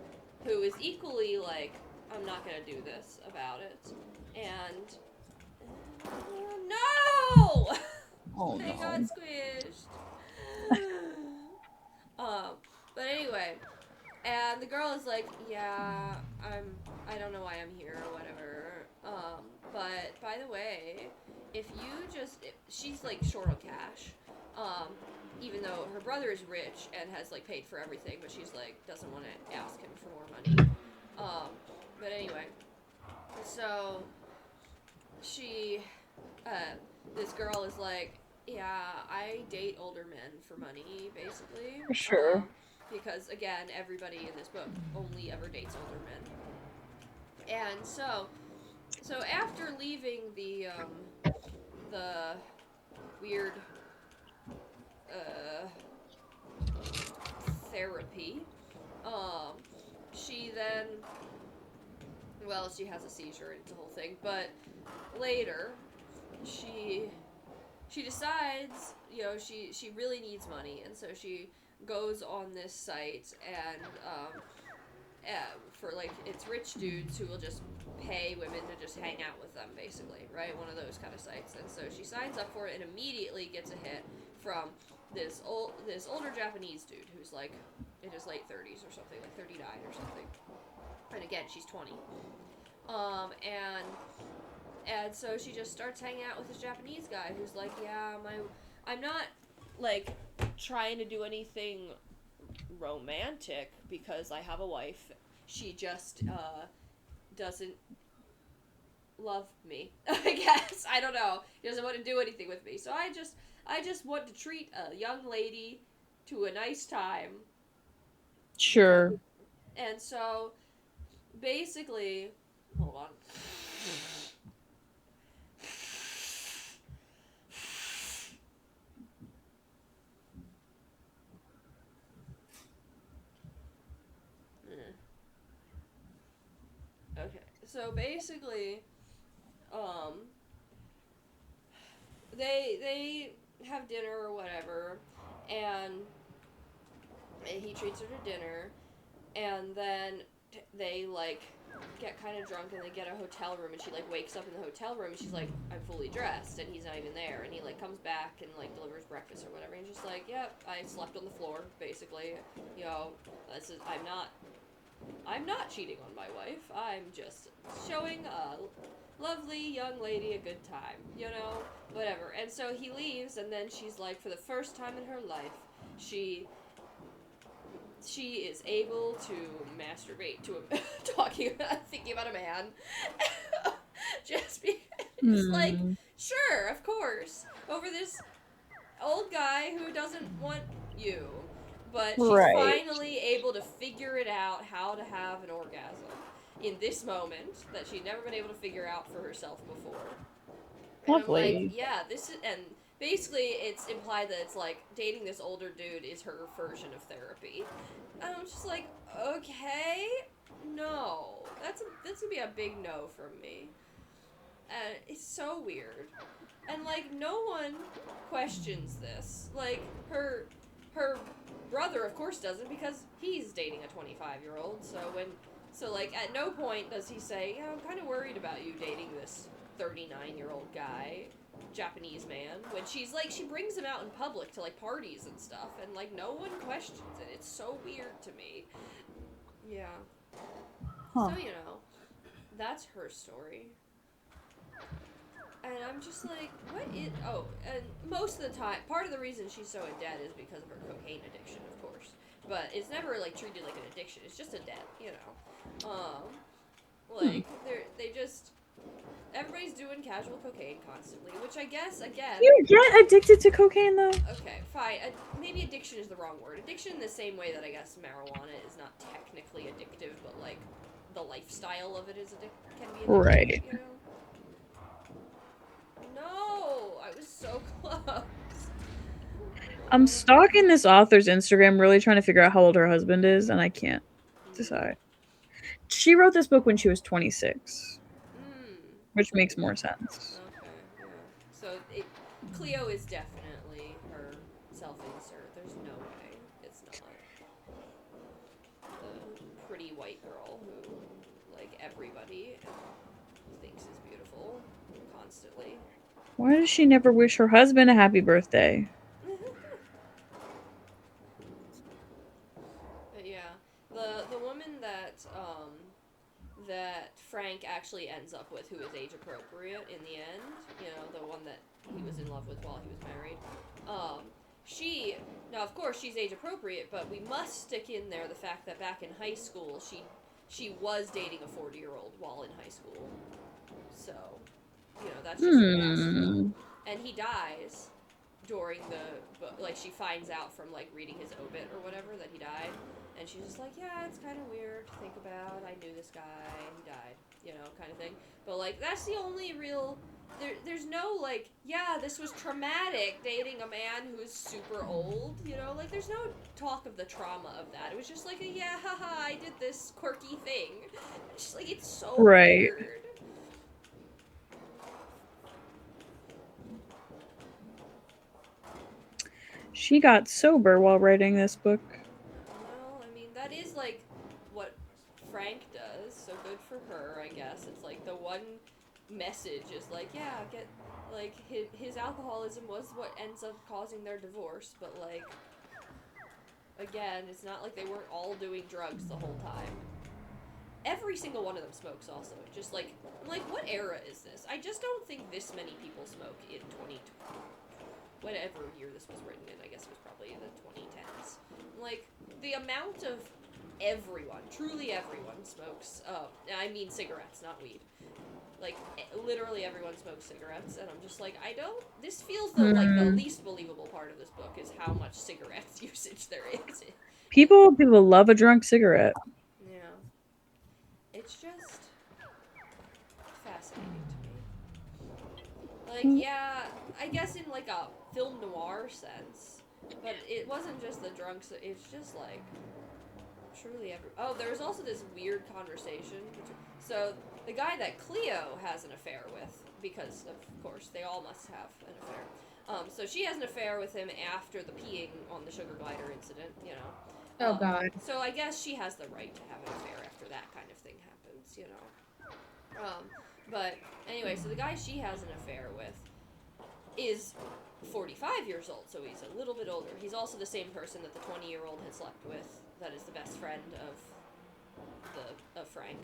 who is equally like, I'm not gonna do this about it. And. No! Oh They got no. squished. But anyway, and the girl is like, yeah, I don't know why I'm here or whatever. But by the way, if you she's like short on cash. Even though her brother is rich and has like paid for everything, but she's like doesn't want to ask him for more money. But anyway, so she, this girl is like, yeah, I date older men for money, basically. Sure. Because again, everybody in this book only ever dates older men. And so after leaving the weird therapy, she then, well, she has a seizure and it's a whole thing, but later she decides, you know, she really needs money, and so she goes on this site and for like, it's rich dudes who will just pay women to just hang out with them, basically, right? One of those kind of sites. And so she signs up for it and immediately gets a hit from this older Japanese dude who's like in his late 30s or something, like 39 or something. And again, she's 20. And so she just starts hanging out with this Japanese guy who's like, yeah, I'm not like trying to do anything romantic because I have a wife. She just doesn't love me. I guess, I don't know. He doesn't want to do anything with me. So I just want to treat a young lady to a nice time. Sure. And so, basically, hold on. Okay, so basically, um, they have dinner or whatever, and he treats her to dinner, and then they like get kind of drunk and they get a hotel room, and she like wakes up in the hotel room and she's like, I'm fully dressed, and he's not even there, and he like comes back and like delivers breakfast or whatever, and she's like, yep, I slept on the floor basically, you know, this is I'm not cheating on my wife. I'm just showing a lovely young lady a good time, you know? Whatever. And so he leaves, and then she's like, for the first time in her life, she is able to masturbate to a thinking about a man. Just because it's like, sure, of course. Over this old guy who doesn't want you. But she's Right. finally able to figure it out how to have an orgasm in this moment that she'd never been able to figure out for herself before. And I'm like, Lovely. yeah, this is, and basically it's implied that it's like dating this older dude is her version of therapy. And I'm just like, okay, no, that's gonna be a big no from me. And it's so weird. And like no one questions this. Like her brother of course doesn't, because he's dating a 25-year-old. So like at no point does he say, yeah, I'm kind of worried about you dating this 39-year-old guy, Japanese man, when she's like, she brings him out in public to like parties and stuff, and like no one questions it. It's so weird to me. Yeah. Huh. So, you know, that's her story. And I'm just like, what is... Oh, and most of the time, part of the reason she's so in debt is because of her cocaine addiction, of course. But it's never, like, treated like an addiction. It's just a debt, you know. Like, they just... Everybody's doing casual cocaine constantly, which I guess, again... You get addicted to cocaine, though? Okay, fine. Maybe addiction is the wrong word. Addiction in the same way that I guess marijuana is not technically addictive, but, like, the lifestyle of it is can be addictive, Right. you know? No, I was so close. I'm stalking this author's Instagram, really trying to figure out how old her husband is, and I can't decide. She wrote this book when she was 26, which makes more sense. Okay, yeah. So Cleo is definitely her self-insert. There's no way it's not the pretty white girl who, like, everybody thinks is beautiful constantly. Why does she never wish her husband a happy birthday? But yeah, the woman that Frank actually ends up with, who is age appropriate in the end, you know, the one that he was in love with while he was married, she, now of course she's age appropriate, but we must stick in there the fact that back in high school she was dating a 40-year-old while in high school. So, you know, that's just her past. And he dies during like, she finds out from, like, reading his obit or whatever that he died, and she's just like, yeah, it's kind of weird to think about, I knew this guy, he died, you know, kind of thing. But, like, that's the only real, there's no, like, yeah, this was traumatic, dating a man who's super old, you know, like, there's no talk of the trauma of that. It was just like, yeah, haha, I did this quirky thing. It's just, like, it's so weird. She got sober while writing this book. Well, I mean, that is, like, what Frank does, so good for her, I guess. It's, like, the one message is, like, yeah, like, his alcoholism was what ends up causing their divorce, but, like, again, it's not like they weren't all doing drugs the whole time. Every single one of them smokes also. Just, like, what era is this? I just don't think this many people smoke in 2020. Whatever year this was written in, I guess it was probably in the 2010s. Like, the amount of everyone, truly everyone, smokes, I mean cigarettes, not weed. Like, literally everyone smokes cigarettes, and I'm just like, this feels like the least believable part of this book is how much cigarettes usage there is. People love a drunk cigarette. Yeah. It's just fascinating to me. Like, yeah, I guess in like a film noir sense, but it wasn't just the drunks, it's just like truly there was also this weird conversation so the guy that Cleo has an affair with, because of course they all must have an affair, so she has an affair with him after the peeing on the sugar glider incident, you know. Oh God. So I guess she has the right to have an affair after that kind of thing happens, you know. But anyway, so the guy she has an affair with is 45 years old, so he's a little bit older. He's also the same person that the 20-year-old had slept with, that is the best friend of Frank.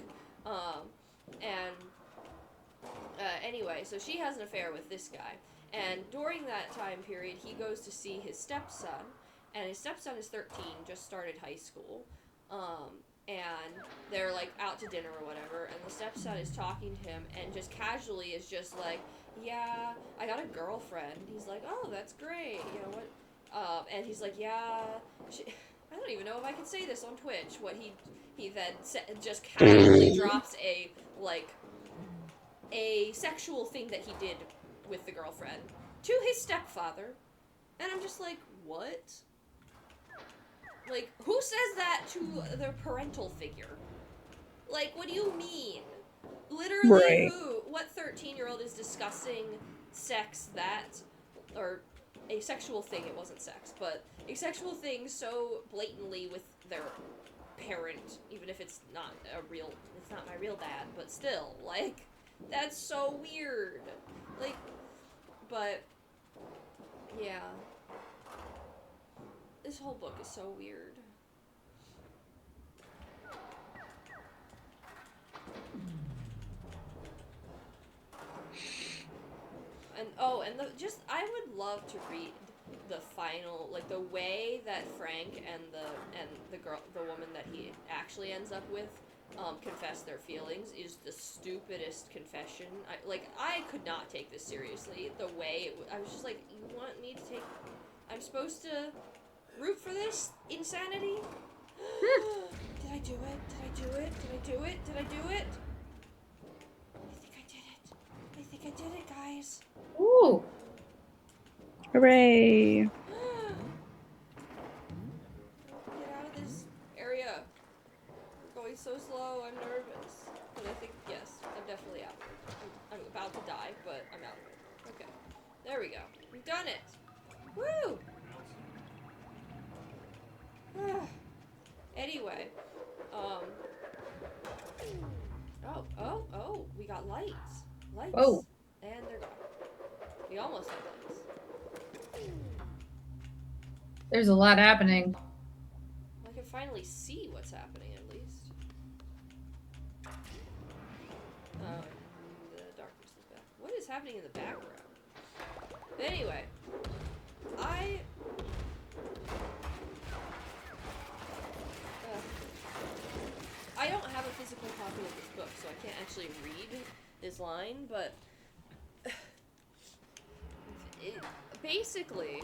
Anyway, so she has an affair with this guy, and during that time period, he goes to see his stepson, and his stepson is 13, just started high school, and they're like out to dinner or whatever, and the stepson is talking to him, and just casually is just like, yeah, I got a girlfriend. He's like, oh, that's great, you know what? And he's like, yeah, I don't even know if I can say this on Twitch. What he then just casually drops a sexual thing that he did with the girlfriend to his stepfather, and I'm just like, what? Like, who says that to their parental figure? Like, what do you mean? Literally, Right. what 13-year-old is discussing sex or a sexual thing, it wasn't sex, but a sexual thing so blatantly with their parent, even if it's not my real dad, but still, like, that's so weird. Like, but, yeah. This whole book is so weird. And I would love to read the final, like the way that Frank and the woman that he actually ends up with confess their feelings is the stupidest confession. I could not take this seriously. The way I was just like, you want me to take? I'm supposed to root for this insanity? Did I do it? Did I do it? Did I do it? Did I do it? I think I did it. I think I did it, guys. Ooh. Hooray. Get out of this area. We're going so slow, I'm nervous. But I think, yes, I'm definitely out. I'm about to die, but I'm out of it. Okay. There we go. We've done it. Woo! Anyway, we got lights. Lights. Whoa. And they're gone. We almost had lights. There's a lot happening. I can finally see what's happening, at least. The darkness is back. What is happening in the background? But anyway, I don't have a physical copy of this book, so I can't actually read this line, but basically,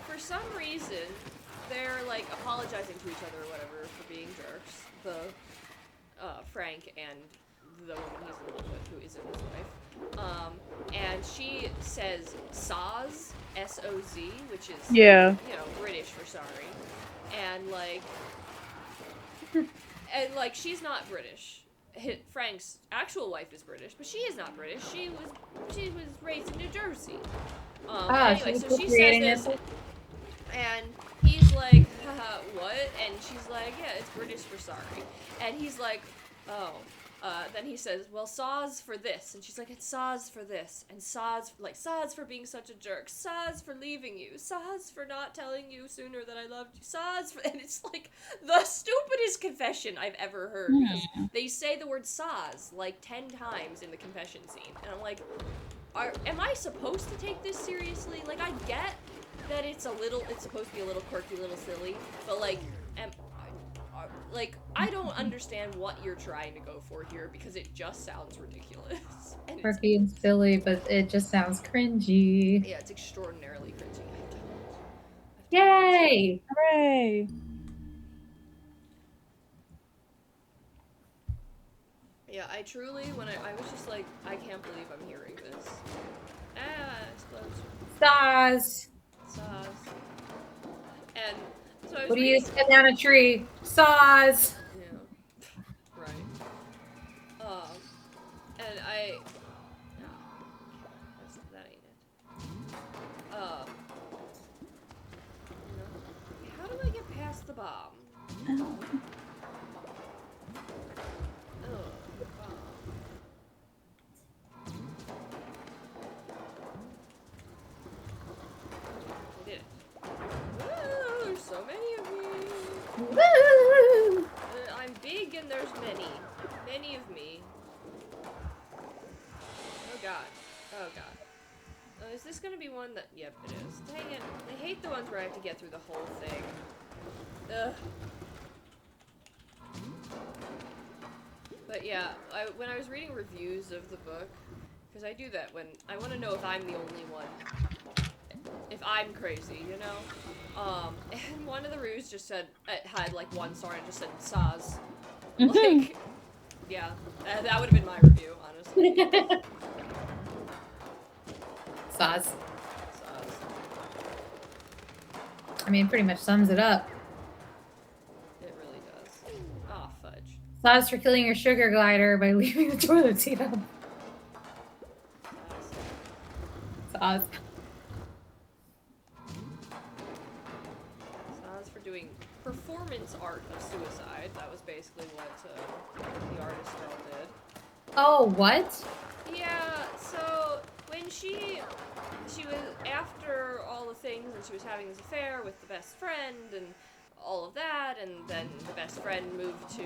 for some reason, they're, like, apologizing to each other or whatever for being jerks. Frank and the woman he's in love with, who isn't his wife. And she says soz, S-O-Z, which is, Yeah. you know, British for sorry. And, like, she's not British. Frank's actual wife is British, but she is not British. She was raised in New Jersey. Anyway, so she says this, and he's like, haha, what? And she's like, yeah, it's British for sorry. And he's like, oh. Then he says, well, soz for this. And she's like, it's soz for this. And soz for being such a jerk. Soz for leaving you. Soz for not telling you sooner that I loved you. Soz for... And it's like the stupidest confession I've ever heard. Because they say the word soz like 10 times in the confession scene. And I'm like, am I supposed to take this seriously? Like, I get that it's supposed to be a little quirky, a little silly. But, like, like, I don't understand what you're trying to go for here because it just sounds ridiculous. And We're being silly, but it just sounds cringy. yeah, it's extraordinarily cringy. Yay! Hooray! Yeah, I truly, when I was just like, I can't believe I'm hearing this. Ah, explodes. Saws! Sauce. And so I was What do you reading. use to cut down a tree? Saws! Yeah. Right. And I. No. That ain't it. No. How do I get past the bomb? Ow. Bomb. I did it. Woo! There's so many of me. Woo! I'm big and there's many. Many of me. Oh god. Oh god. Is this gonna be one that... Yep, it is. Dang it. I hate the ones where I have to get through the whole thing. Ugh. But yeah, when I was reading reviews of the book, because I do that when... I want to know if I'm the only one. If I'm crazy, you know? And one of the reviews just said... It had, like, one star and it just said, Saz. Like... Yeah. That would have been my review, honestly. Saws. Saz. I mean, pretty much sums it up. It really does. Aw, fudge. Saws for killing your sugar glider by leaving the toilet seat up. Saws. Saz for doing performance art of suicide. That was basically what the artist girl did. Oh, what? Yeah, so when she was after all the things and she was having this affair with the best friend and all of that, and then the best friend moved to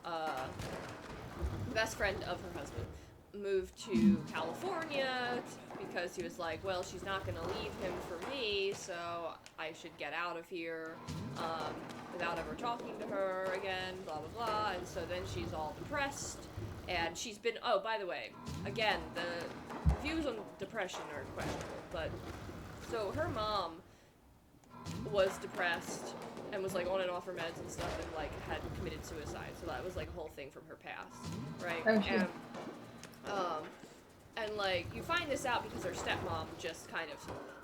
the best friend of her husband moved to California because he was like, well, she's not gonna leave him for me, so I should get out of here without ever talking to her again, blah blah blah. And so then she's all depressed. And she's been, oh, by the way, again, the views on depression are questionable, but, so her mom was depressed and was, like, on and off her meds and stuff and, like, had committed suicide, so that was, like, a whole thing from her past, right? Oh, shit. And, like, you find this out because her stepmom just kind of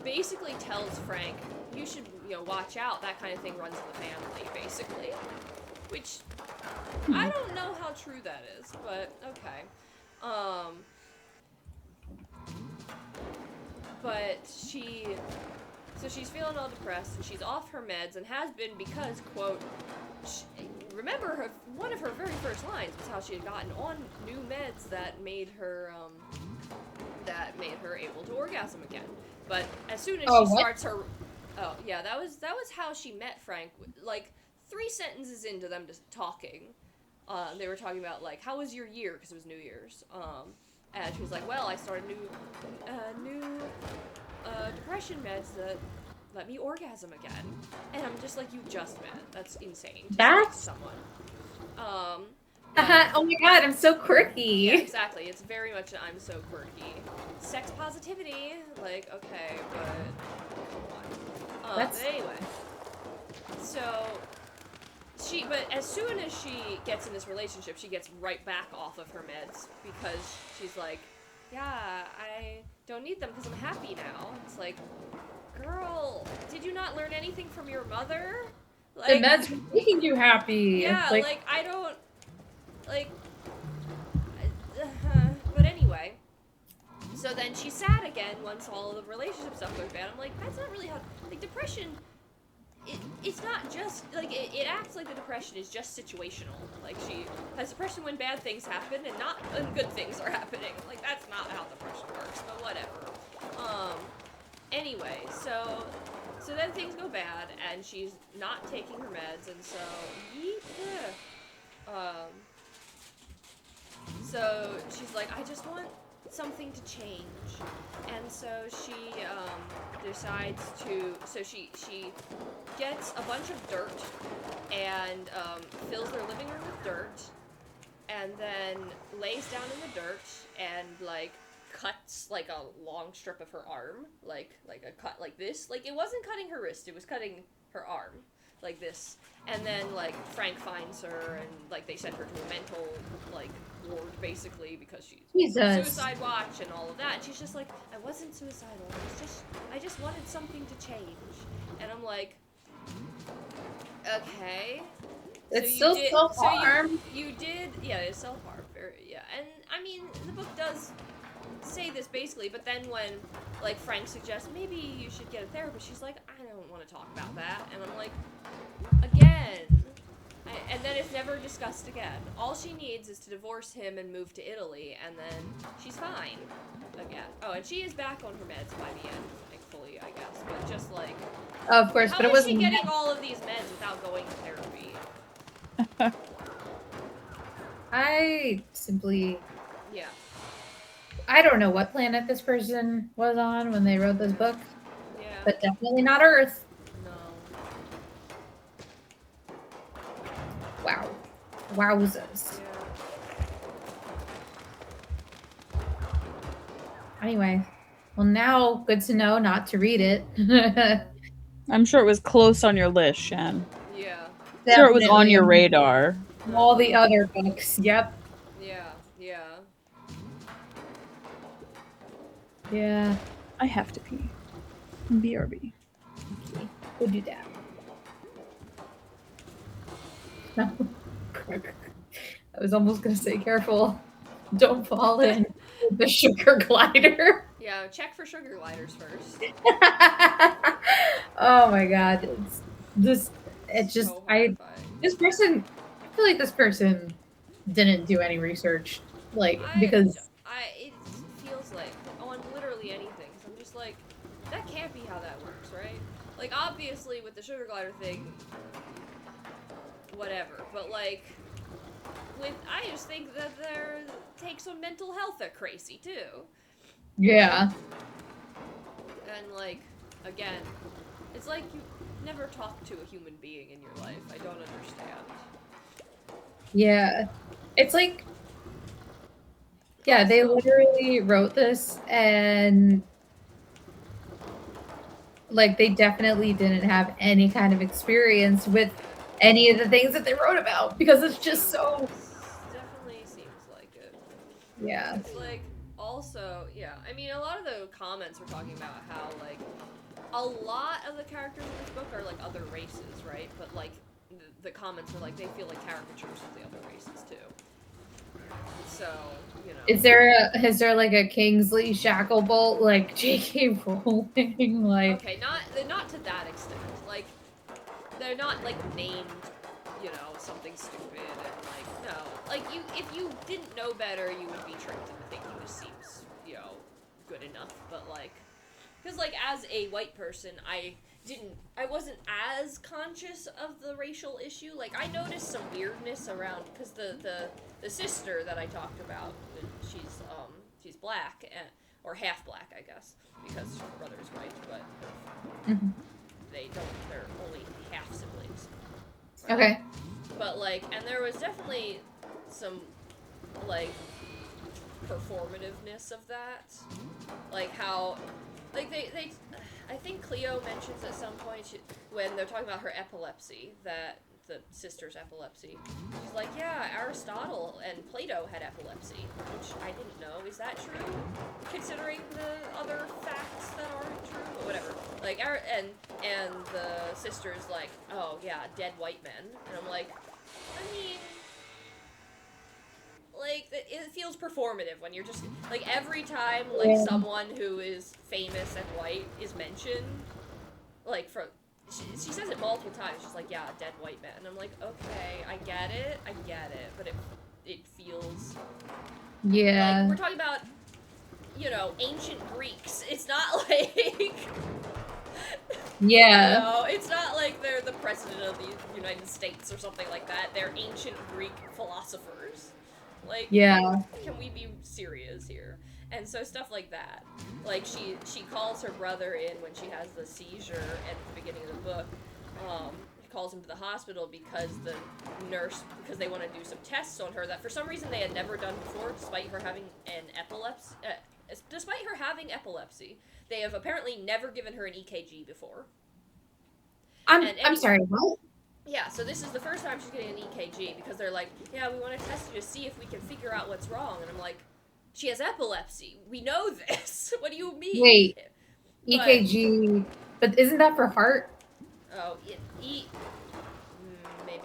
basically tells Frank, you should, you know, watch out, that kind of thing runs in the family, basically, which... I don't know how true that is, but okay. But so she's feeling all depressed and she's off her meds and has been because, quote, remember one of her very first lines was how she had gotten on new meds that made her able to orgasm again. But as soon as she starts her, oh yeah, that was how she met Frank. Like 3 sentences into them just talking. They were talking about, like, how was your year? Because it was New Year's. And she was like, well, I started new depression meds that let me orgasm again. And I'm just like, you just met. That's insane. That's... someone. Oh my god, I'm so quirky. Yeah, exactly. It's very much an I'm so quirky. Sex positivity. Like, okay, but... But anyway. So... But as soon as she gets in this relationship, she gets right back off of her meds because she's like, yeah, I don't need them because I'm happy now. It's like, girl, did you not learn anything from your mother? Like, the meds were making you happy. Yeah, like I don't, like, but anyway. So then she's sad again once all of the relationship stuff goes bad. I'm like, that's not really how, like, depression... It's not just, like, it acts like the depression is just situational. Like, she has depression when bad things happen and not when good things are happening. Like, that's not how depression works, but whatever. Anyway, so then things go bad, and she's not taking her meds, and so, so she's like, I just want something to change. And so she decides to, so she gets a bunch of dirt and fills their living room with dirt, and then lays down in the dirt and like cuts like a long strip of her arm, like a cut like this. Like it wasn't cutting her wrist, it was cutting her arm, like this. And then like Frank finds her and like they send her to a mental like ward basically because she's Jesus. suicide watch and all of that. And she's just like, I wasn't suicidal. I just wanted something to change. And I'm like, okay. It's still self-harm. So you did, yeah, it's self-harm. Yeah, and I mean, the book does say this basically, but then when, like, Frank suggests maybe you should get a therapist, she's like, I don't want to talk about that. And I'm like, again. And then it's never discussed again. All she needs is to divorce him and move to Italy, and then she's fine again. Oh, and she is back on her meds by the end, thankfully, I guess. But just like, Of course, but it wasn't. How is she getting all of these meds without going to therapy? I simply. Yeah. I don't know what planet this person was on when they wrote this book, Yeah. but definitely not Earth. No. Wow. Wowzers. Yeah. Anyway, well, now good to know not to read it. I'm sure it was close on your list, Shan. Yeah. I'm sure it was on Definitely your radar. all the other books. Yep. Yeah. Yeah. Yeah. I have to pee. BRB. Okay. We'll do that. I was almost gonna say careful. Don't fall in with the sugar glider. Yeah, check for sugar gliders first. Oh my god. It's just So I horrifying. this person I feel like this person didn't do any research. Like because it feels like on literally anything. So I'm just like, that can't be how that works, right? Like obviously with the sugar glider thing, whatever. But like, I just think that there takes some mental health at crazy too. yeah. And like, again, it's like you never talk to a human being in your life. I don't understand. Yeah. It's like yeah, they literally wrote this and like they definitely didn't have any kind of experience with any of the things that they wrote about because it's just so Definitely seems like it. yeah. It's like, also, yeah, I mean, a lot of the comments were talking about how, like, a lot of the characters in this book are, like, other races, right? But, like, the comments were like, they feel like caricatures of the other races, too. So, you know. Is there like a Kingsley Shacklebolt like J.K. Rowling like Okay, not to that extent. Like, they're not, like, named, you know, something stupid and, like, no. Like, if you didn't know better, you would be tricked into thinking this seems, you know, good enough. But, like, because, like, as a white person, I wasn't as conscious of the racial issue. Like, I noticed some weirdness around, because the sister that I talked about, she's black, or half black, I guess, because her brother's white, but they're only half siblings. Right? okay. But, like, and there was definitely some, like, performativeness of that. Like, how, like, they I think Cleo mentions at some point, when they're talking about her epilepsy, that the sister's epilepsy, she's like, yeah, Aristotle and Plato had epilepsy, which I didn't know. Is that true? Considering the other facts that aren't true? But whatever. Like, and the sister's like, oh, yeah, dead white men. And I'm like, I mean, like, it feels performative when you're just, like, every time, like, someone who is famous and white is mentioned, like, she says it multiple times, she's like, yeah, dead white man, and I'm like, okay, I get it, but it feels, Yeah. like, we're talking about, you know, ancient Greeks, it's not like, Yeah. you know, it's not like they're the president of the United States or something like that, they're ancient Greek philosophers. Like, Yeah. can we be serious here? And so stuff like that. Like she calls her brother in when she has the seizure at the beginning of the book. Calls him to the hospital because because they want to do some tests on her that for some reason they had never done before, despite her having epilepsy. They have apparently never given her an EKG before. I'm sorry, what? Yeah, so this is the first time she's getting an EKG because they're like, yeah, we want to test you to see if we can figure out what's wrong. And I'm like, she has epilepsy. We know this. What do you mean? Wait, EKG, but isn't that for heart? Oh, maybe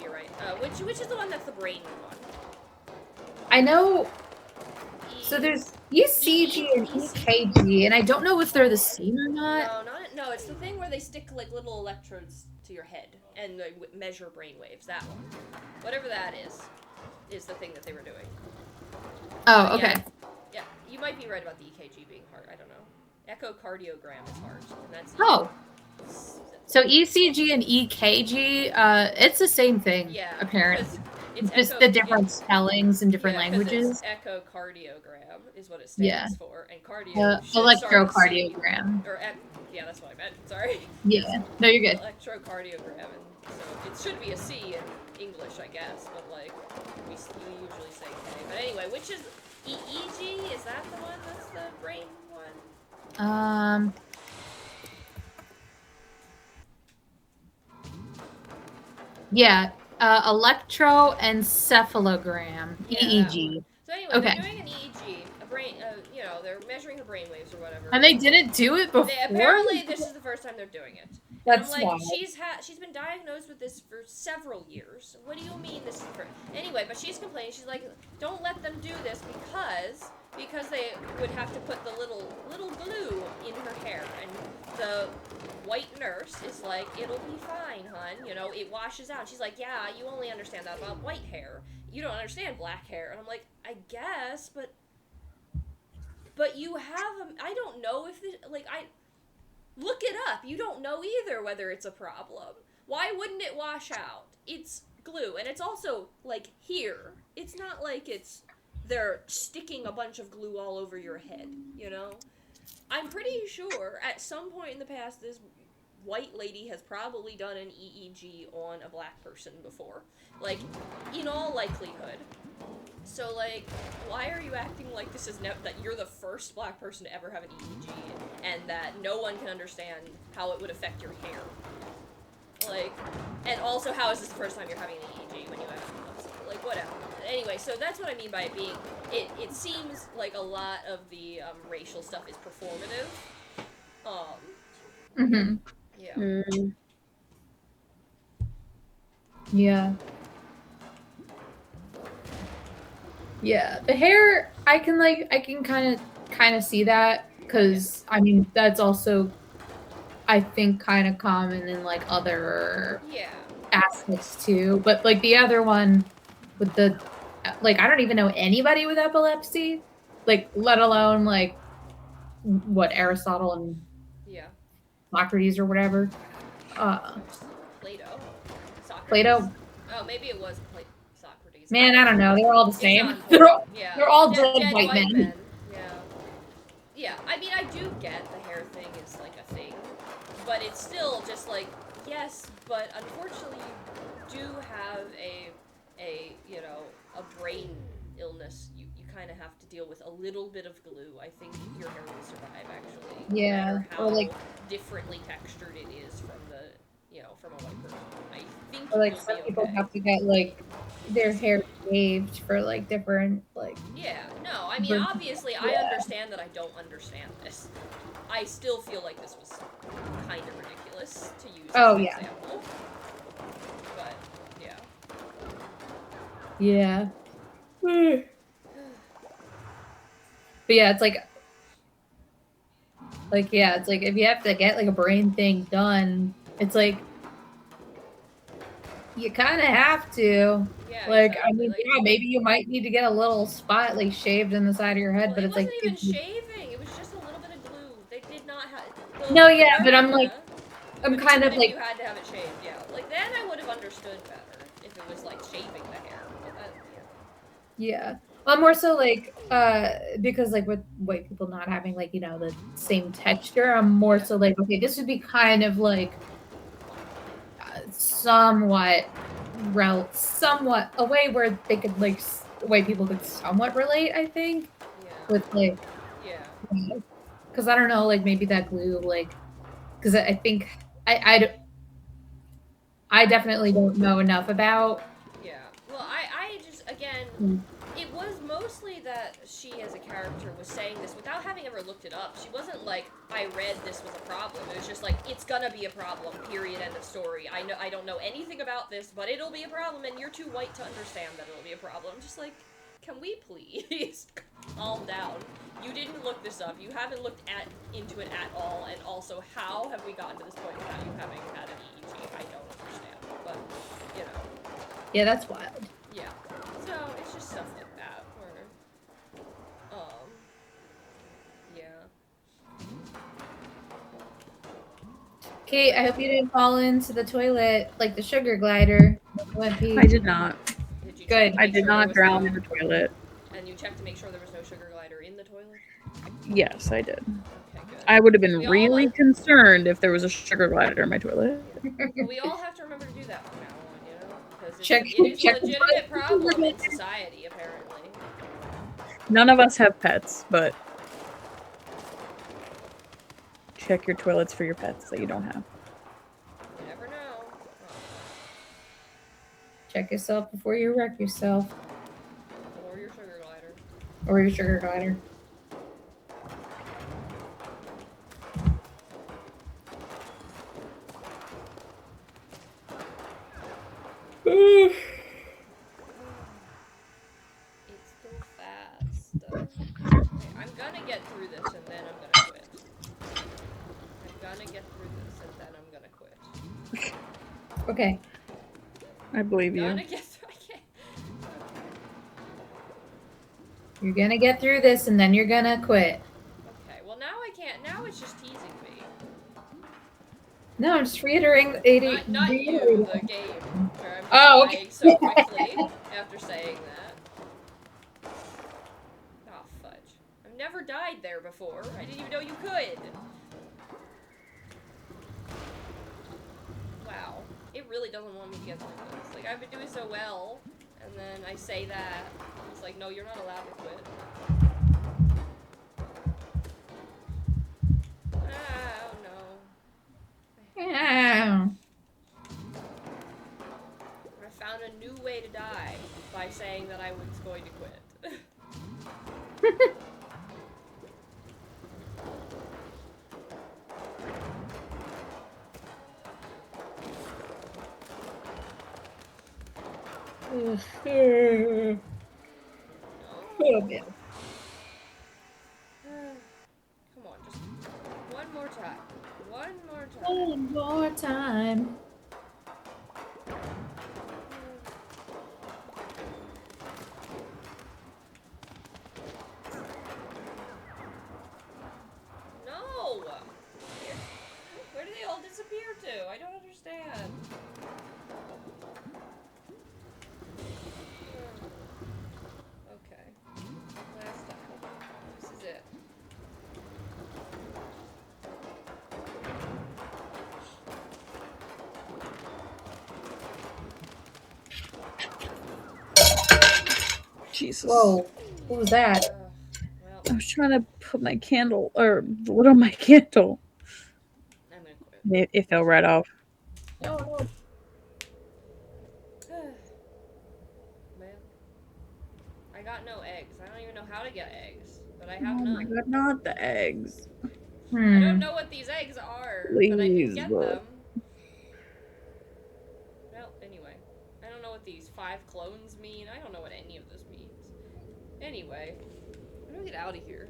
you're right. Which is the one that's the brain one? I know. So there's ECG and EKG, and I don't know if they're the same or not. No, it's the thing where they stick like little electrodes to your head and they measure brain waves. That one, whatever that is the thing that they were doing. Oh, okay. Yeah, you might be right about the EKG being heart. I don't know. Echocardiogram is heart, and that's So ECG and EKG, it's the same thing. Yeah, apparently. It's just the different spellings in different languages. It's echocardiogram is what it stands for, and cardio. Electrocardiogram. That's what I meant. Sorry. Yeah. No, you're good. Electrocardiogram, and so it should be a C in English, I guess, but like we usually say K. But anyway, which is EEG? Is that the one that's the brain one? Yeah. Electroencephalogram, EEG. So anyway, they're doing an EEG, a brain, they're measuring her brain waves or whatever. And they didn't do it before? Apparently, this is the first time they're doing it. That's and I'm like, wild. she's been diagnosed with this for several years. What do you mean this is for... Anyway, but she's complaining. She's like, don't let them do this because they would have to put the little glue in her hair. And the white nurse is like, it'll be fine, hun. You know, it washes out. She's like, yeah, you only understand that about white hair. You don't understand black hair. And I'm like, I guess, but you have I don't know if this, look it up. You don't know either whether it's a problem. Why wouldn't it wash out? It's glue, and it's also like here. It's not like they're sticking a bunch of glue all over your head, you know? I'm pretty sure at some point in the past this white lady has probably done an EEG on a black person before. Like, in all likelihood. So, like, why are you acting like this is that you're the first black person to ever have an EEG, and that no one can understand how it would affect your hair? Like, and also, how is this the first time you're having an EEG when you have epilepsy? Like, whatever. Anyway, so that's what I mean by it being, it seems like a lot of the racial stuff is performative. Yeah. Mm. Yeah. Yeah, the hair, I can kind of see that, because I mean that's also, I think, kind of common in like other aspects too. But like the other one with the, like, I don't even know anybody with epilepsy, like, let alone like what Aristotle and Socrates or whatever. Plato. Oh, maybe it was Socrates. Man, I don't know. They're all the same. They're all dead white men. Yeah. I mean, I do get the hair thing is like a thing, but it's still just like, yes, but unfortunately you do have a brain illness. You kind of have to deal with a little bit of glue. I think your hair will survive, actually. Yeah. No matter how Or like differently textured it is from from a white person. I think or like some people have to get like their hair shaved for like different like. Yeah, no, I mean obviously I understand that I don't understand this. I still feel like this was kind of ridiculous to use as an example. But yeah. But yeah, it's like if you have to get like a brain thing done, it's like you kind of have to. Yeah, like, exactly. I mean, maybe you might need to get a little spot like shaved in the side of your head, but it it's like wasn't even shaving. It was just a little bit of glue. They did not have. No, yeah, but I'm like, I'm kind of like. You had to have it shaved, yeah. Like then I would have understood better if it was like shaving the hair. But that, yeah, Well, more so like because like with white people not having like the same texture, I'm more so like okay, this would be kind of like somewhat somewhat a way where they could like white people could somewhat relate. I think Yeah. with like Yeah. because I don't know like maybe that glue like because I think I definitely don't know enough about. Yeah. Well, I just, again, Mm. it was mostly that she as a character was saying this without having ever looked it up. She wasn't like, I read this was a problem. It was just like, it's gonna be a problem, period, end of story. I don't know anything about this, but it'll be a problem, and you're too white to understand that it'll be a problem. Just like, can we please calm down? You didn't look this up. You haven't looked into it at all, and also, how have we gotten to this point without you having had an EEG? I don't understand, but, you know. Yeah, that's wild. Yeah. So, it's just stuff like that, where, yeah. Kate, I hope you didn't fall into the toilet like the sugar glider. I did not. Did you Good. check to I make did sure there not was drown no, in the toilet. and you checked to make sure there was no sugar glider in the toilet? Yes, I did. Okay, good. I would have been We all really concerned if there was a sugar glider in my toilet. Well, we all have to remember to do that from now on, you know? Because Check- it is a check the legitimate toilet. problem in society, apparently. None of us have pets, but check your toilets for your pets that you don't have. You never know. Check yourself before you wreck yourself Or your sugar glider. or your sugar glider. It's too fast. Okay, I'm gonna get through this and then I'm gonna quit. I'm gonna get through this and then I'm gonna quit. Okay. I believe you. Gonna get through. I can't. You're gonna get through this and then you're gonna quit. Okay, well now I can't. Now it's just teasing me. No, I'm just reiterating. Not you, the game. Where I'm just Oh, dying okay. so quickly after saying that. Oh, fudge. I've never died there before. I didn't even know you could. Wow. It really doesn't want me to get through this. Like, I've been doing so well, and then I say that. It's like, no, you're not allowed to quit. Oh, no. Yeah. I found a new way to die by saying that I was going to quit. Oh, man. Come on, just one more time. One more time. One more time. No! Where do they all disappear to? I don't understand. Okay. Last time. This is it. Jesus. Whoa. What was that? Well, I was trying to put my candle, or lit on my candle. I'm gonna quit. It fell right off. No, no. Well, I got no eggs. I don't even know how to get eggs, but I Oh have my none. god, not the eggs. I don't know what these eggs are, but I can Please, get but- them. Well, anyway. I don't know what these 5 clones mean. I don't know what any of this means. Anyway, how do we get out of here?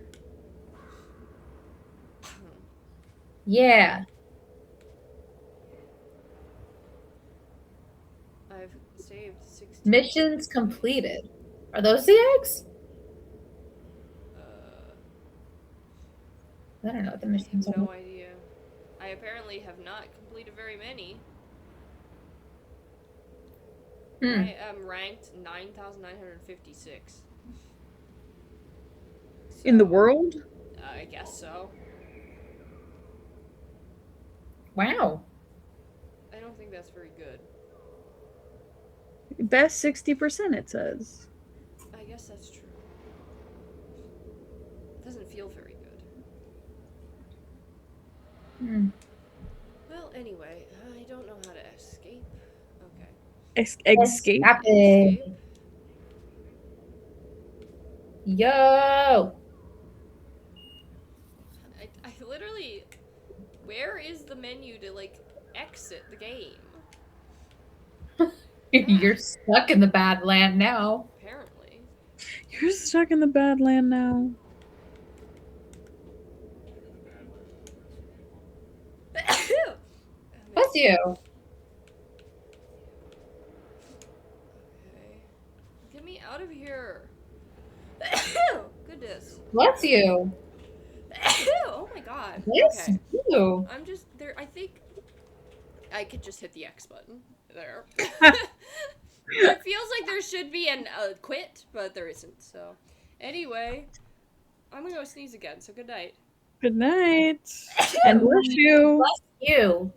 Yeah. I've saved 16. Missions completed. Are those the eggs? I don't know what the I missions have are. no idea. I apparently have not completed very many. I am ranked 9,956. In the So, world? I guess so. Wow. I don't think that's very good. Best 60%, it says. I guess that's true. Doesn't feel very good. Hmm. Well, anyway, I don't know how to escape. Okay. Escape? Escape. Escape. Yo. I literally. Where is the menu to, like, exit the game? You're stuck in the Badland now. Apparently. You're stuck in the Badland now. Bless you. Okay. Get me out of here. Goodness. Bless you. Oh my god. Bless Okay. you. I'm just there. I think I could just hit the X button there. It feels like there should be an quit, but there isn't. So, anyway, I'm gonna go sneeze again. So good night. Good night. And bless you. Bless you.